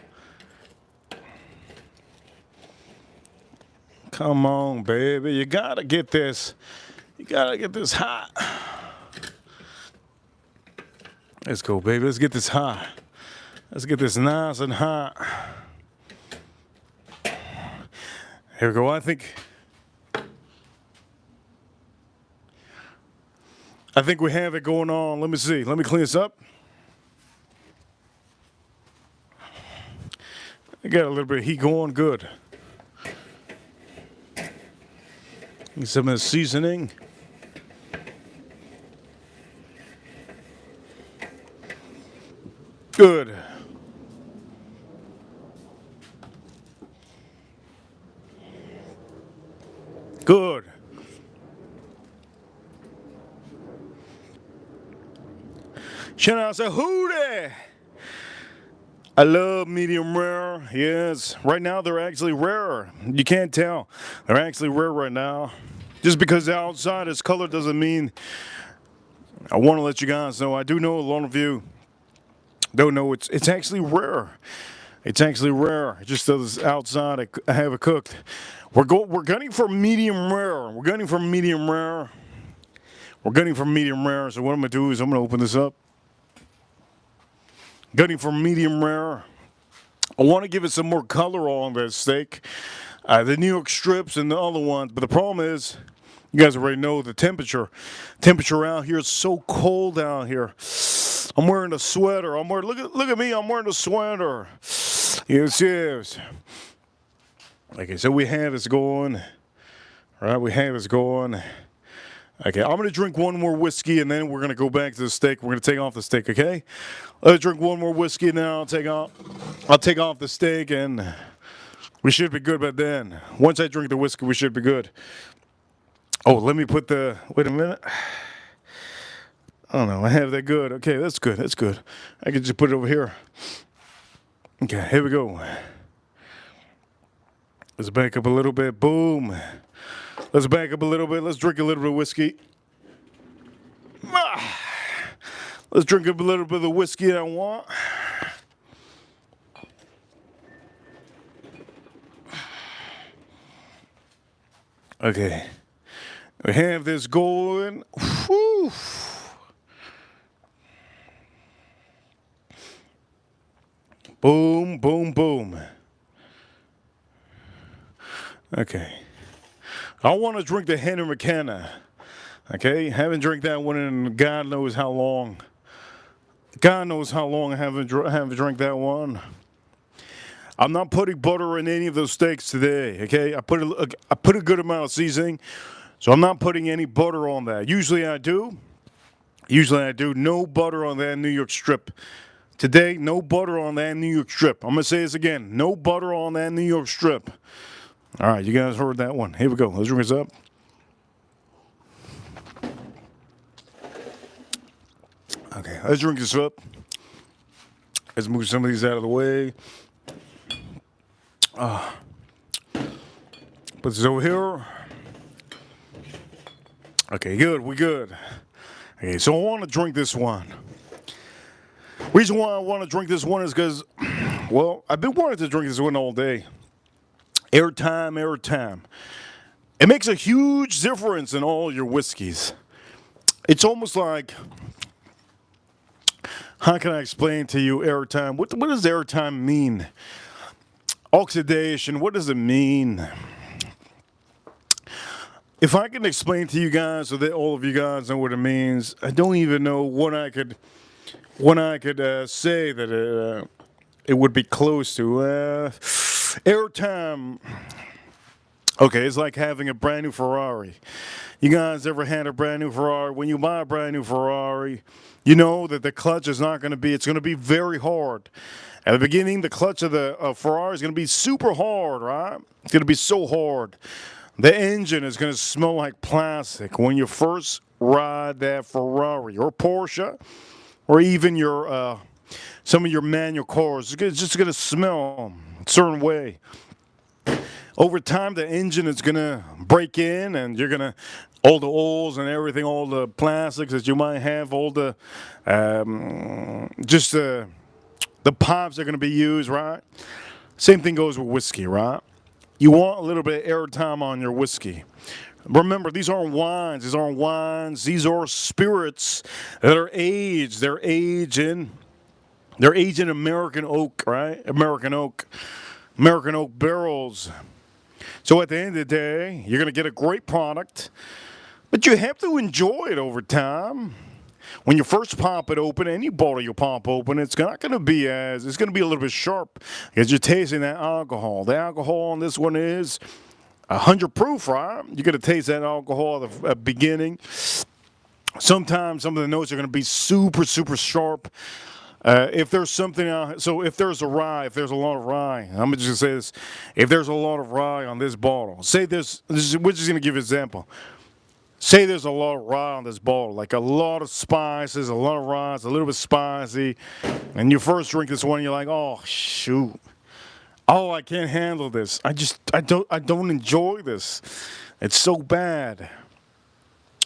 Come on, baby. You gotta get this. You gotta get this hot. Let's go, baby. Let's get this hot. Let's get this nice and hot. Here we go. I think we have it going on. Let me see. Let me clean this up. I got a little bit of heat going. Good. Need some of the seasoning. Good. Good. Shout out to Hootie. I love medium rare. Yes. Right now they're actually rare. You can't tell. They're actually rare right now. Just because the outside is color doesn't mean. I want to let you guys know. I do know a lot of you don't know it's actually rare. It's actually rare. It just does outside. I have it cooked. We're gunning for medium rare. We're gunning for medium rare. We're gunning for medium rare. So what I'm gonna do is I'm gonna open this up. Gunning for medium rare. I want to give it some more color on that steak. The New York strips and the other ones. But the problem is, you guys already know the temperature. Temperature out here is so cold out here. I'm wearing a sweater. Look at me. I'm wearing a sweater. Yes. Okay, so we have this going. All right, we have this going. Okay, I'm going to drink one more whiskey, and then we're going to go back to the steak. We're going to take off the steak, okay? Let's drink one more whiskey, and then I'll take off the steak, and we should be good by then. Once I drink the whiskey, we should be good. Oh, let me put the... Wait a minute. Oh, no, I have that good. Okay, that's good. That's good. I can just put it over here. Okay, here we go. Let's back up a little bit. Boom. Let's back up a little bit. Let's drink a little bit of whiskey. Let's drink a little bit of the whiskey I want. Okay. We have this going. Whew. Boom, boom, boom. Okay. I want to drink the Henry McKenna. Okay? Haven't drank that one in God knows how long. God knows how long I haven't drank that one. I'm not putting butter in any of those steaks today. Okay? I put a good amount of seasoning, so I'm not putting any butter on that. Usually I do. No butter on that New York strip. Today, no butter on that New York strip. I'm going to say this again. No butter on that New York strip. All right, you guys heard that one. Here we go. Let's drink this up. Okay, let's drink this up. Let's move some of these out of the way. Put this over here. Okay, good. We good. Okay, so I want to drink this one. Reason why I want to drink this one is because, well, I've been wanting to drink this one all day. Airtime. It makes a huge difference in all your whiskeys. It's almost like, how can I explain to you airtime? What does airtime mean? Oxidation, what does it mean? If I can explain to you guys so that all of you guys know what it means, I don't even know when I could say that it would be close to airtime. Okay, it's like having a brand new Ferrari. You guys ever had a brand new Ferrari? When you buy a brand new Ferrari, you know that the clutch is not going to be, it's going to be very hard. At the beginning, the clutch of the Ferrari is going to be super hard, right? It's going to be so hard. The engine is going to smell like plastic when you first ride that Ferrari or Porsche or even some of your manual cars. It's just going to smell a certain way. Over time, the engine is going to break in, and you're going to, all the oils and everything, all the plastics that you might have, all the, just the pipes are going to be used, right? Same thing goes with whiskey, right? You want a little bit of airtime on your whiskey. Remember, these aren't wines. These aren't wines. These are spirits that are aged. They're aged in American oak, right? American oak barrels. So at the end of the day, you're going to get a great product, but you have to enjoy it over time. When you first pop it open, any bottle you pop open, it's not going to be it's going to be a little bit sharp because you're tasting that alcohol. The alcohol on this one is 100 proof, right? You're going to taste that alcohol at the beginning. Sometimes some of the notes are going to be super, super sharp. If there's something if there's a lot of rye, I'm just going to say this. If there's a lot of rye on this bottle, say we're just going to give an example. Say there's a lot of rye on this bottle, like a lot of spices, a lot of rye, it's a little bit spicy, and you first drink this one, you're like, oh shoot, oh I can't handle this. I don't enjoy this. It's so bad.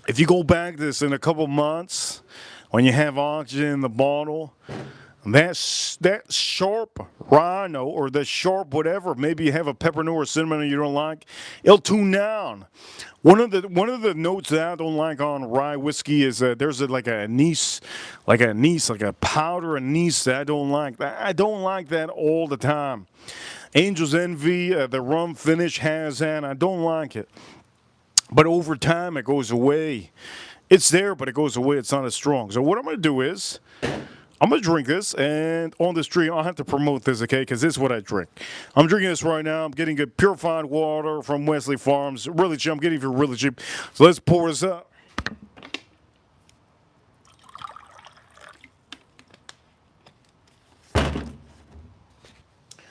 If you go back this in a couple months, when you have oxygen in the bottle, that sharp rye note or the sharp whatever, maybe you have a pepper note or cinnamon you don't like, it'll tune down. One of the notes that I don't like on rye whiskey is there's like a powder anise that I don't like. I don't like that all the time. Angel's Envy, the rum finish has that. I don't like it. But over time, it goes away. It's there, but it goes away. It's not as strong. So what I'm going to do is, I'm going to drink this, and on the stream, I'll have to promote this, okay, because this is what I drink. I'm drinking this right now. I'm getting good purified water from Wesley Farms. Really cheap. I'm getting it for really cheap. So let's pour this up.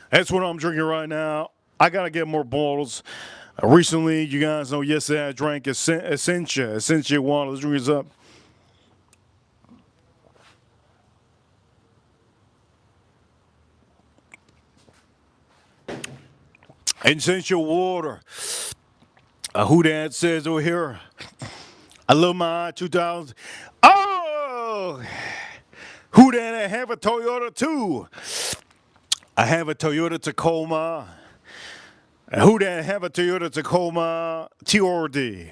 That's what I'm drinking right now. I got to get more bottles. Recently, you guys know, yesterday I drank Essentia water. Let's drink this up. Essential water. Who that says over here? I love my 2000. Oh! Who that I have a Toyota too? I have a Toyota Tacoma. Who that have a Toyota Tacoma TRD?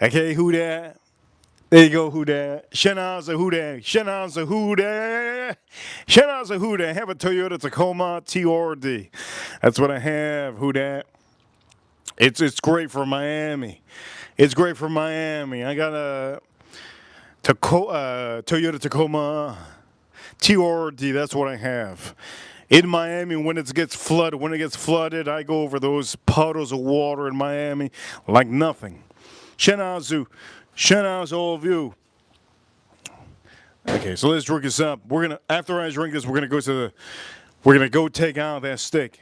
Okay, who that? There you go, who that? Shanazza, who that? Shanazza, who that? Shanazza, who that? Have a Toyota Tacoma TRD. That's what I have, who that? It's great for Miami. It's great for Miami. I got a Toyota Tacoma TRD. That's what I have. In Miami, when it gets flooded, I go over those puddles of water in Miami like nothing. Shanazzu, all of you. Okay, so let's drink this up. After I drink this, we're gonna go take out that stick.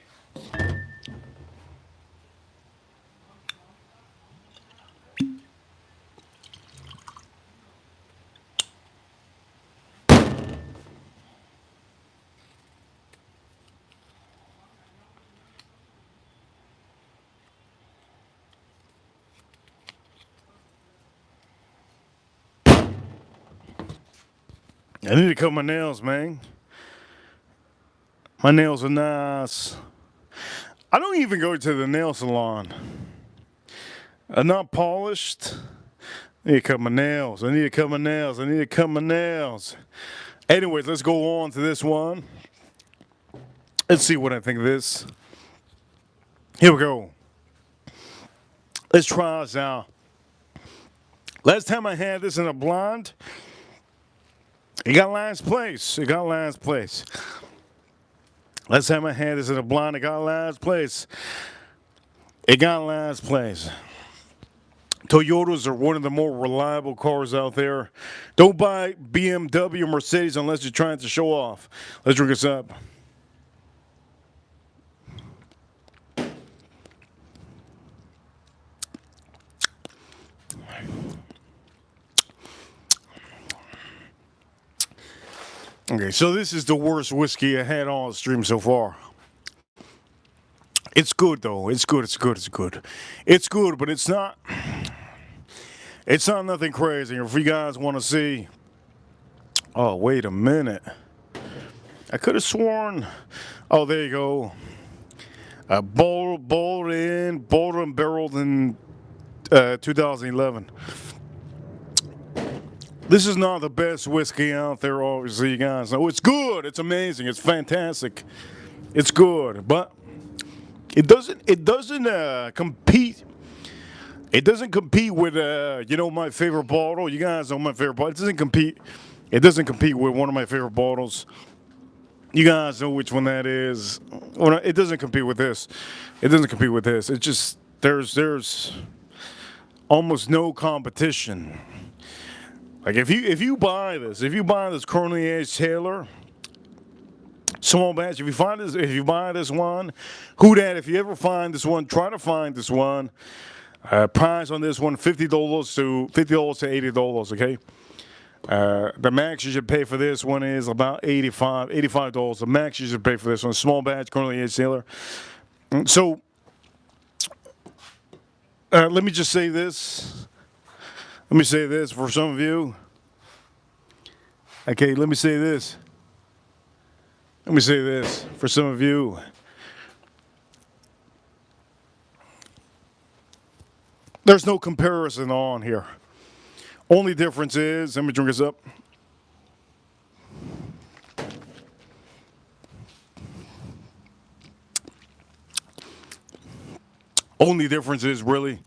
I need to cut my nails, man. My nails are nice. I don't even go to the nail salon. I'm not polished. I need to cut my nails. Anyways, let's go on to this one. Let's see what I think of this. Here we go. Let's try this out. Last time I had this in a blonde, it got last place. Last time I had this in a blonde, it got last place. Toyotas are one of the more reliable cars out there. Don't buy BMW or Mercedes unless you're trying to show off. Let's drink this up. Okay, so this is the worst whiskey I had on the stream so far. It's good though. It's good. It's good. It's good. It's good, but it's not. It's not nothing crazy. If you guys want to see, oh wait a minute, I could have sworn. Oh, there you go. Bottled and barreled in 2011. This is not the best whiskey out there, obviously, you guys know. It's good. It's amazing. It's fantastic. It's good, but it doesn't compete. It doesn't compete with my favorite bottle. You guys know my favorite bottle. It doesn't compete. It doesn't compete with one of my favorite bottles. You guys know which one that is. Well, it doesn't compete with this. It doesn't compete with this. It's just there's almost no competition. Like if you buy this currently aged Taylor small batch, if you buy this one, who that? If you ever find this one, try to find this one. Price on this one $50 to $80. Okay. The max you should pay for this one is about $85. The max you should pay for this one. Small batch, currently aged Taylor. So, let me just say this. Let me say this for some of you. Okay, let me say this. Let me say this for some of you. There's no comparison on here. Only difference is, let me drink this up. Only difference is really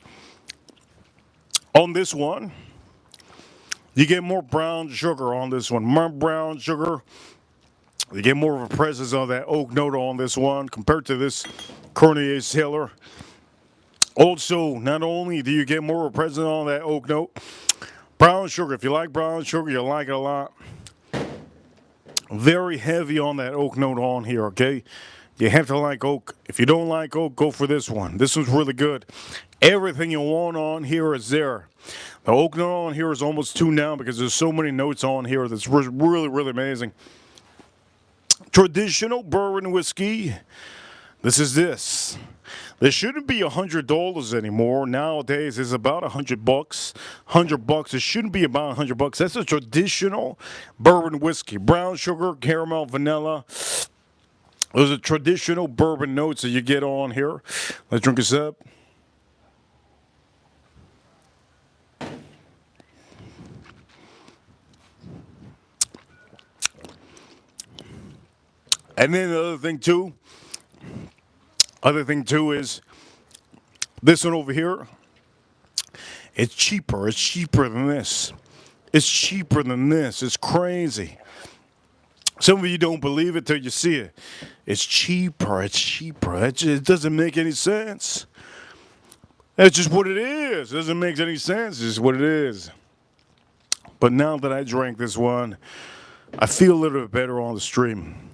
on this one, you get more brown sugar on this one. More brown sugar. You get more of a presence of that oak note on this one compared to this currently aged Taylor. Also, not only do you get more of a presence on that oak note, brown sugar. If you like brown sugar, you'll like it a lot. Very heavy on that oak note on here, okay? You have to like oak. If you don't like oak, go for this one. This one's really good. Everything you want on here is there. The oak note on here is almost tuned down because there's so many notes on here that's really, really amazing. Traditional bourbon whiskey. This is this. This shouldn't be $100 anymore. Nowadays, it's about $100. $100. It shouldn't be about $100. That's a traditional bourbon whiskey. Brown sugar, caramel, vanilla. Those are traditional bourbon notes that you get on here. Let's drink this up. And then the other thing too is this one over here. It's cheaper. It's cheaper than this. It's cheaper than this. It's crazy. Some of you don't believe it till you see it. It's cheaper. It's cheaper. It doesn't make any sense. That's just what it is. It doesn't make any sense. It's just what it is. But now that I drank this one, I feel a little bit better on the stream.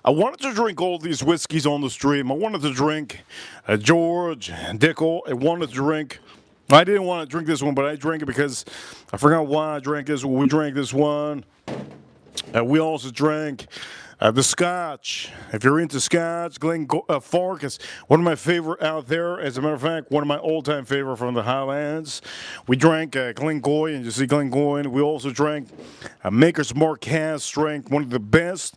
I wanted to drink all these whiskeys on the stream. I wanted to drink George, Dickel. I didn't want to drink this one, but I drank it because I forgot why I drank this one. We drank this one. We also drank the Scotch. If you're into Scotch, Glenfarclas, one of my favorite out there. As a matter of fact, one of my all-time favorite from the Highlands. We drank Glengoyne, and you see Glengoyne. We also drank Maker's Mark Cask Strength, one of the best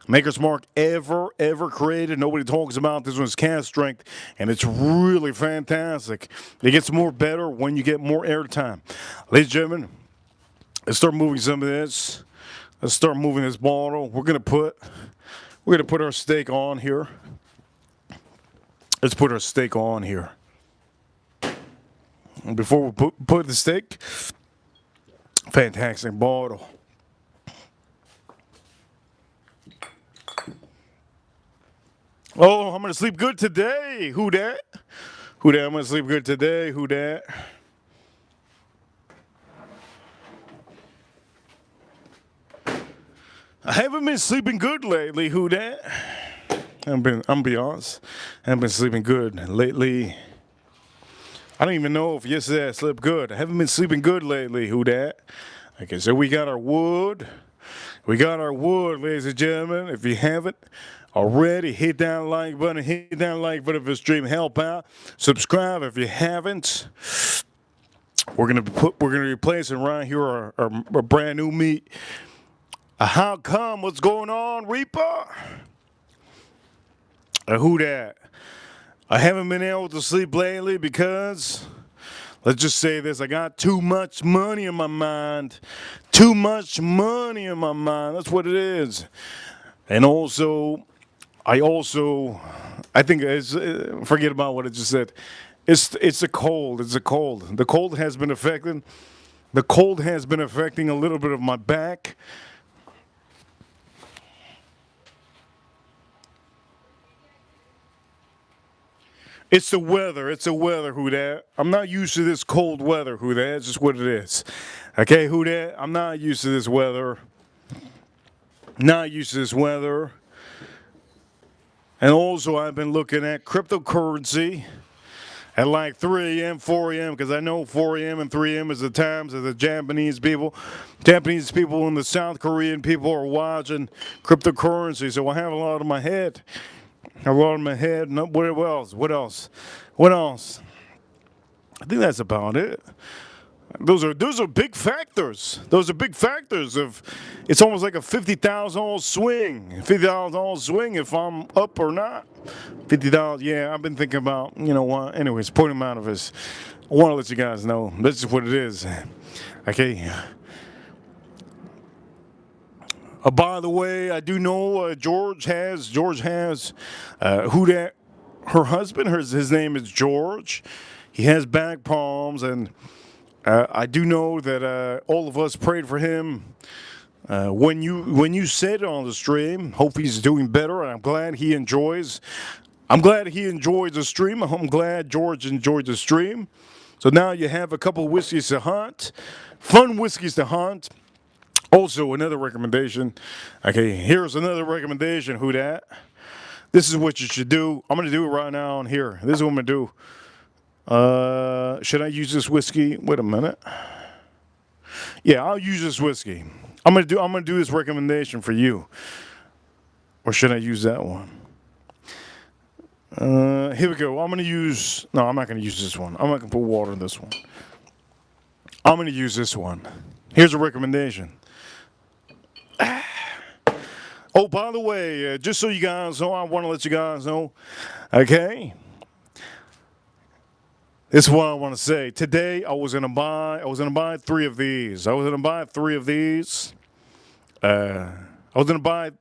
Maker's Mark ever created. Nobody talks about this one's Cask Strength, and it's really fantastic. It gets more better when you get more airtime. Ladies and gentlemen, let's start moving some of this. Let's start moving this bottle. We're gonna put our steak on here. Let's put our steak on here. And before we put the steak, fantastic bottle. Oh, I'm gonna sleep good today. Who dat? Who dat? I'm gonna sleep good today. Who dat? I haven't been sleeping good lately. Who dat? I'm be honest. I haven't been sleeping good lately. I don't even know if yesterday I slept good. I haven't been sleeping good lately. Who dat? Okay, so we got our wood. We got our wood, ladies and gentlemen. If you haven't already, hit that like button. Hit that like button for the stream. Help out. Subscribe if you haven't. We're gonna be replacing right here our brand new meat. How come? What's going on, Reaper? Who that? I haven't been able to sleep lately because, let's just say this, I got too much money in my mind. Too much money in my mind. That's what it is. And also, I think it's, forget about what I just said. It's a cold. It's a cold. The cold has been affecting. The cold has been affecting a little bit of my back. It's the weather. It's the weather, who that? I'm not used to this cold weather, who that? It's just what it is. Okay, who that? I'm not used to this weather. Not used to this weather. And also, I've been looking at cryptocurrency at like 3 a.m., 4 a.m., because I know 4 a.m. and 3 a.m. is the times that the Japanese people and the South Korean people are watching cryptocurrency. So I have a lot in my head. A lot in my head. No, what else? What else? What else? I think that's about it. Those are big factors. Those are big factors. Of it's almost like a $50,000 swing. $50,000 swing if I'm up or not. $50. Yeah, I've been thinking about, you know what. Anyways, point them out of this. I want to let you guys know. This is what it is. Okay. By the way, I do know George has who that? Her husband. His name is George. He has back problems, and I do know that all of us prayed for him when you said it on the stream. Hope he's doing better, and I'm glad he enjoys. I'm glad he enjoyed the stream. I'm glad George enjoyed the stream. So now you have a couple of whiskeys to hunt, fun whiskeys to hunt. Also, another recommendation. Okay, here's another recommendation. Who that? This is what you should do. I'm gonna do it right now on here. This is what I'm gonna do. Should I use this whiskey? Wait a minute. Yeah, I'll use this whiskey. I'm gonna do this recommendation for you. Or should I use that one? Here we go. I'm not gonna use this one. I'm not gonna put water in this one. I'm gonna use this one. Here's a recommendation. Oh, by the way, just so you guys know, I want to let you guys know, okay? This is what I want to say. Today, I was gonna buy 3 of these. I was gonna buy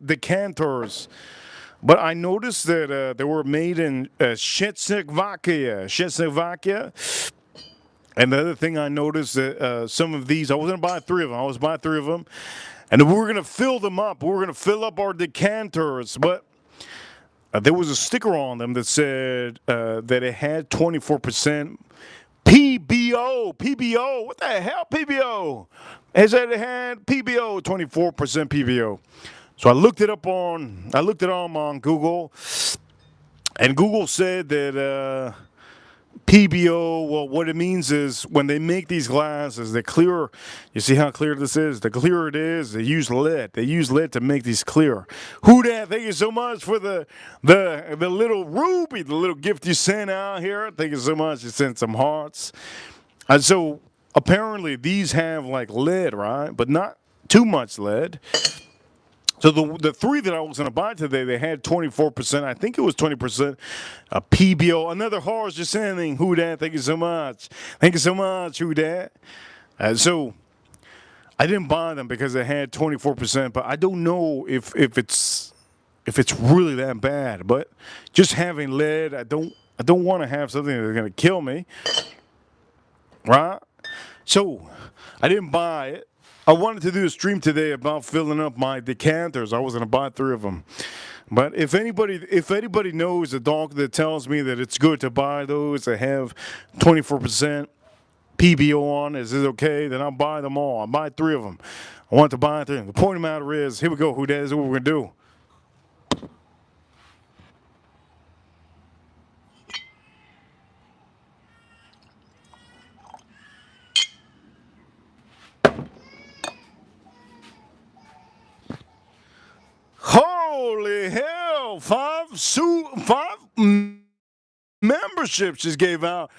decanters, but I noticed that they were made in Czechoslovakia. And the other thing I noticed that some of these, I was gonna buy 3 of them. I was buying 3 of them. And we were going to fill them up. We were going to fill up our decanters. But there was a sticker on them that said that it had 24% PBO. PBO. What the hell? PBO. It said it had PBO, 24% PBO. So I looked it up on Google. And Google said that PBO, well, what it means is when they make these glasses, they're clearer. You see how clear this is? The clearer it is, they use lead. They use lead to make these clear. Who dat? Thank you so much for the little ruby, the little gift you sent out here. Thank you so much. You sent some hearts. And so apparently these have like lead, right? But not too much lead. So the 3 that I was going to buy today, they had 24%. I think it was 20% PBO. Another horse just saying, who that? Thank you so much. Thank you so much, who that? So I didn't buy them because they had 24%, but I don't know if it's really that bad. But just having lead, I don't want to have something that's going to kill me, right? So I didn't buy it. I wanted to do a stream today about filling up my decanters. I was going to buy 3 of them. But if anybody knows a doctor that tells me that it's good to buy those that have 24% PBO on, is it okay? Then I'll buy them all. I'll buy 3 of them. I want to buy 3 of them. The point of the matter is, here we go, who that is what we're going to do. Holy hell, memberships just gave out.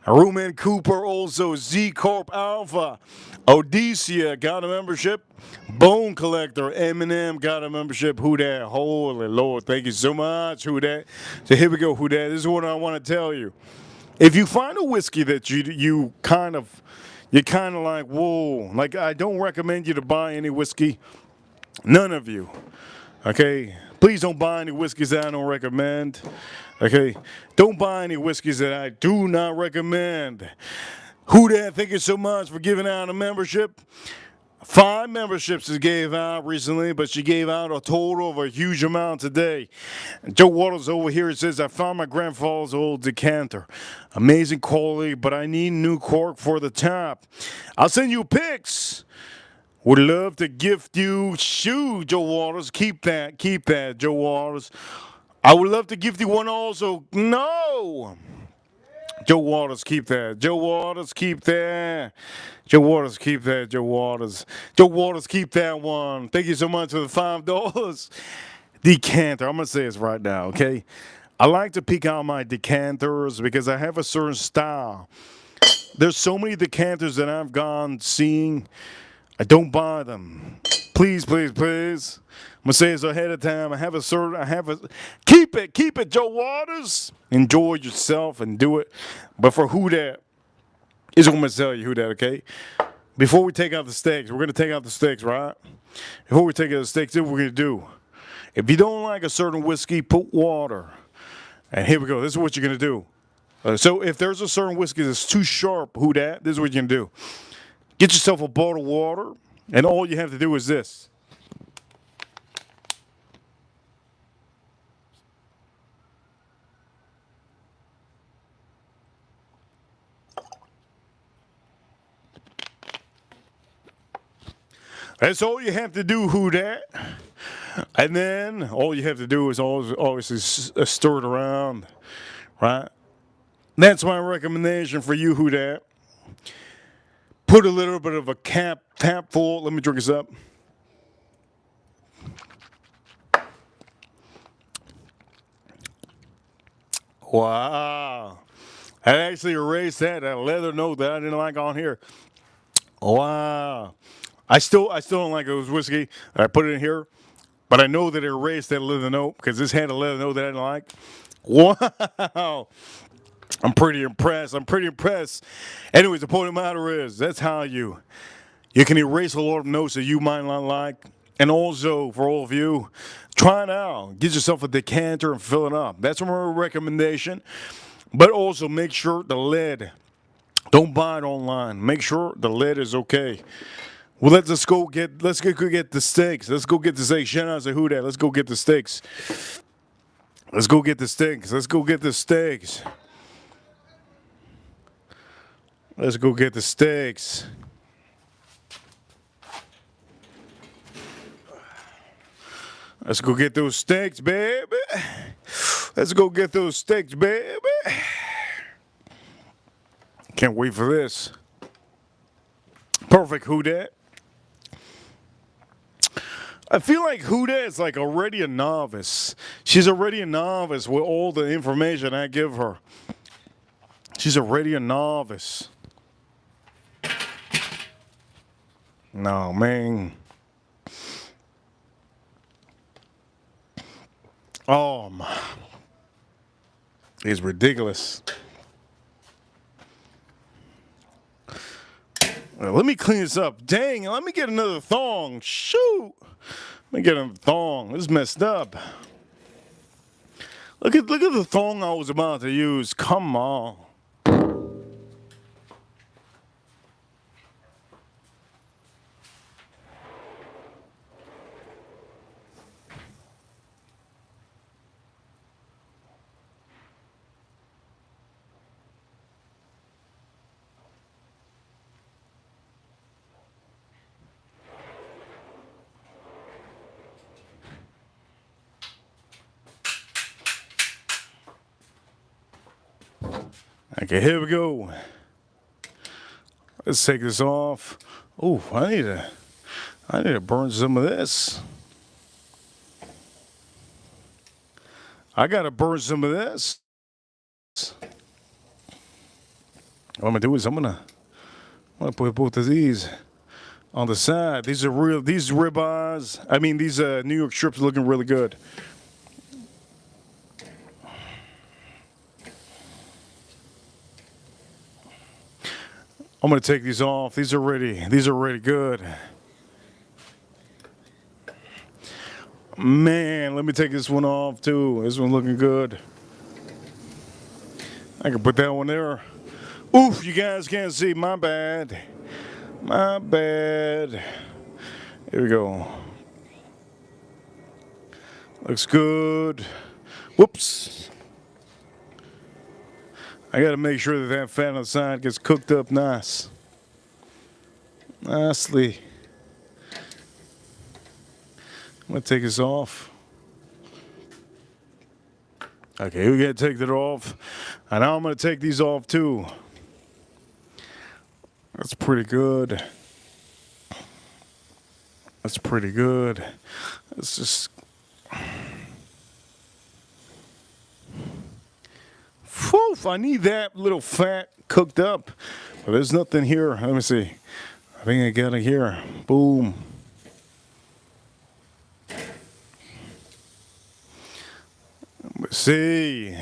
Ruman Cooper, also Z Corp Alpha. Odysseus got a membership. Bone Collector, Eminem got a membership. Who that? Holy Lord, thank you so much. Who that? So here we go. Who that? This is what I want to tell you. If you find a whiskey that you're kind of like, whoa, like I don't recommend you to buy any whiskey. None of you. Okay? Please don't buy any whiskeys that I don't recommend. Okay? Don't buy any whiskeys that I do not recommend. Who that? Thank you so much for giving out a membership. 5 memberships she gave out recently, but she gave out a total of a huge amount today. Joe Waters over here says, I found my grandfather's old decanter. Amazing quality, but I need new cork for the top. I'll send you pics. Would love to gift you shoe, Joe Waters. Keep that, Joe Waters. I would love to gift you one also. No! Joe Waters, keep that. Joe Waters, keep that. Joe Waters, keep that. Joe Waters. Joe Waters, keep that one. Thank you so much for the $5. Decanter. I'm going to say this right now, okay? I like to pick out my decanters because I have a certain style. There's so many decanters that I've gone seeing. I don't buy them. Please, please, please. I'm gonna say this ahead of time. Keep it, Joe Waters. Enjoy yourself and do it. But for who that is, I'm gonna tell you who that, okay? Before we take out the stakes, we're gonna take out the stakes, right? Before we take out the stakes, this is what we're gonna do. If you don't like a certain whiskey, put water. And here we go. This is what you're gonna do. So if there's a certain whiskey that's too sharp, who that? This is what you're gonna do. Get yourself a bottle of water, and all you have to do is this. That's all you have to do, who dat. And then all you have to do is always stir it around, right? That's my recommendation for you, who dat. Put a little bit of a tap full. Let me drink this up. Wow. I actually erased that leather note that I didn't like on here. Wow. I still don't like it was whiskey. I put it in here, but I know that it erased that leather note because this had a leather note that I didn't like. Wow. I'm pretty impressed. Anyways, the point of the matter is that's how you can erase a lot of notes that you might not like. And also, for all of you, try it out. Get yourself a decanter and fill it up. That's my recommendation. But also make sure the lid, don't buy it online. Make sure the lid is okay. Well, let's go get the steaks. Let's go get the steaks. Shout out to who that. Let's go get the steaks. Let's go get the steaks. Let's go get the steaks. Let's go get the steaks. Let's go get those steaks, baby. Let's go get those steaks, baby. Can't wait for this. Perfect, who dat? I feel like Huda is like already a novice. She's already a novice with all the information I give her. She's already a novice. No, man. Oh, my. It's ridiculous. Well, let me clean this up. Dang, let me get another thong. Shoot. Let me get a thong. This is messed up. Look at the thong I was about to use. Come on. Okay, here we go. Let's take this off. Oh, I need to burn some of this. I gotta burn some of this. What I'm gonna do is I'm gonna put both of these on the side. These ribeyes. I mean, these New York strips are looking really good. I'm gonna take these off. These are ready good. Man, let me take this one off too. This one looking good. I can put that one there. Oof, you guys can't see. My bad. My bad. Here we go. Looks good. Whoops. I gotta make sure that that fat on the side gets cooked up nice. Nicely. I'm gonna take this off. Okay, we gotta take that off. And now I'm gonna take these off too. That's pretty good. That's pretty good. Let's just. Whew, I need that little fat cooked up. But there's nothing here. Let me see. I think I got it here. Boom. Let's see.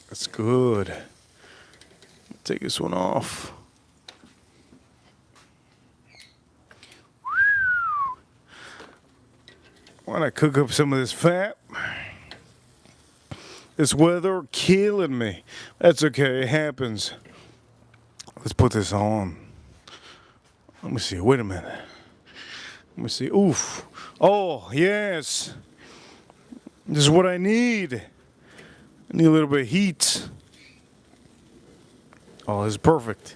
That's good. Take this one off. Want to cook up some of this fat? This weather killing me. That's okay. It happens. Let's put this on. Let me see. Wait a minute. Let me see. Oof. Oh, yes. This is what I need. I need a little bit of heat. Oh, this is perfect.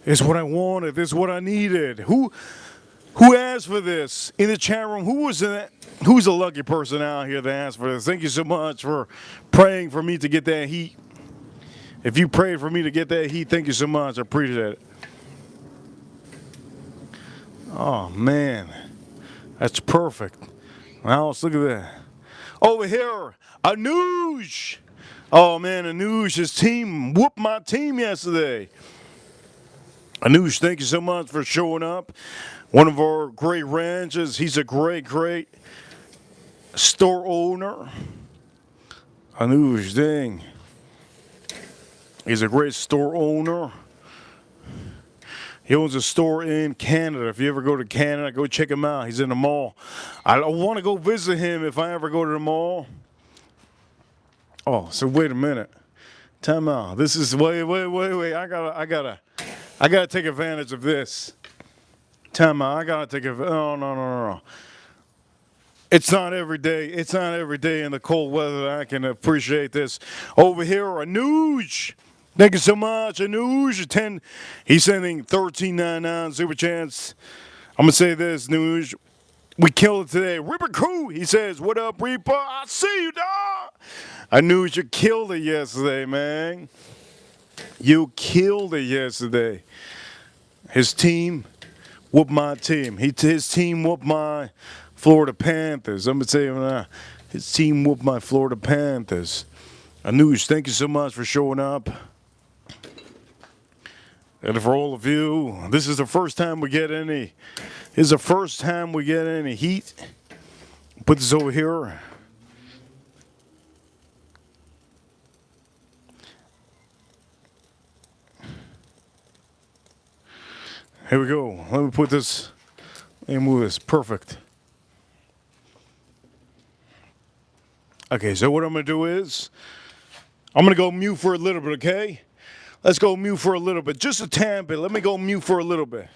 It's what I wanted. This is what I needed. Who asked for this in the chat room? Who's the lucky person out here that asked for this? Thank you so much for praying for me to get that heat. If you prayed for me to get that heat, thank you so much. I appreciate it. Oh, man. That's perfect. Now, let's look at that. Over here, Anuj. Oh, man, Anuj, his team whooped my team yesterday. Anuj, thank you so much for showing up. One of our great ranches. He's a great store owner. Anuj, dang. He's a great store owner. He owns a store in Canada. If you ever go to Canada, go check him out. He's in the mall. I want to go visit him if I ever go to the mall. Oh, so wait a minute. Time out. This is wait. I gotta take advantage of this. Time out. I gotta take advantage. Oh, no. It's not every day. It's not every day in the cold weather that I can appreciate this. Over here, Anuj. Thank you so much, Anuj. He's sending $13.99 super chance. I'm gonna say this, Anuj. We killed it today. Ripper Crew, he says, "What up, Reaper? I see you, dog." Anuj, you killed it yesterday, man. You killed it yesterday. His team whooped my team. His team whooped my Florida Panthers. I'm gonna tell you now. His team whooped my Florida Panthers. Anuj, thank you so much for showing up. And for all of you, this is the first time we get any. This is the first time we get any heat. Put this over here. Here we go. Let me put this. Let me move this. Perfect. Okay, so what I'm going to do is, I'm going to go mute for a little bit, okay? Let's go mute for a little bit. Just a tad bit. Let me go mute for a little bit.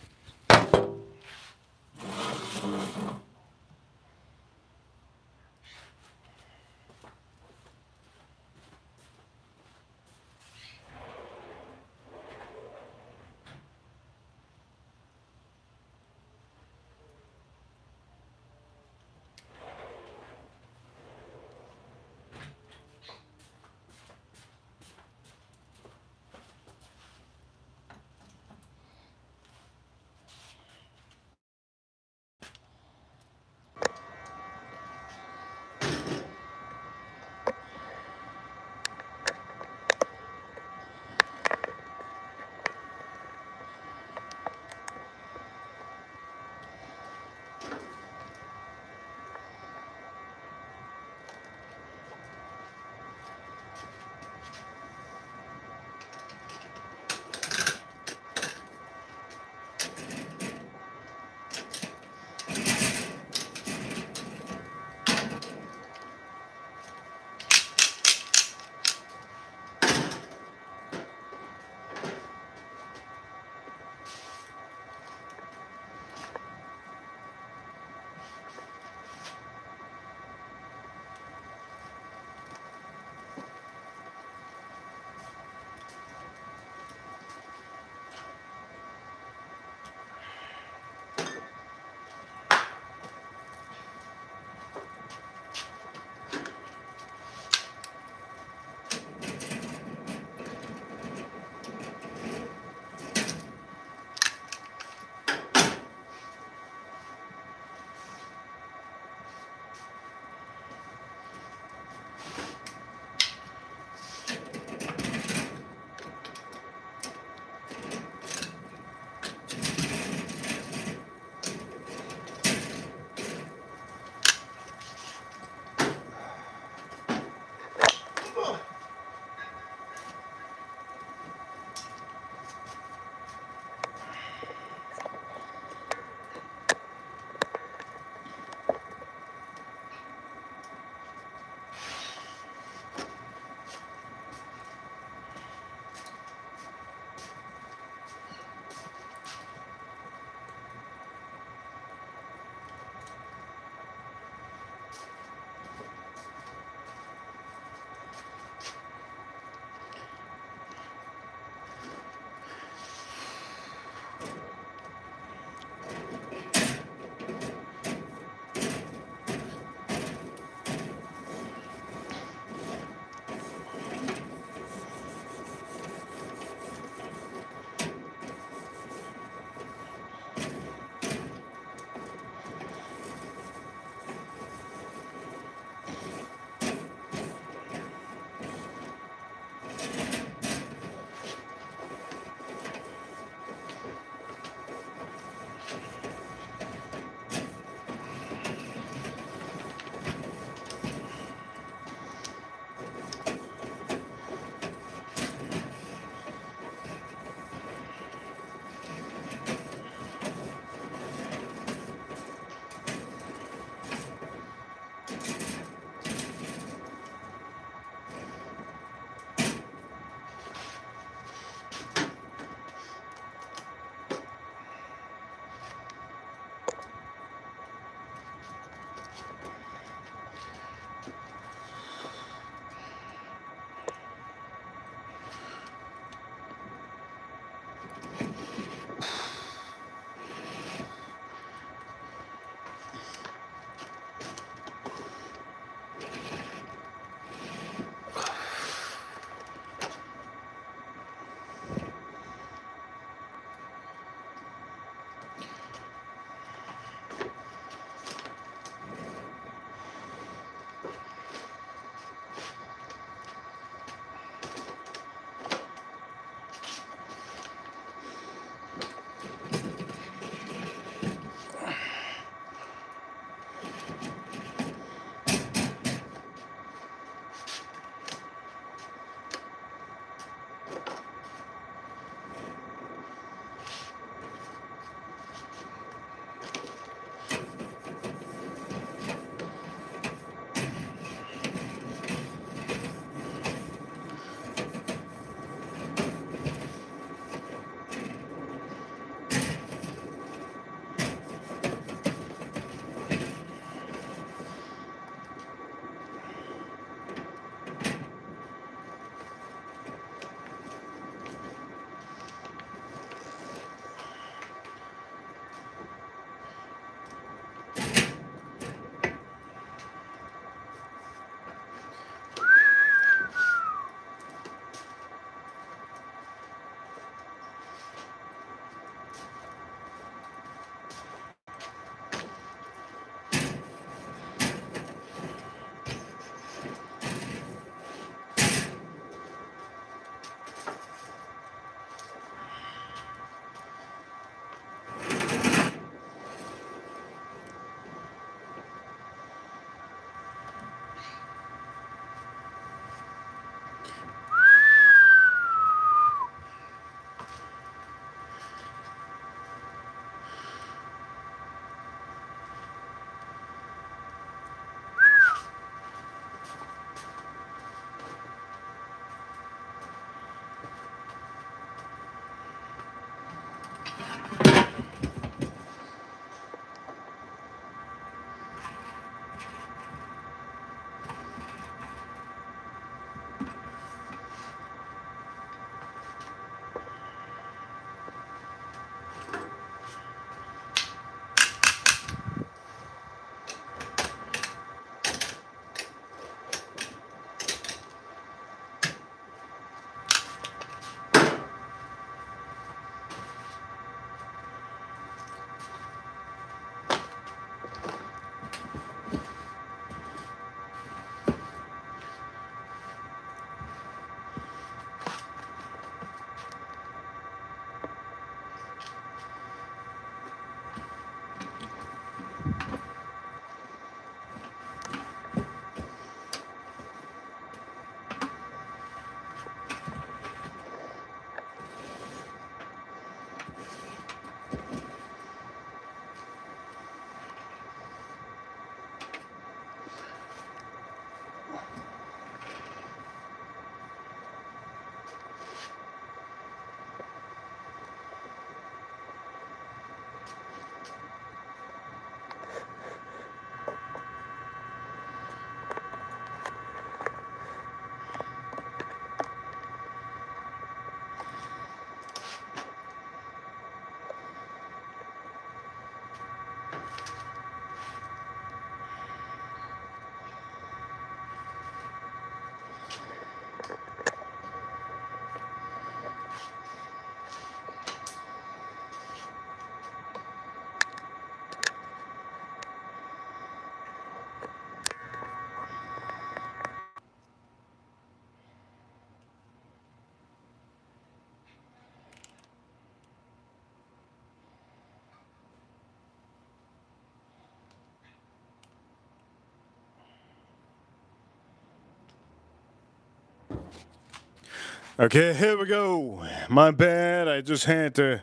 Okay, here we go. My bad. I just had to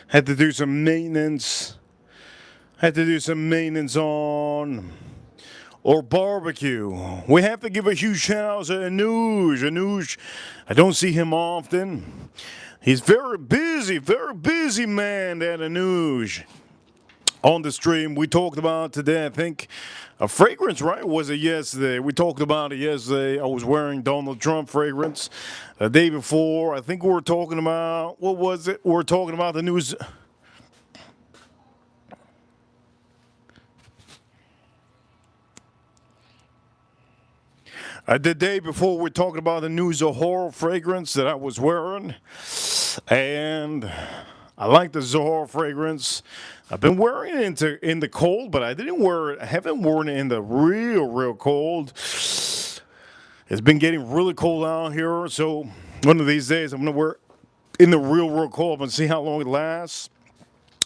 do some maintenance. Had to do some maintenance or barbecue. We have to give a huge shout out to Anuj. Anuj, I don't see him often. He's very busy man, that Anuj. On the stream, we talked about today, I think, a fragrance, right? Was it yesterday? We talked about it yesterday. I was wearing Donald Trump fragrance. The day before, I think we were talking about, what was it? We were talking about the news. The day before, we're talking about the new Zohar fragrance that I was wearing. And I like the Zohar fragrance. I've been wearing it in the cold, but I haven't worn it in the real cold. It's been getting really cold out here, so one of these days I'm going to wear it in the real cold and see how long it lasts.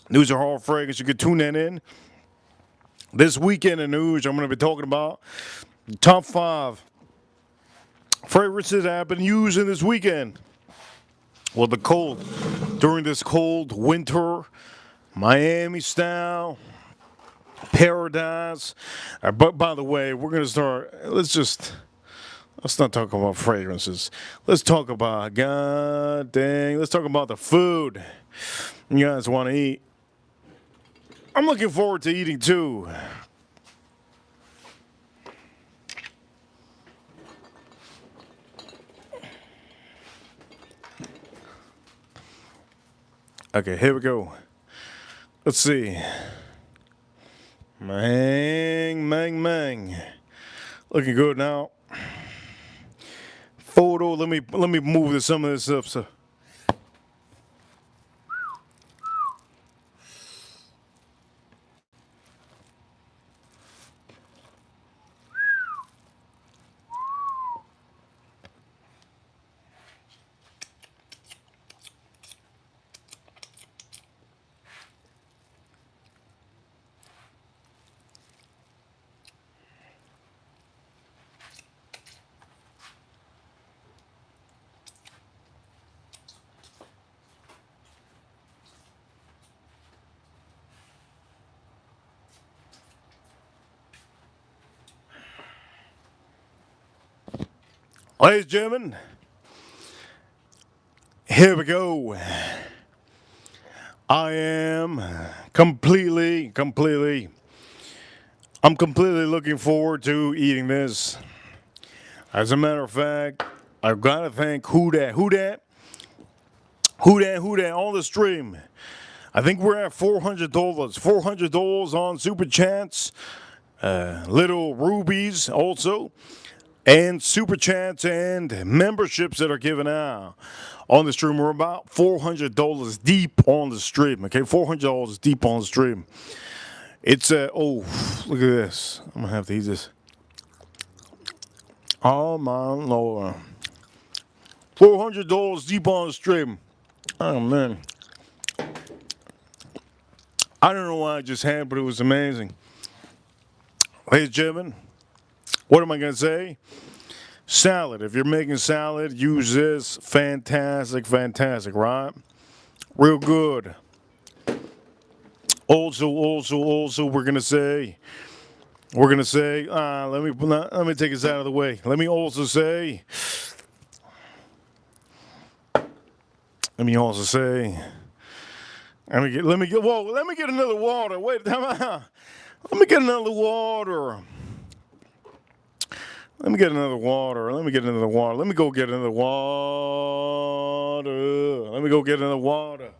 New Zohar fragrance, you can tune that in. This weekend in news, I'm going to be talking about top 5 fragrances that I've been using this weekend. Well, during this cold winter, Miami style, paradise. But by the way, we're going to start, let's not talk about fragrances. Let's talk about, let's talk about the food you guys want to eat. I'm looking forward to eating too. Okay, here we go. Let's see. Mang. Looking good now. Photo. Let me move some of this up. So. Ladies and gentlemen, here we go. I am completely looking forward to eating this. As a matter of fact, I've got to thank who that on the stream. I think we're at $400 on Super Chats, Little Rubies also, and Super Chats and memberships that are given out on the stream. We're about $400 deep on the stream, okay? $400 deep on the stream. It's, oh, look at this. I'm going to have to eat this. Oh, my Lord. $400 deep on the stream. Oh, man. I don't know what I just had, but it was amazing. Ladies and gentlemen, what am I going to say? Salad. If you're making salad, use this. Fantastic, right? Real good. Also, we're going to say, let me take this out of the way. Let me also say, let me get another water. Wait, let me get another water. Let me go get another water. Let me go get another water.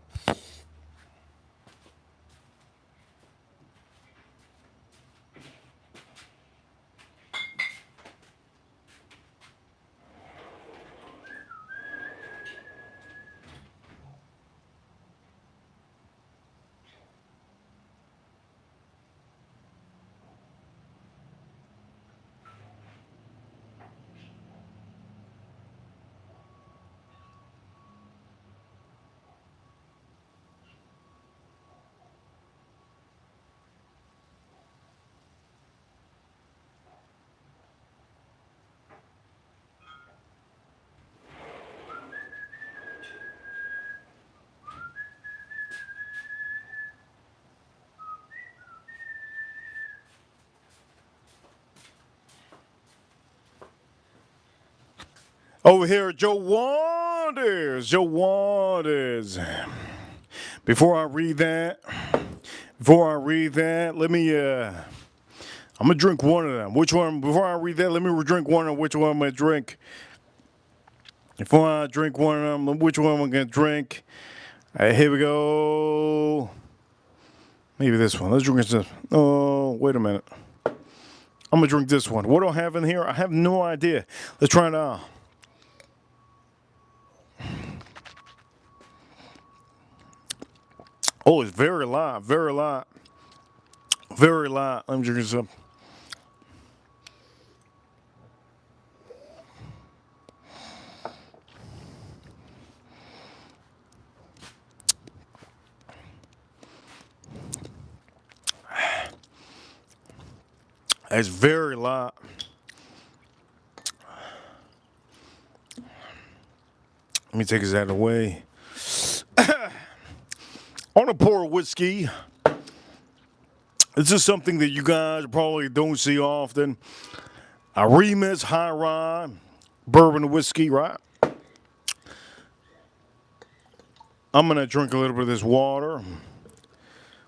Over here, Joe Waters. Joe Waters. Before I read that, let me, I'm going to drink one of them. Which one? Before I read that, let me drink one of them. Which one I'm going to drink? Before I drink one of them, which one am I going to drink? Here we go. Maybe this one. Let's drink this. Oh, wait a minute. I'm going to drink this one. What do I have in here? I have no idea. Let's try it out. Oh, it's very light, very light. Very light. Let me drink this up. It's very light. Let me take this out of the way. On a pour of whiskey. This is something that you guys probably don't see often. A Remus high rye bourbon whiskey, right? I'm going to drink a little bit of this water.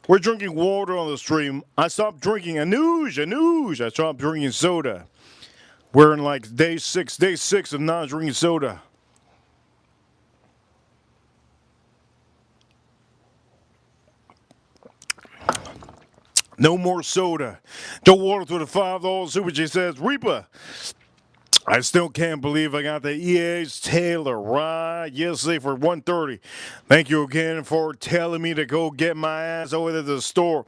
We're drinking water on the stream. I stopped drinking Anoush. I stopped drinking soda. We're in like day six of not drinking soda. No more soda. Joe Waters with a $5 super. She says, Reaper, I still can't believe I got the E.H. Taylor rye yesterday for $130. Thank you again for telling me to go get my ass over to the store.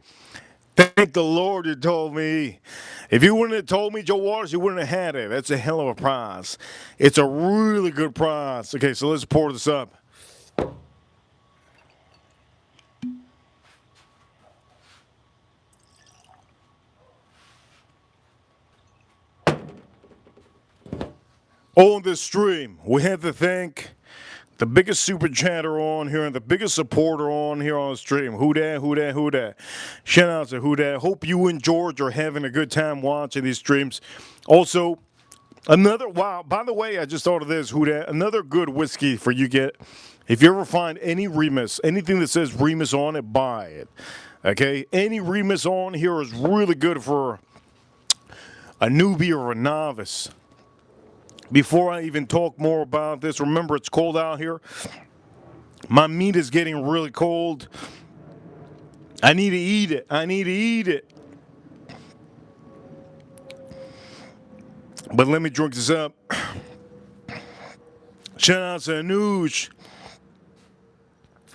Thank the Lord you told me. If you wouldn't have told me, Joe Waters, you wouldn't have had it. That's a hell of a prize. It's a really good prize. Okay, so let's pour this up. On this stream, we have to thank the biggest super chatter on here and the biggest supporter on here on the stream. Who dat? Shout out to who dat. Hope you and George are having a good time watching these streams. Also, wow, by the way, I just thought of this, who dat. Another good whiskey for you get. If you ever find any Remus, anything that says Remus on it, buy it. Okay? Any Remus on here is really good for a newbie or a novice. Before I even talk more about this, remember it's cold out here. My meat is getting really cold. I need to eat it. But let me drink this up. Shout out to Anoush.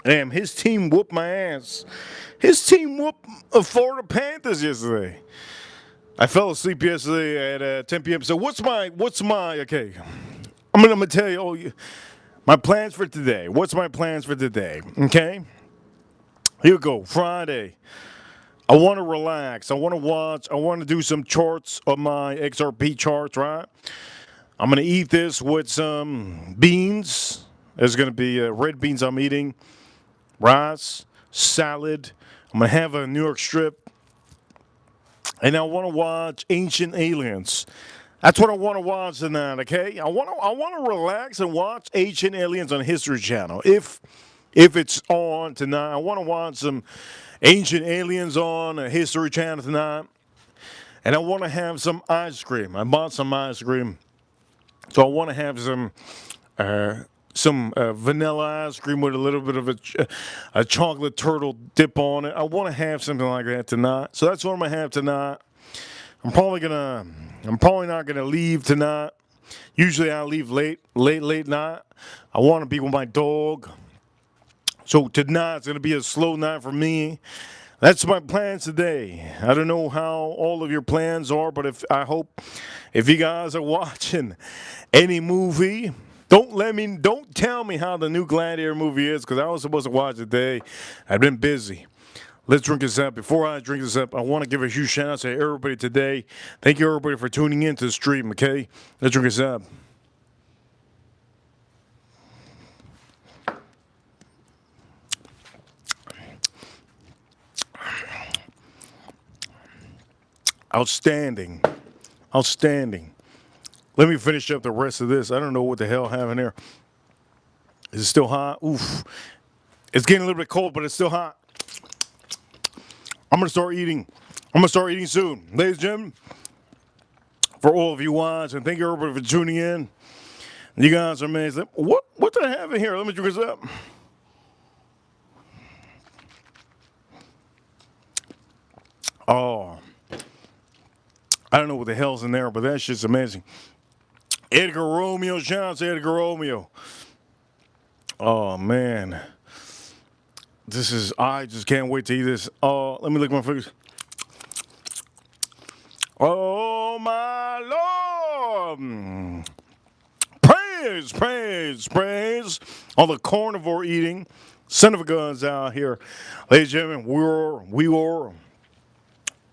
Damn, his team whooped my ass. His team whooped Florida Panthers yesterday. I fell asleep yesterday at 10 p.m. So what's my okay? I'm gonna tell you my plans for today. What's my plans for today? Okay, here we go. Friday. I want to relax. I want to watch. I want to do some charts of my XRP charts. Right. I'm gonna eat this with some beans. There's gonna be red beans. I'm eating rice, salad. I'm gonna have a New York strip. And I want to watch Ancient Aliens. That's what I want to watch tonight, okay? I want to relax and watch Ancient Aliens on History Channel. If it's on tonight, I want to watch some Ancient Aliens on History Channel tonight. And I want to have some ice cream. I bought some ice cream. So I want to have some vanilla ice cream with a little bit of a chocolate turtle dip on it. I want to have something like that tonight. So that's what I'm gonna have tonight. I'm probably not gonna leave tonight. Usually I leave late night. I want to be with my dog. So tonight's gonna be a slow night for me. That's my plans today. I don't know how all of your plans are, but I hope if you guys are watching any movie, don't tell me how the new Gladiator movie is, because I was supposed to watch it today. I've been busy. Let's drink this up. Before I drink this up, I want to give a huge shout out to everybody today. Thank you everybody for tuning in to the stream, okay? Let's drink this up. Outstanding. Let me finish up the rest of this. I don't know what the hell I have in there. Is it still hot? Oof. It's getting a little bit cold, but it's still hot. I'm going to start eating. I'm going to start eating soon. Ladies and gentlemen, for all of you watching, thank you everybody for tuning in. You guys are amazing. What do I have in here? Let me drink this up. Oh. I don't know what the hell's in there, but that shit's amazing. Edgar Romeo, shout out to Edgar Romeo. Oh, man. I just can't wait to eat this. Oh, let me lick my fingers. Oh, my Lord. Praise, praise, praise. All the carnivore eating son of a guns out here. Ladies and gentlemen, we were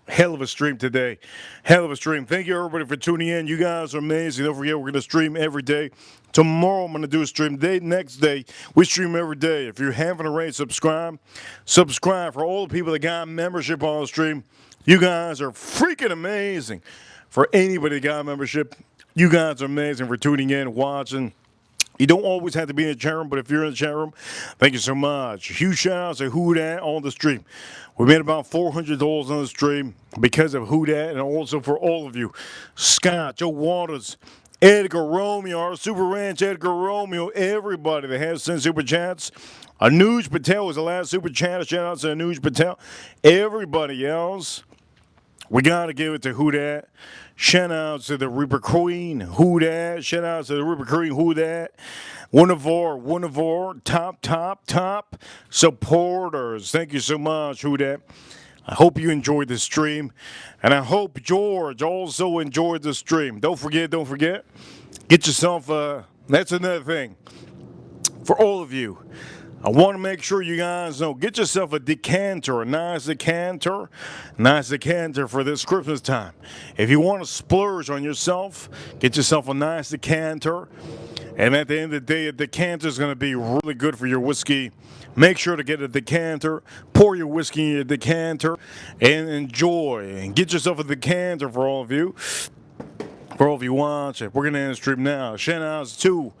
hell of a stream today. Hell of a stream. Thank you, everybody, for tuning in. You guys are amazing. Don't forget, we're going to stream every day. Tomorrow, I'm going to do a stream. Next day, we stream every day. If you haven't already, subscribe. Subscribe. For all the people that got membership on the stream, you guys are freaking amazing. For anybody that got membership, you guys are amazing for tuning in, watching. You don't always have to be in the chat room, but if you're in the chat room, thank you so much. Huge shout out to Who Dat on the stream. We made about $400 on the stream because of Who Dat, and also for all of you. Scott, Joe Waters, Edgar Romeo, our Super Ranch, Edgar Romeo, everybody that has sent Super Chats. Anuj Patel was the last Super Chat. Shout out to Anuj Patel. Everybody else, we got to give it to Who Dat. Shout out to the Reaper Queen, Who Dat. Shout out to the Reaper Queen, Who Dat. One of our top supporters. Thank you so much, Who Dat. I hope you enjoyed the stream. And I hope George also enjoyed the stream. Don't forget. Get yourself, that's another thing. For all of you, I want to make sure you guys know, get yourself a decanter, a nice decanter for this Christmas time. If you want to splurge on yourself, get yourself a nice decanter. And at the end of the day, a decanter is going to be really good for your whiskey. Make sure to get a decanter, pour your whiskey in your decanter, and enjoy. And get yourself a decanter for all of you. For all of you watching, we're going to end the stream now. Shout out to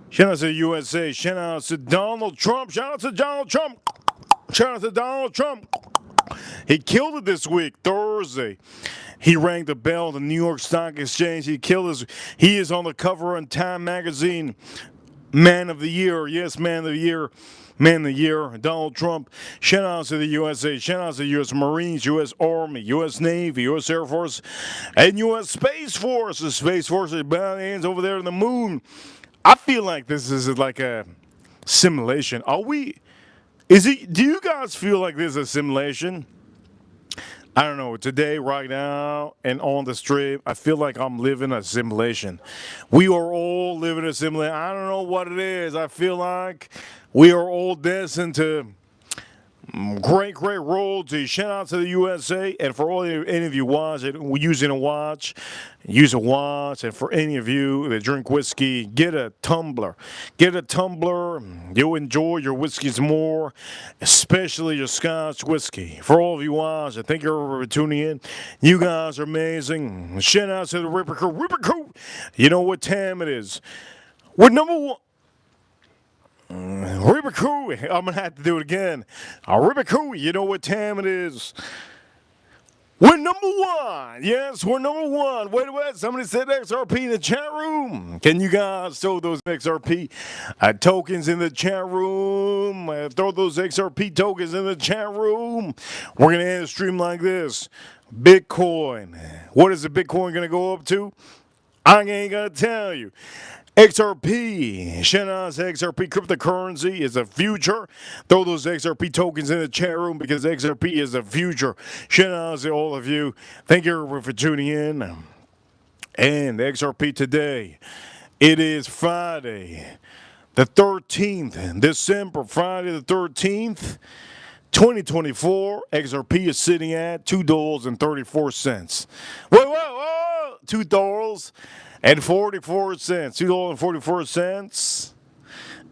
the USA. Shout out to Donald Trump. Shout out to Donald Trump. He killed it this week, Thursday. He rang the bell at the New York Stock Exchange. He is on the cover on Time Magazine. Man of the Year. Yes, Man of the Year. Man of the Year, Donald Trump. Shout out to the USA. Shout out to the U.S. Marines, U.S. Army, U.S. Navy, U.S. Air Force, and U.S. Space Force. The Space Force is bound hands over there in the moon. I feel like this is like a simulation. Do you guys feel like this is a simulation? I don't know. Today, right now, and on the stream, I feel like I'm living a simulation. We are all living a simulation. I don't know what it is. I feel like we are all destined to great royalty. Shout out to the USA. And for all any of you using a watch, use a watch. And for any of you that drink whiskey, get a tumbler. You'll enjoy your whiskeys more, especially your Scotch whiskey. For all of you watching, thank you for tuning in. You guys are amazing. Shout out to the Ripper Crew. You know what time it is. We're number one. Ripper Crew, I'm going to have to do it again. Ripper Crew, you know what time it is. We're number one. Yes, we're number one. Wait. Somebody said XRP in the chat room. Can you guys throw those XRP tokens in the chat room? Throw those XRP tokens in the chat room. We're going to end the stream like this. Bitcoin. What is the Bitcoin going to go up to? I ain't going to tell you. XRP, shout out to XRP. Cryptocurrency is the future. Throw those XRP tokens in the chat room because XRP is the future. Shout out to all of you. Thank you for tuning in. And XRP today, it is Friday, the 13th, December, Friday the 13th, 2024. XRP is sitting at $2.34. Whoa, $2.44. $2.44.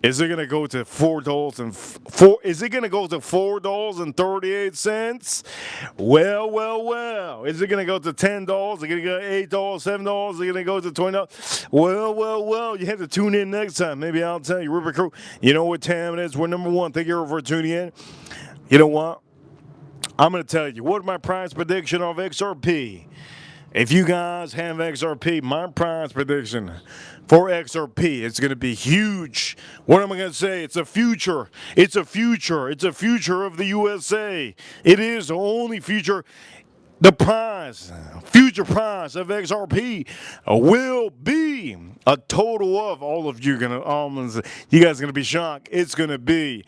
Is it gonna go to $4 and four? Is it gonna go to $4.38? Well. Is it gonna go to $10? Is it gonna go $8, $7? Is it gonna go to $20? Well. You have to tune in next time. Maybe I'll tell you, River Crew. You know what time it is? We're number one. Thank you for tuning in. You know what? I'm gonna tell you what my price prediction of XRP. If you guys have XRP, my price prediction for XRP, it's going to be huge. What am I going to say? It's a future. It's a future. It's a future of the USA. It is the only future. The price, future price of XRP will be a total of all of you you guys are going to be shocked. It's going to be